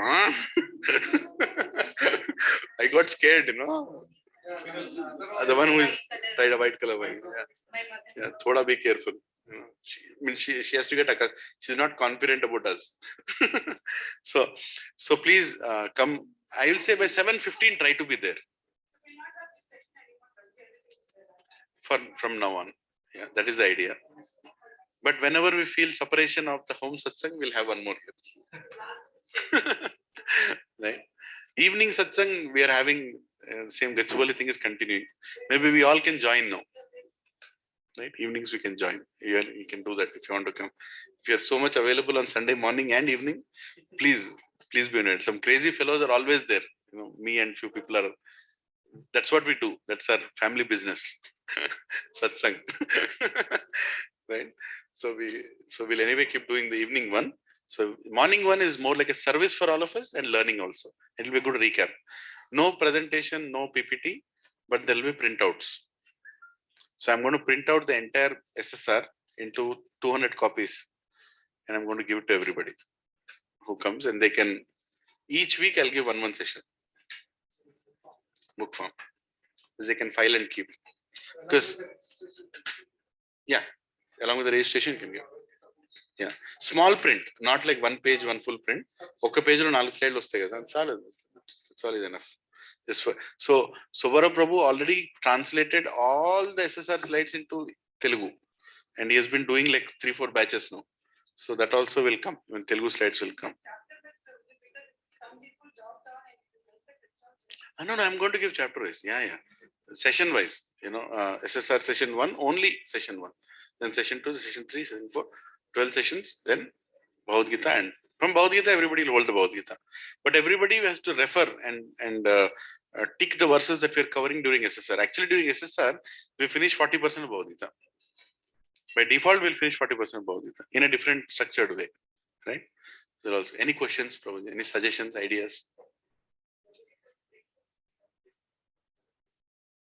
I got scared, The one who is tied a white color one. Yeah. Thoda be careful. She has to get a. She's not confident about us. So please come. I will say by 7:15 try to be there. From now on. Yeah, that is the idea. But whenever we feel separation of the home satsang, we'll have one more here. Right? Evening satsang, we are having same Gachibowli thing is continuing. Maybe we all can join now. Right? Evenings we can join. You can do that if you want to come. If you are so much available on Sunday morning and evening, please Please be honored. Some crazy fellows are always there. Me and few people are. That's what we do. That's our family business. Satsang. Right? We'll anyway keep doing the evening one. So morning one is more like a service for all of us and learning also. It will be a good recap. No presentation, no PPT, but there will be printouts. So I'm going to print out the entire SSR into 200 copies, and I'm going to give it to everybody who comes, and they can. Each week I'll give one session. Book form. They can file and keep. Because yeah, along with the registration you can give. Yeah, small print, not like one page, one full print. Okay, page lo 4 slides vastayi kada. That's all is enough. This so Subara Prabhu already translated all the SSR slides into Telugu, and he has been doing like 3-4 batches now. So that also will come when Telugu slides will come. No, I'm going to give chapter wise. Yeah. Session wise, SSR session 1, only session 1. Then session 2, session 3, session 4, 12 sessions. Then Bhagavad Gita, and from Bhagavad Gita, everybody will hold the Bhagavad Gita. But everybody has to refer and tick the verses that we are covering during SSR. Actually, during SSR, we finish 40% of Bhagavad Gita. By default, we'll finish 40% of Bhagavad Gita in a different structured way, right? So also, any questions, probably, any suggestions, ideas?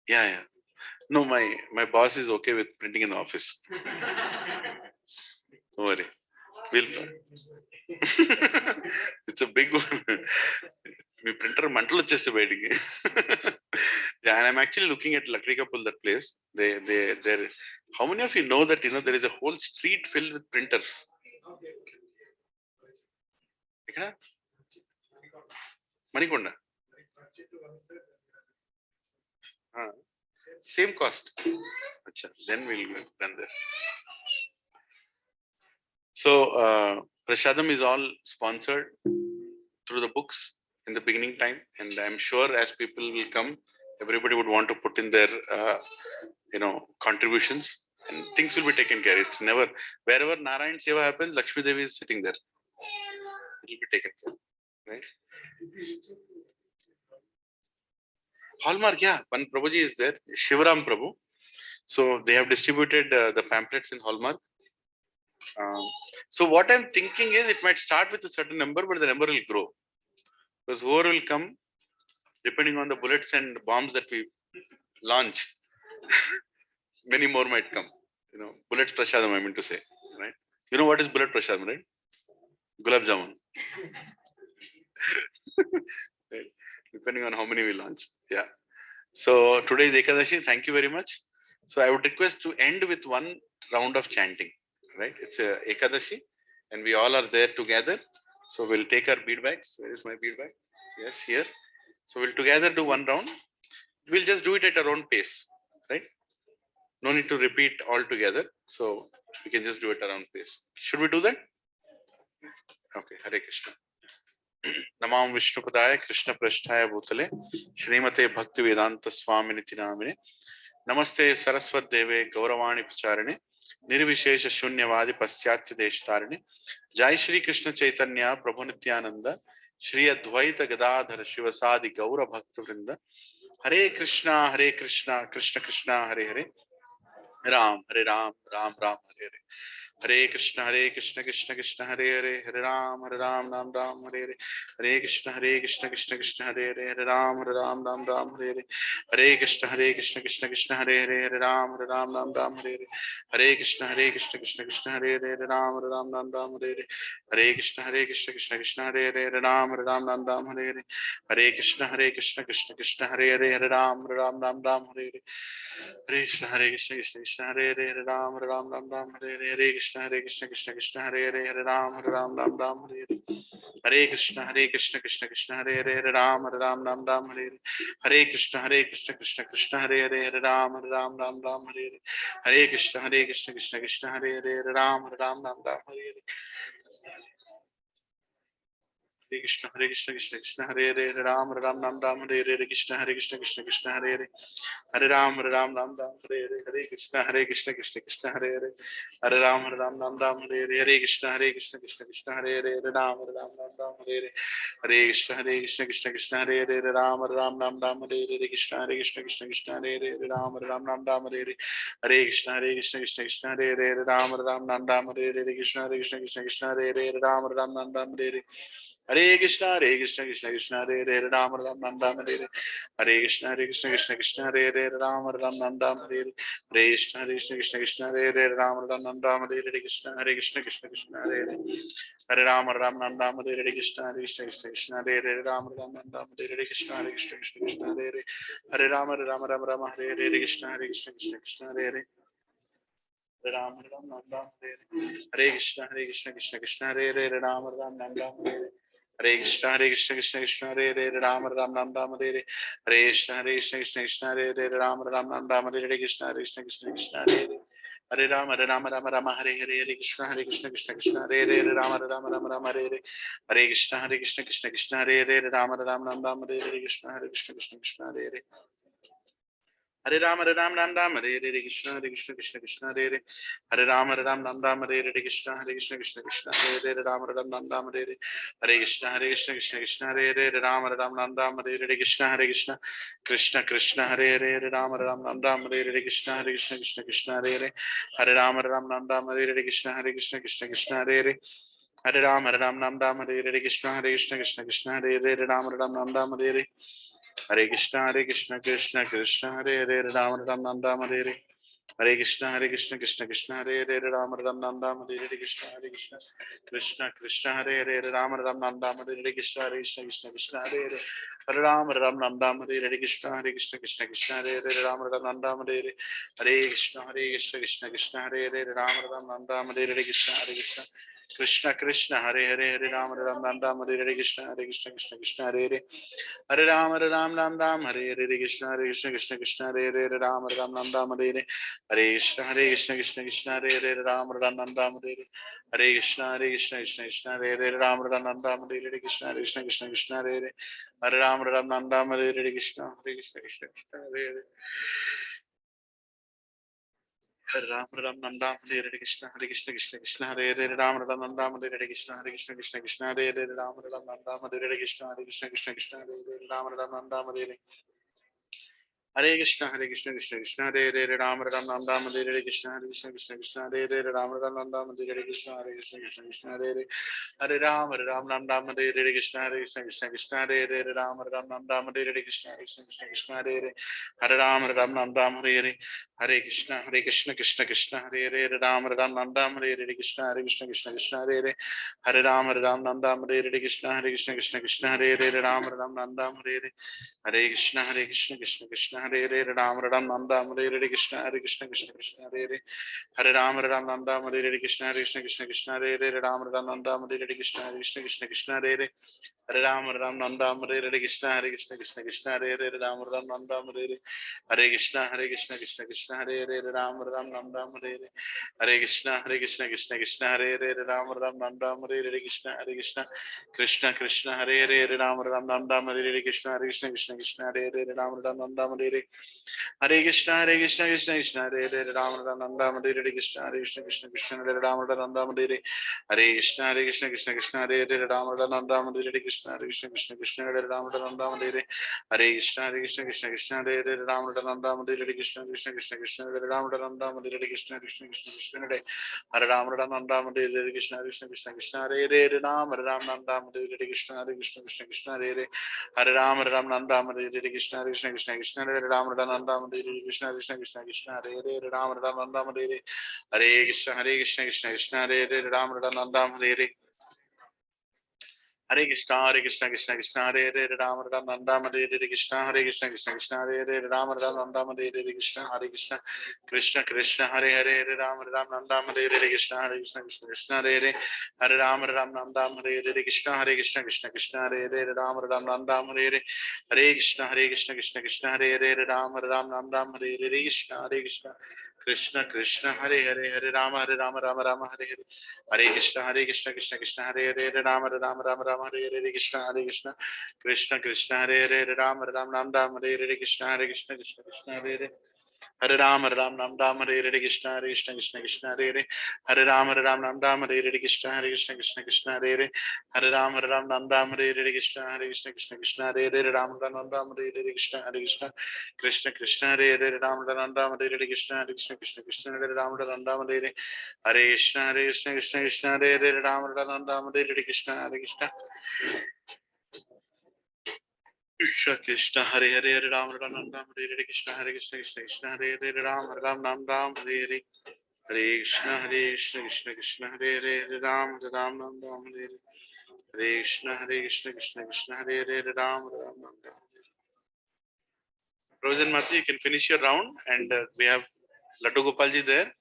Yeah. No, my boss is okay with printing in the office. Don't worry. It's a big one. My printer mantle వచ్చేస్తే బయటికి. Yeah, and I'm actually looking at Lakrikapul, that place. They're. How many of you know that there is a whole street filled with printers? ఇక్కడ Manikonda. Same cost. Achha, then we'll run there. So Prashadam is all sponsored through the books in the beginning time, and I'm sure as people will come, everybody would want to put in their contributions, and things will be taken care of. It's never, wherever Narayan Seva happens, Lakshmi Devi is sitting there. It will be taken care, right? Hallmark, yeah, one Prabhuji is there, Shivaram Prabhu. So they have distributed the pamphlets in Hallmark. So what I'm thinking is, it might start with a certain number, but the number will grow. Because whoever will come, depending on the bullets and bombs that we launch, many more might come. Bullets Prashadam, I mean to say, right? You know what is bullet Prashadam, right? Gulab Jamun. Right? Depending on how many we launch. Yeah. So today is Ekadashi. Thank you very much. So I would request to end with one round of chanting. Right? It's a Ekadashi, and we all are there together. So we'll take our bead bags. Where is my bead bag? Yes, here. So we'll together do one round. We'll just do it at our own pace, right? No need to repeat all together. So we can just do it at our own pace. Should we do that? Okay. Hare Krishna. Namam Vishnupadaya Krishna Prasthaya Bhutale Shrimate Bhakti Vedanta Swami Niti Namine Namaste Saraswat Deve Gauravani Pacharine Nirvishesha Shunyavadi Pasyatya Deshtarine Jai Shri Krishna Chaitanya Prabhu Nityananda Shri Advaita Gadadhar Shivasadi Gaura Bhakta Vrinda Hare Krishna Krishna Krishna Hare Hare Ram Hare Ram Ram Hare Hare Hare Krishna Krishna Krishna Hare Hare Hare Ram Ram Ram Hare Hare Hare Krishna Krishna Krishna Hare Hare Hare Ram Ram Hare Hare Hare Krishna Krishna Krishna Hare Hare Hare Ram Ram Hare Hare Hare Krishna Krishna Krishna Hare Hare Hare Ram Ram Hare Hare Hare Krishna Krishna Krishna Hare Hare Hare Ram Ram Hare Hare Hare Krishna Krishna Krishna Hare Hare Hare Ram Ram Hare Hare Hare Krishna Krishna Krishna Hare Hare Hare Ram Ram Hare Hare Hare Krishna Krishna Hare Hare Hare Ram Ram Hare Hare Hare Krishna Krishna Krishna Hare Hare Hare Ram Ram Hare Hare Hare Krishna Krishna Krishna Hare Hare Hare Ram Ram Hare Hare Hare Krishna Krishna Hare Hare Hare Ram Hare Hare Krishna Krishna Krishna Hare Hare Hare Ram Ram Ram Ram Hare Hare Krishna Krishna Krishna Hare Hare Hare Ram Ram Ram Ram Hare Hare Hare Krishna Krishna Krishna Hare Hare Hare Ram Ram Ram Ram Hare Hare Hare Krishna Krishna Krishna Hare Hare Hare Ram Ram Ram Ram Hare Hare Hare Krishna Krishna Krishna Hare Hare Hare Ram Ram Ram Ram Hare Hare Krishna Krishna Krishna Hare Hare Hare Ram Ram Ram Ram Hare Hare Hare Krishna Krishna Hare Hare Hare Ram Ram Ram Ram Hare Hare Krishna Krishna Hare Hare Hare Ram Ram Ram Ram Hare Hare Hare Krishna Krishna Krishna Hare Hare Ram Ram Ram Ram Hare Hare Krishna Krishna Krishna Hare Hare Ram Ram Ram Ram Hare Hare Krishna Krishna Krishna Hare Hare Ram Ram Ram Ram Hare Hare Krishna Krishna Hare Hare Hare Ram Ram Ram Ram Hare Hare Krishna Krishna Hare Hare Ram Ram Ram Ram Hare Hare Krishna Krishna Hare Hare Hare Ram Ram Ram Ram Hare Hare Krishna Krishna Hare Hare Ram Ram Ram Ram Hare Krishna Krishna Hare Hare Ram Ram Ram Ram Hare Hare Krishna Krishna Hare Hare Ram Ram Ram Ram Hare Hare Krishna Krishna Hare Hare Ram Ram Ram Ram Hare Krishna Krishna Hare Hare Hare Ram Ram Ram Hare Hare Hare Krishna Krishna Hare Hare Ram Ram Hare Hare Hare Krishna Krishna Hare Hare Ram Ram Ram Hare Hare Krishna Krishna Hare Hare Hare Ram Ram Ram Hare Hare Krishna Krishna Hare Hare Hare Ram Ram Ram Hare Hare Krishna Krishna Hare Hare Ram Ram Ram Hare Hare Hare Krishna Hare Hare Ram Ram Ram Hare Hare Krishna Krishna Hare Hare Ram Ram Ram Hare Hare Krishna Krishna Hare Hare Hare Ram Ram Ram Hare Hare Krishna Krishna Hare Hare Hare Ram Ram Hare Hare Krishna Krishna Hare Hare Ram Ram Hare Hare Hare Krishna Krishna Krishna Hare Hare Ram Ram Hare Hare Hare Krishna Krishna Hare Hare Ram Ram Hare Hare Krishna Hare Hare Ram Ram Hare Hare Krishna Hare Hare Hare Ram Ram Hare Hare Krishna Krishna Hare Hare Ram Ram Hare Hare Hare Krishna Hare Hare Ram Ram Hare Hare Krishna Hare Hare Ram Ram Hare Hare Krishna Hare Hare Hare Ram Hare Hare Krishna Hare Hare Ram Ram Hare Hare Hare Krishna Hare Hare Ram Ram Hare Hare Hare Krishna Hare Hare Ram Ram Hare Hare Krishna Hare Hare Hare Ram Hare Hare Krishna Hare Hare Hare Ram Hare Hare Krishna Hare Hare Ram Ram Hare Hare Krishna Krishna Hare Hare Ram Ram Hare Hare Krishna Krishna Hare Hare Ram Ram Hare Hare Hare Krishna Hare Hare Ram Ram Hare Hare Krishna Krishna Hare Hare Ram Ram Hare Hare Krishna Krishna Hare Hare Hare Ram Ram Hare Hare Krishna Krishna Hare Hare Ram Ram Hare Hare Krishna Krishna Hare Hare Hare Ram Ram Hare Hare Hare Krishna Hare Hare Ram Ram Hare Hare Krishna Krishna Hare Hare Hare Ram Ram Hare Hare Krishna Krishna Hare Hare Ram Ram Hare Hare Hare Krishna Krishna Hare Hare Ram Ram Hare Hare Krishna Krishna Hare Hare Hare Ram Ram Hare Hare Krishna Krishna Hare Hare Ram Ram Hare Hare Krishna Hare Hare Hare Ram Ram Hare Hare Krishna Krishna Hare Hare Ram Ram Hare Hare Hare Krishna Krishna Hare Hare Ram Ram Hare Hare Hare Krishna Krishna Hare Hare Ram Ram Hare Hare Krishna Hare Hare Ram Ram Hare Hare Krishna Krishna Hare Hare Ram Ram Hare Hare Hare Krishna Krishna Hare Hare Ram Ram Hare Hare Krishna Hare Ram Ram Hare Hare Hare Krishna Hare Hare Ram Ram Hare Hare Krishna Hare Ram Ram Hare Hare Hare Krishna Hare Hare Ram Ram Hare Hare Krishna Hare Ram Ram Hare Hare Krishna Hare Hare Ram Ram Hare Hare Krishna Hare Hare Ram Ram Hare Hare Krishna Hare Hare Hare Ram Hare Hare Krishna Krishna Hare Ram Ram Hare Hare Krishna Hare Hare Ram Ram Hare Hare Hare Krishna Hare Hare Ram Ram Hare Hare Hare Krishna Hare Hare Ram Ram Hare Hare Krishna Hare Hare Ram Ram Hare Hare Krishna Hare Hare Ram Ram Hare Hare Krishna Hare Hare Hare Ram Ram Hare Hare Krishna Hare Hare Ram Ram Hare Hare Hare Krishna Hare Hare Ram Ram Hare Hare Krishna Hare Hare Hare Krishna Krishna Krishna Hare Hare Hare Rama Rama Rama Hare Hare Hare Krishna Krishna Krishna Hare Hare Hare Rama Rama Hare Hare Hare Krishna Krishna Krishna Hare Hare Rama Ram Hare Hare Krishna Krishna Krishna Hare Hare Hare Ram Ram Hare Hare Krishna Krishna Krishna Hare Hare Hare Ram Ram Hare Hare Krishna Krishna Krishna Hare Hare Hare Ram Ram Hare Hare Krishna Krishna Krishna Hare Hare Ram Ram Hare Hare Krishna Krishna Krishna Hare Hare Ram Ram Hare Hare Krishna Krishna Hare Ram Ram Hare Hare Hare Krishna Krishna Hare Hare Ram Ram Hare Hare Krishna Krishna Hare Hare Hare Ram Hare Hare Krishna Krishna Hare Hare Ram Ram Hare Hare Hare Krishna Hare Hare Ram Hare Hare Hare Krishna Hare Hare Ram Hare. Rosen Mati, you can finish your round, and we have Laddu Gopalji there.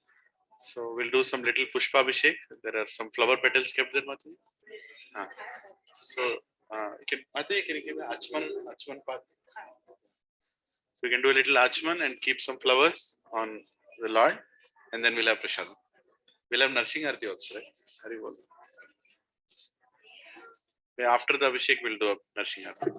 So we'll do some little Pushpa Abhishek. There are some flower petals kept there, Mati. So you can, Mati, can you give Achman part? So we can do a little Achman and keep some flowers on the Lord, and then we'll have Prashad. We'll have Narshing Arti also, right? Hari Bol. After the Abhishek, we'll do a Narshing Arti.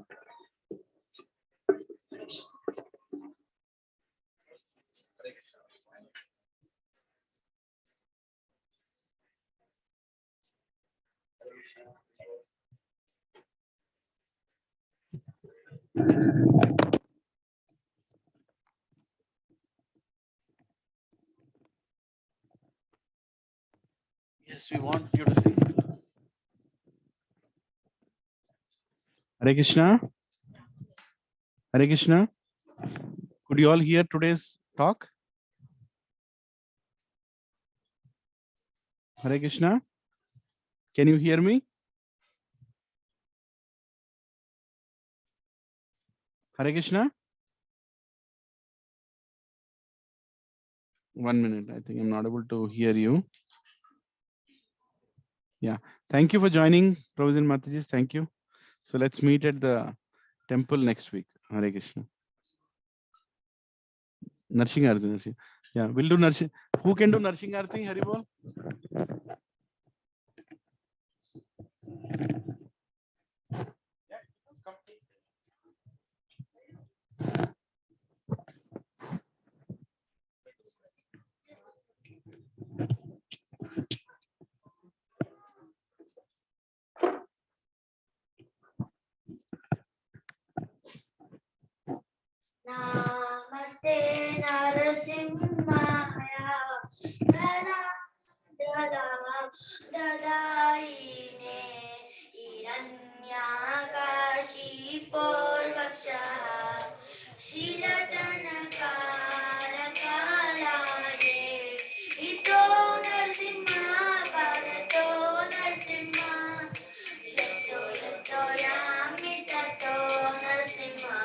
Yes, we want you to sing. Hare Krishna. Hare Krishna. Could you all hear today's talk? Hare Krishna. Can you hear me? Hare Krishna. 1 minute. I think I'm not able to hear you. Yeah. Thank you for joining, Prabhuji and Mataji. Thank you. So let's meet at the temple next week. Hare Krishna. Narshing Arti. Yeah, we'll do Narshing. Who can do Narshing Arti? Hari Bol. Namaste Narasimhaya Dadaine Hiranyakashi Purvaksha Shilatanakaraye Ito Narasimha Bhagato Narasimha Yato Yato Yami Tato Narasimha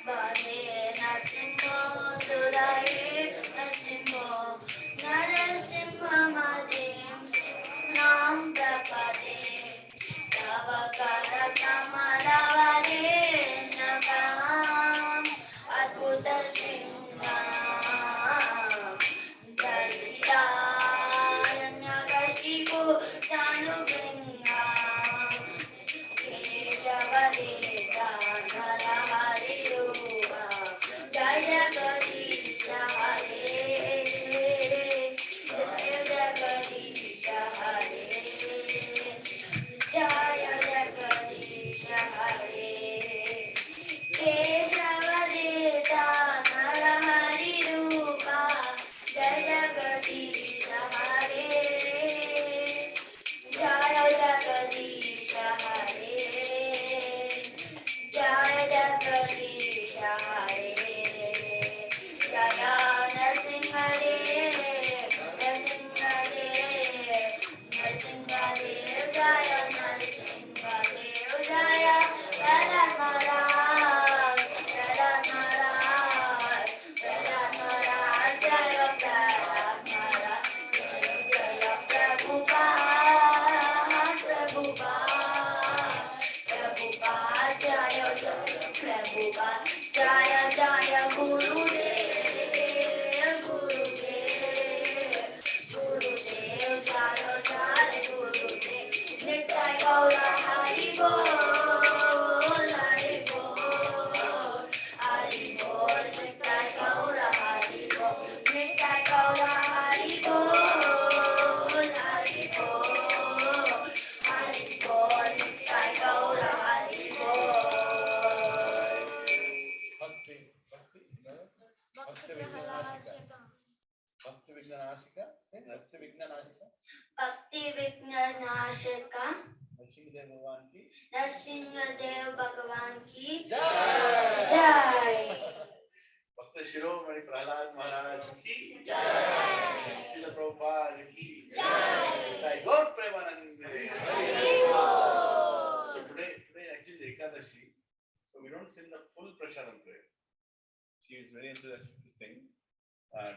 Bhave Narasimho Sudaye Narasimho Narasimha Madhyam Nam Prapade Tavakara Kamalavare Nakam Adbhuta Singam Daritanyakashipu Tanubringam Keshavadeta Narahariruma Jaya Gadisha Hare Jaya Jagadisha Hare Jaya Jagadisha Hare Keshavadeta Narahariruma Jaya Jagadisha Hare Jaya Jagadisha Hare Jaya Jagadisha Hare Jaya Narsimha Dev Narsimha Dev Narsimha Dev Jaya Narsimha Dev Jaya Prahlad Maharaj Prahlad Maharaj Prahlad Maharaj Jaya Prahlad Maharaj Jaya Prabhupada Prabhupada Prabhupada Jaya Jaya Prabhupada Jaya Jaya Gurudev Gurudev Gaura Hari Bol, Hari Bol, Hari Bol, Nitai Gaura Hari Bol, Nitai Gaura Hari Bol, Hari Bol, Hari Bol, Nitai Gaura Hari Bol. Bhakti Vignanashika. Bhakti Vignanashika. Bhakti Vignanashika. Bhakti Vignanashika. Nrsimhadev Bhagavan ki Jai. भक्त शिरोमणि प्रहलाद महाराज की Jai. Srila Prabhupada की Jai. Gaur Premanand. Hari Bol. So today actually is Ekadashi, so we don't sing the full Prasadam prayer. She is very enthusiastic to sing.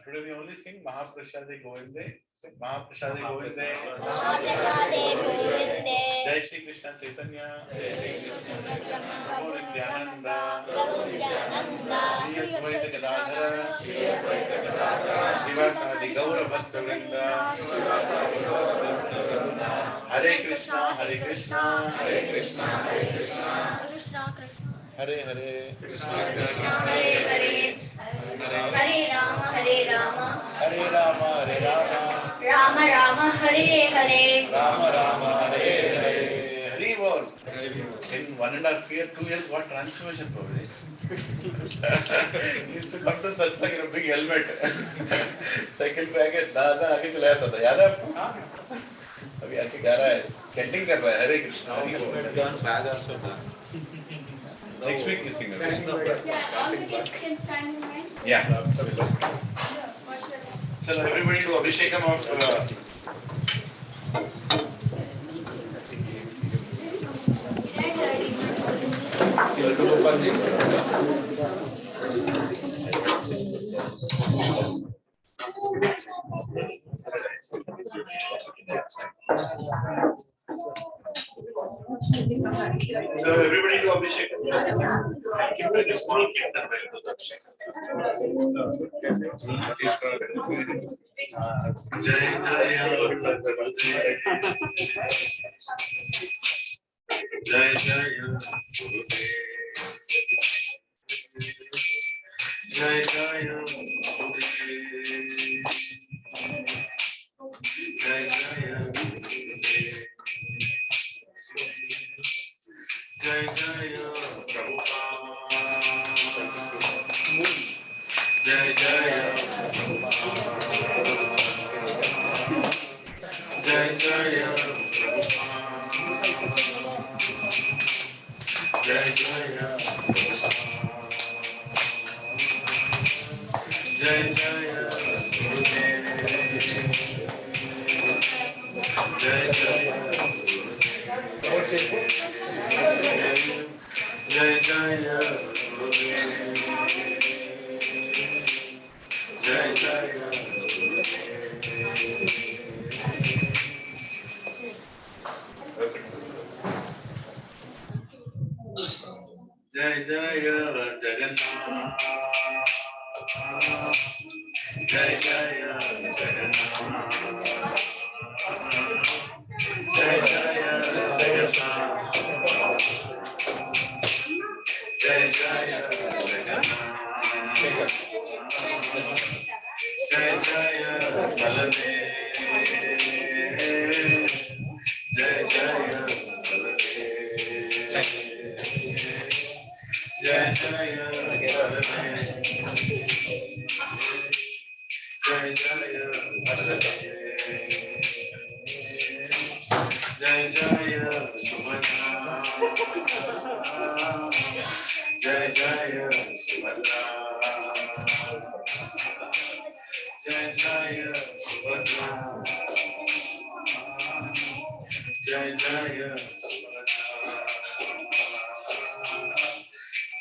Today we only sing Mahaprasade Govinde. Mahaprasade Govinde. Mahaprasade Govinde. Jai Shri Krishna Chaitanya. Prabhu Nityananda. Prabhu Nityananda. Shri Advaita Gadadhara. Srivasadi Gaura Bhakta Vrinda. Hare Krishna, Hare Krishna, Hare Krishna, Hare Krishna, Krishna Krishna. Hare Hare, Krishna Krishna Hare Hare. Hare Rama Hare Rama. Hare Rama, Hare Rama, Rama Rama Hare Hare. Rama Rama, Hare Hare. Hari Bol. In 1.5 years, 2 years, what transformation probably? He used to come to Satsang in a big helmet. Cycle पे आके दादा आगे चलाया था याद है आपको? अभी आके गा रहा है, chanting कर रहा है हरे कृष्ण हरि बोल. Next week we sing. Yeah, all the kids can stand in line. Yeah. So everybody do Abhishekam of So everybody do Abhishekam. I'll give you the small kid that will do the Abhishekam. Jai Jaya Gurudev. Jai Jaya Gurudev. Jai Jaya Gurudev. Jai Jaya Gurudev. Jai Jaya Prabhupada. Jai Jaya Prabhupada. Jai Jaya Prabhupada. Jai Jaya Prabhupada. Jai Jaya Gurudev. Jai Jaya Gurudev. Jai Jaya Gurudev. Jai Jaya Gurudev. Jai Jaya Jagannath. Jai Jaya Jagannath. Jai Jaya Jagannath. Jai Jaya Jagannath. Jai Jaya Baladev. Jai Jaya Baladev. Jai Jaya Baladev. Jai Jaya Baladev. Jai Jaya Subhadra. Jai Jaya Subhadra. Jai Jaya Subhadra. Jai Jaya Subhadra.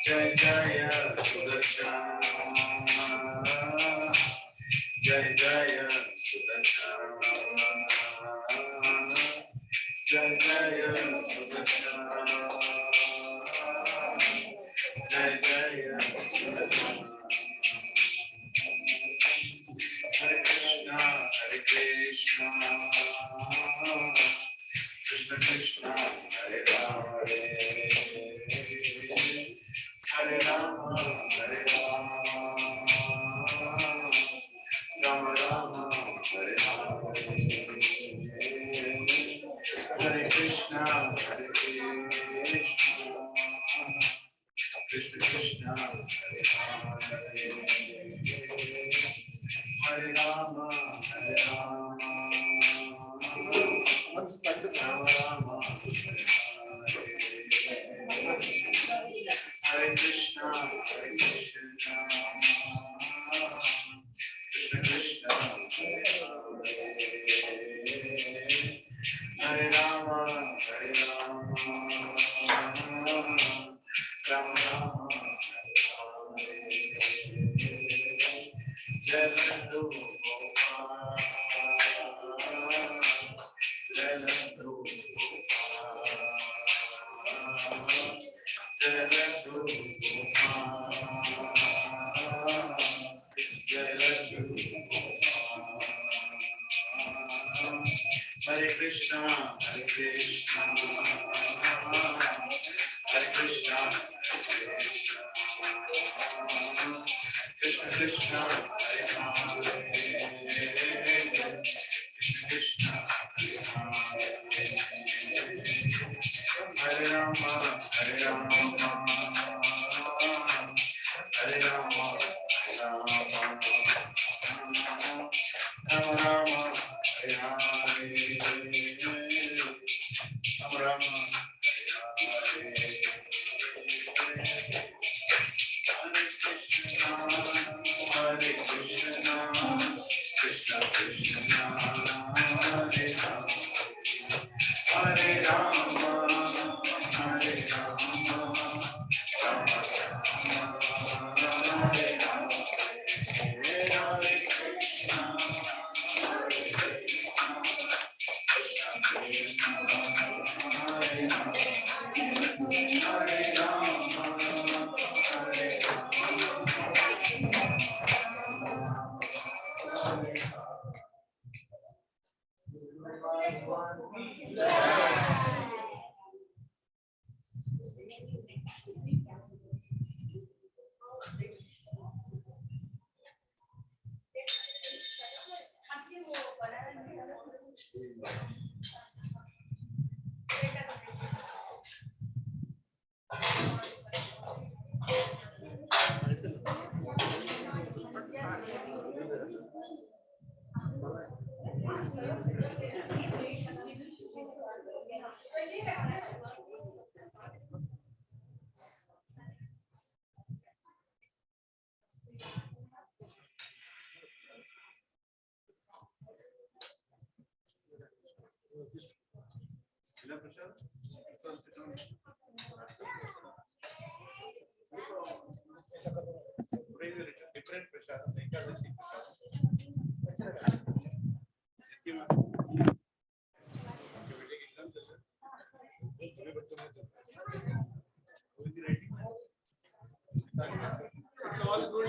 Jai Jaya Sudarshan. Jai Jaya Sudarshan. Jai Jaya Sudarshan. Jai Jaya Sudarshan. Hare Krishna, Krishna Krishna Hare Rama Hare Rama Hare Rama Rama Hare Hare Krishna Hare Krishna Krishna Hare Hare Rama Hare Rama Rama Rama Hare Krishna Hare Krishna Krishna Krishna Hare Rama Hare Rama Rama Rama Jai Guru Gopal Jai Guru Gopal Jai Guru Gopal Jai Guru Gopal Hare Krishna Hare Krishna Hare Krishna Krishna Krishna Hare Hare Krishna Krishna Hare Rama Hare Rama Hare Rama Hare Rama Rama Rama Hare Hare Rama Rama Hare Hare Hare Krishna, Krishna Krishna, Hare Rama, Hare Rama, Hare Rama, Rama Rama, Hare Rama, Hare Krishna, Hare Krishna, Krishna Krishna, Hare Rama, Hare Rama, Hare different prasad, Ekadashi prasad. It's all good.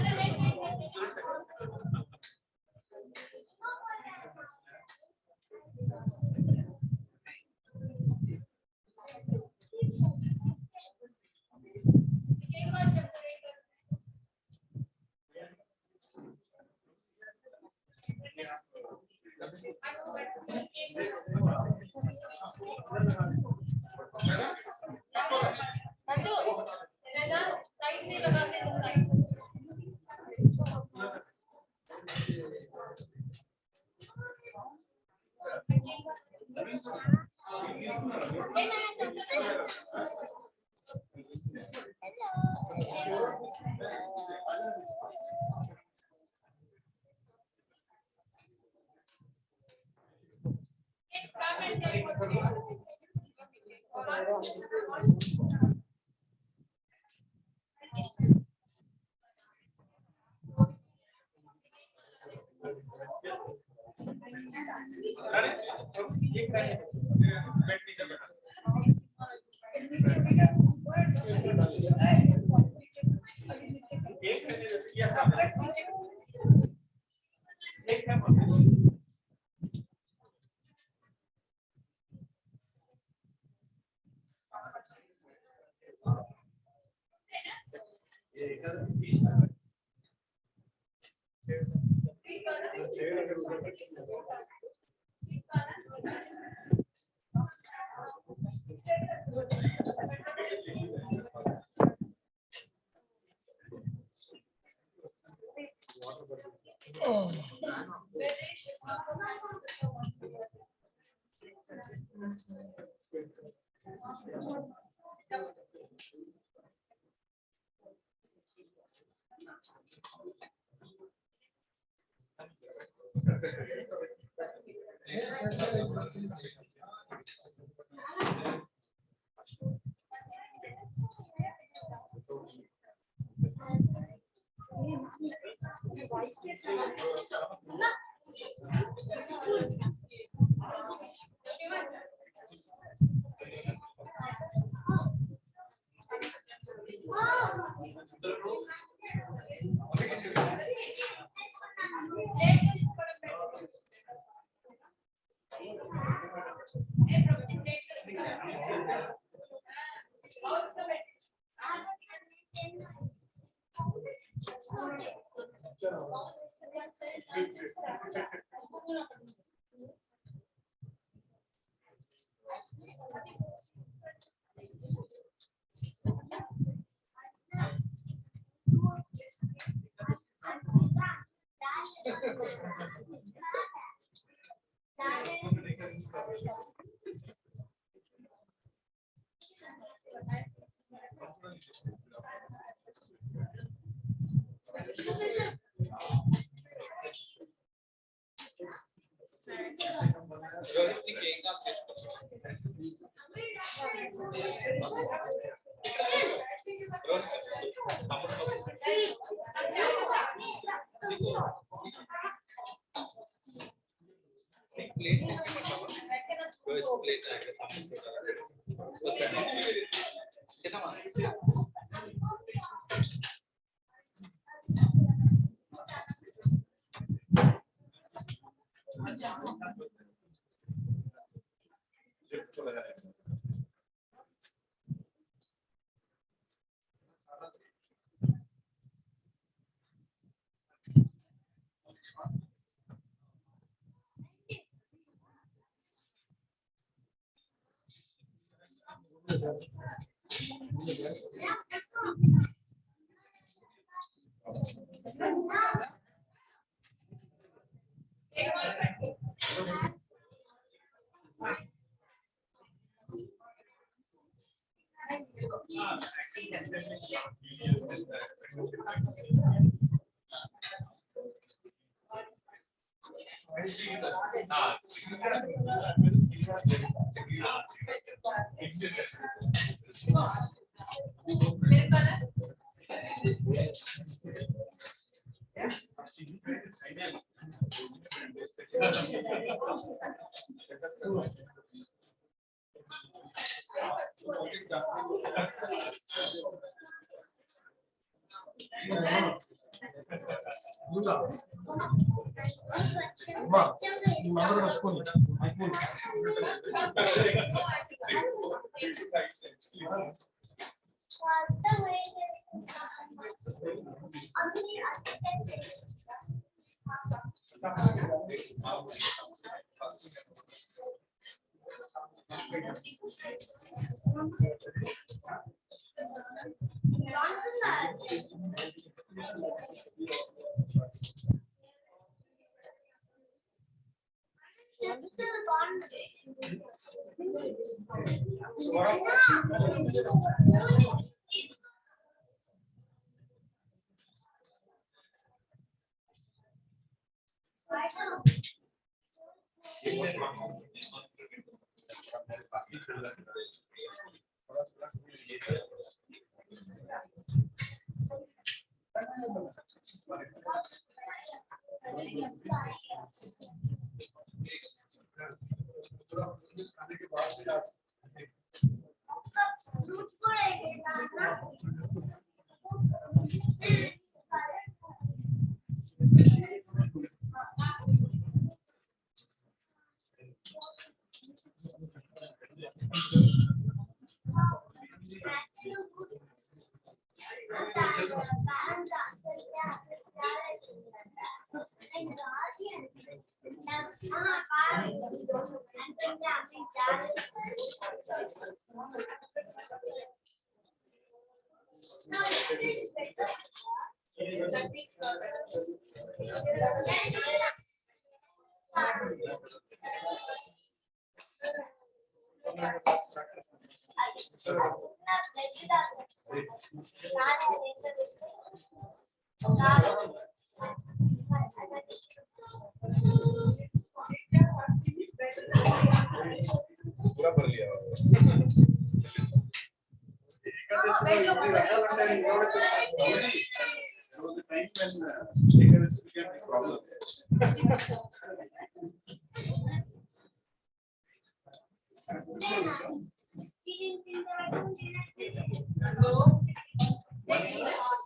पूरा भर लिया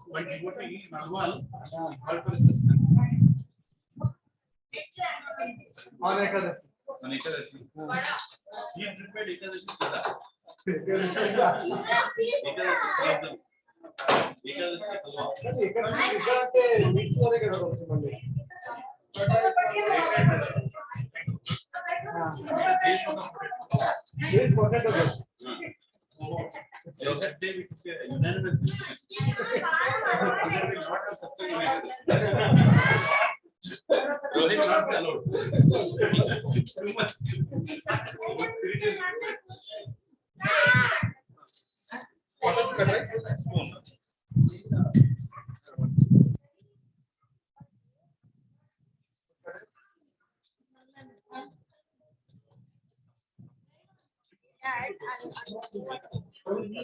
One devotee in Malwal called for a Satsang. On Ekadasi. On Ekadashi. He prepared Ekadashi Sada. Ekadasi Ekadashi that day we took a unanimous decision. There will not have Satsang on Ekadashi. Rohit not allowed. It's too much. What is correct? Spoon. I'll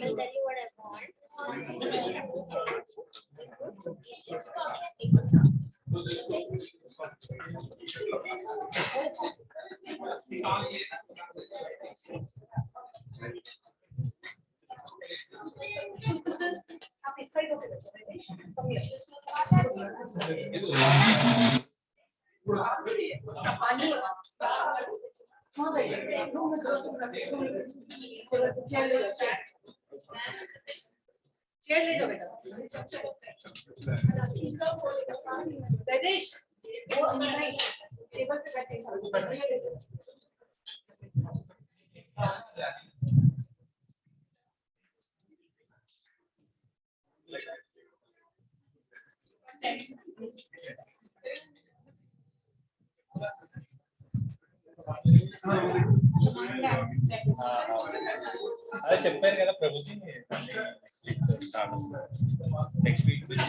tell you what I want. అదే చెప్పారు కదా Prabhuji next week నుంచి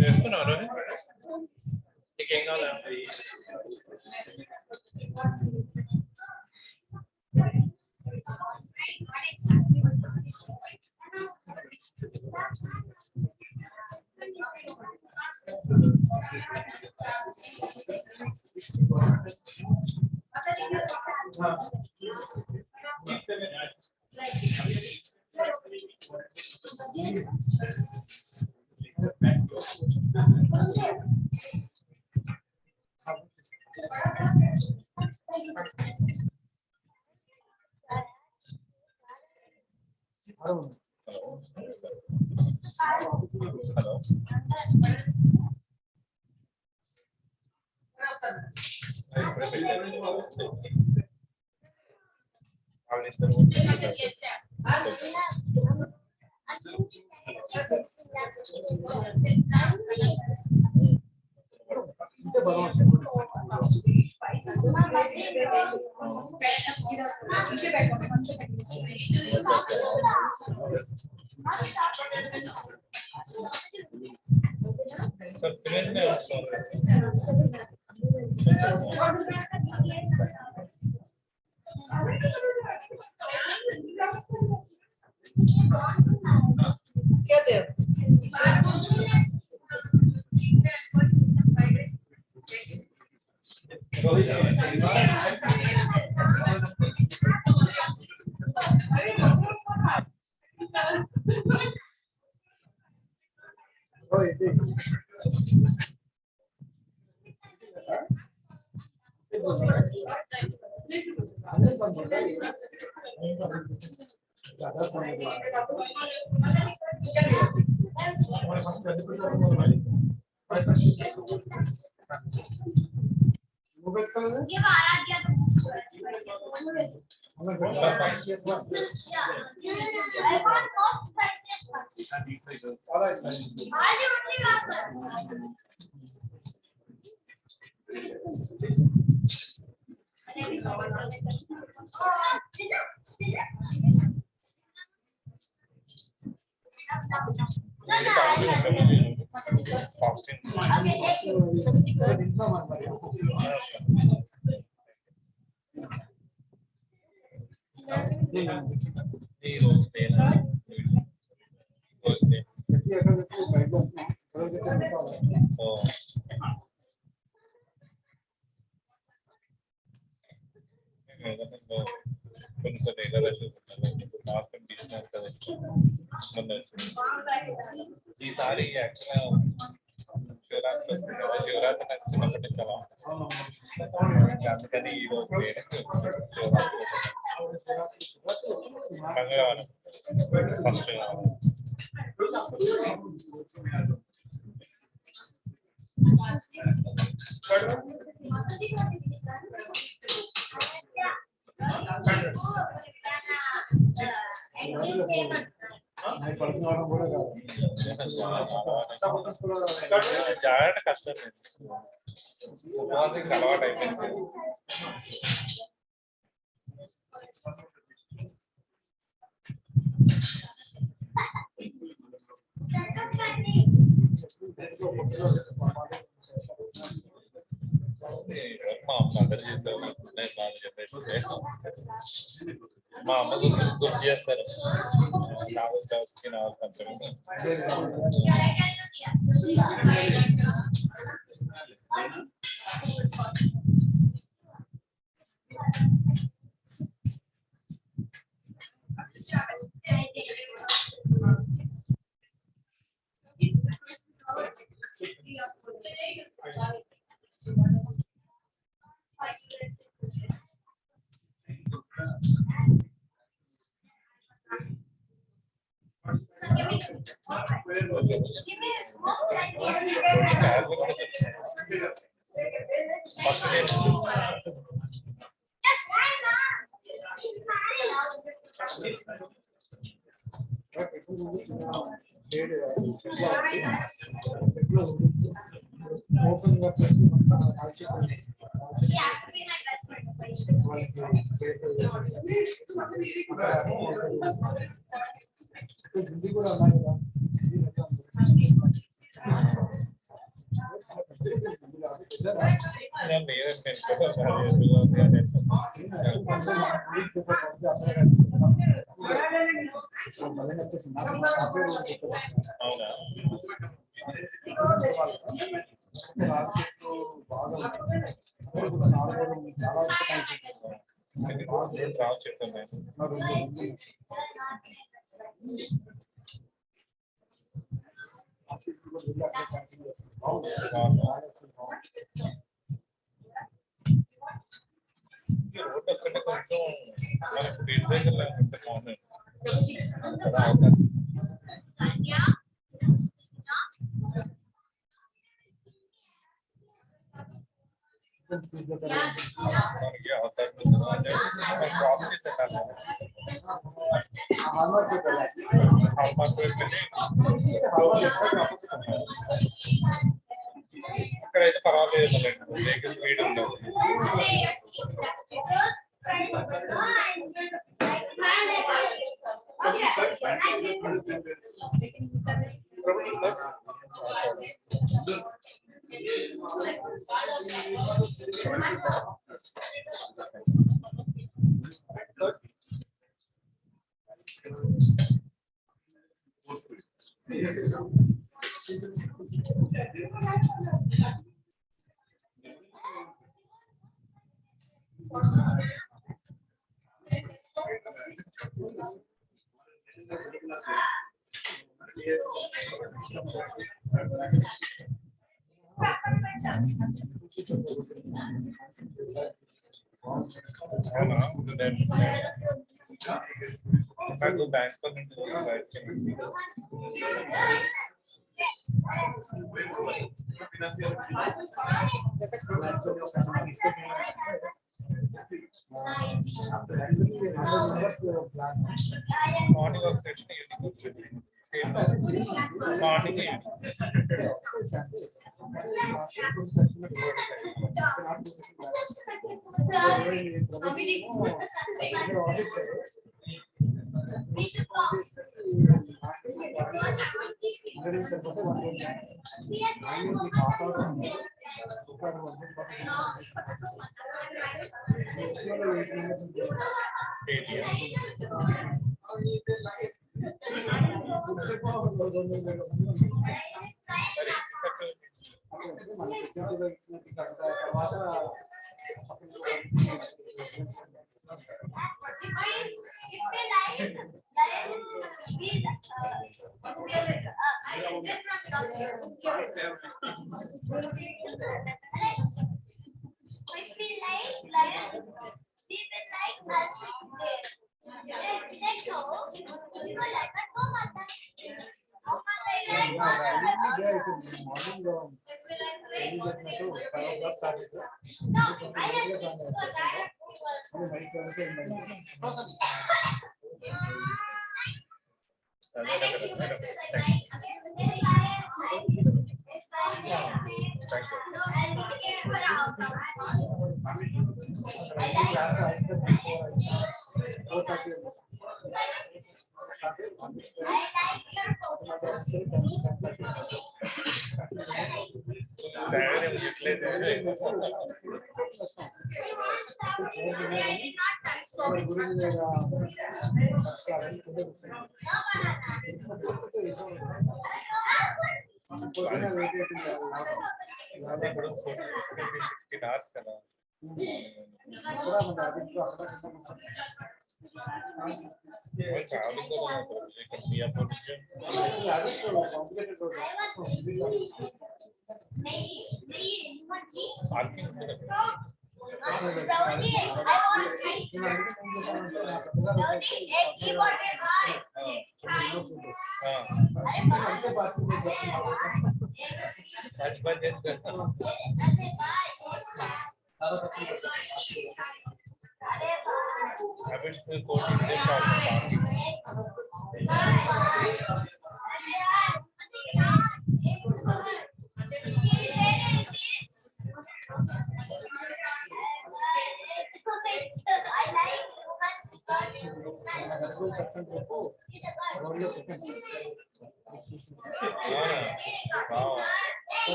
వేసుకున్నారు నీకేం కావాలి Give Aradhya the book. I want box ఈసారి యాక్చువల్గా శివరాత్రి చిన్నప్పటి నుంచి అలా అందుకని ఈ రోజు మంగళవారం ఫస్ట్ జాగ్రత్త కష్టం ఉపవాసం అలవాటు అయిపోయింది. మా మదర్ చేసారు, నేను బాగా చెప్పేసి మా అమ్మ గుర్తు చేస్తారు. నాకు కొంచెం ఇక్కడైతే పర్వాలేదు, వెహికల్ స్పీడ్ ఉండదు. If I go back for the morning of session, same morning evening.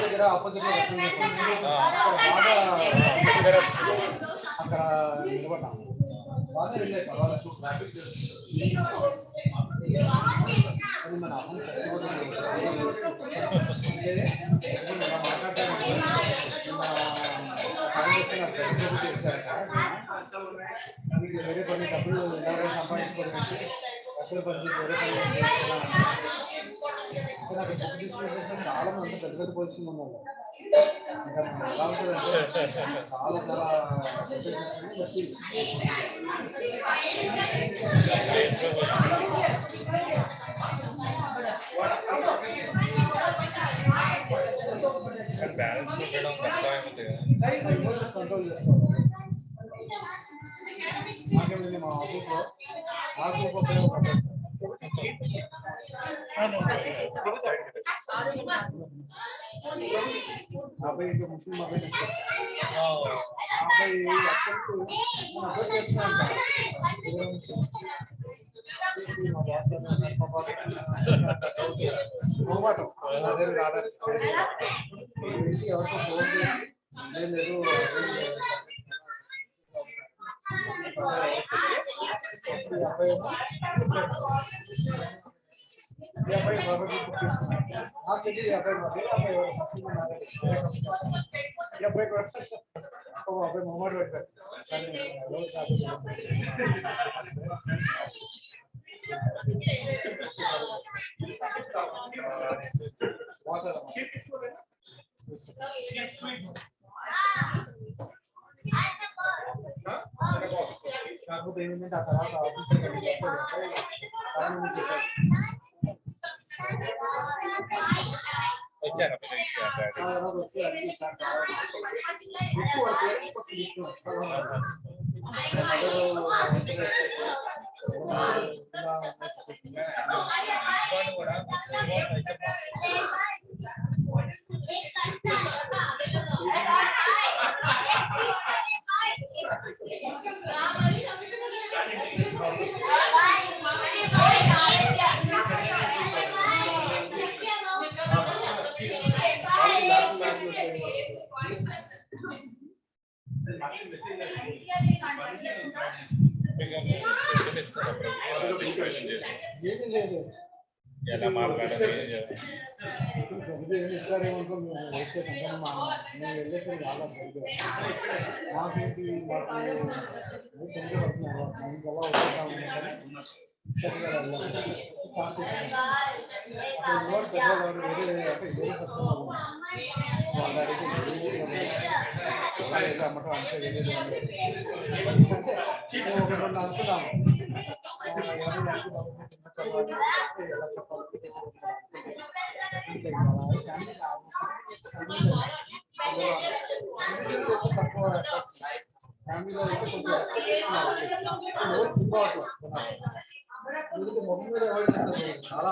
దగ్గర ఆపోజిట్ అక్కడ నిలబడ్డాము బాగా వెళ్ళాయి పర్వాలేదు అది మన అమ్మ వేరే కొన్ని డబ్బులు ఎవరైనా సంపాదించుకోవడం డబ్బులు పని వేరే పని చాలా మంది పెద్ద పెద్ద పొజిషన్ ఉన్నారు ఇంకా ఎలా ఉంటుందంటే చాలా చాలా బ్యాలెన్స్ పెట్టడం కష్టమైంది కంట్రోల్ చేసుకోవాలి మా ఆఫీస్లో ఆఫీస్ అబ్బాయి ముస్లిం అబ్బాయి అబ్బాయి అబ్బాయి చేస్తున్నాను ఎవరితో ఫోన్ చేసి లేదు అబ్బాయి భగవద్గీత నాకు తెలియదు అబ్బాయి అబ్బాయి అబ్బాయి మొహమ్మద్ పెట్టారు కాకపోతే ఏంటంటే ఆ తర్వాత ఆఫీస్ వచ్చారు కూడా ఎలా మాట్లాడాలి ఇస్తారేమో వచ్చే మేము వెళ్ళేసి చాలా మాకేంటి మాకు ఎలా వచ్చేస్తాము పెద్దవాడు వేరే వేరే సత్సంగాలు వాళ్ళ అమ్మటం అంటే వేరేది అంటే ఒక రెండు అనుకున్నాము ఎలా చెప్పాలి తక్కువ ఫ్యామిలీలో అయితే కొంచెం మొబైల్ మీద ఎవరు చాలా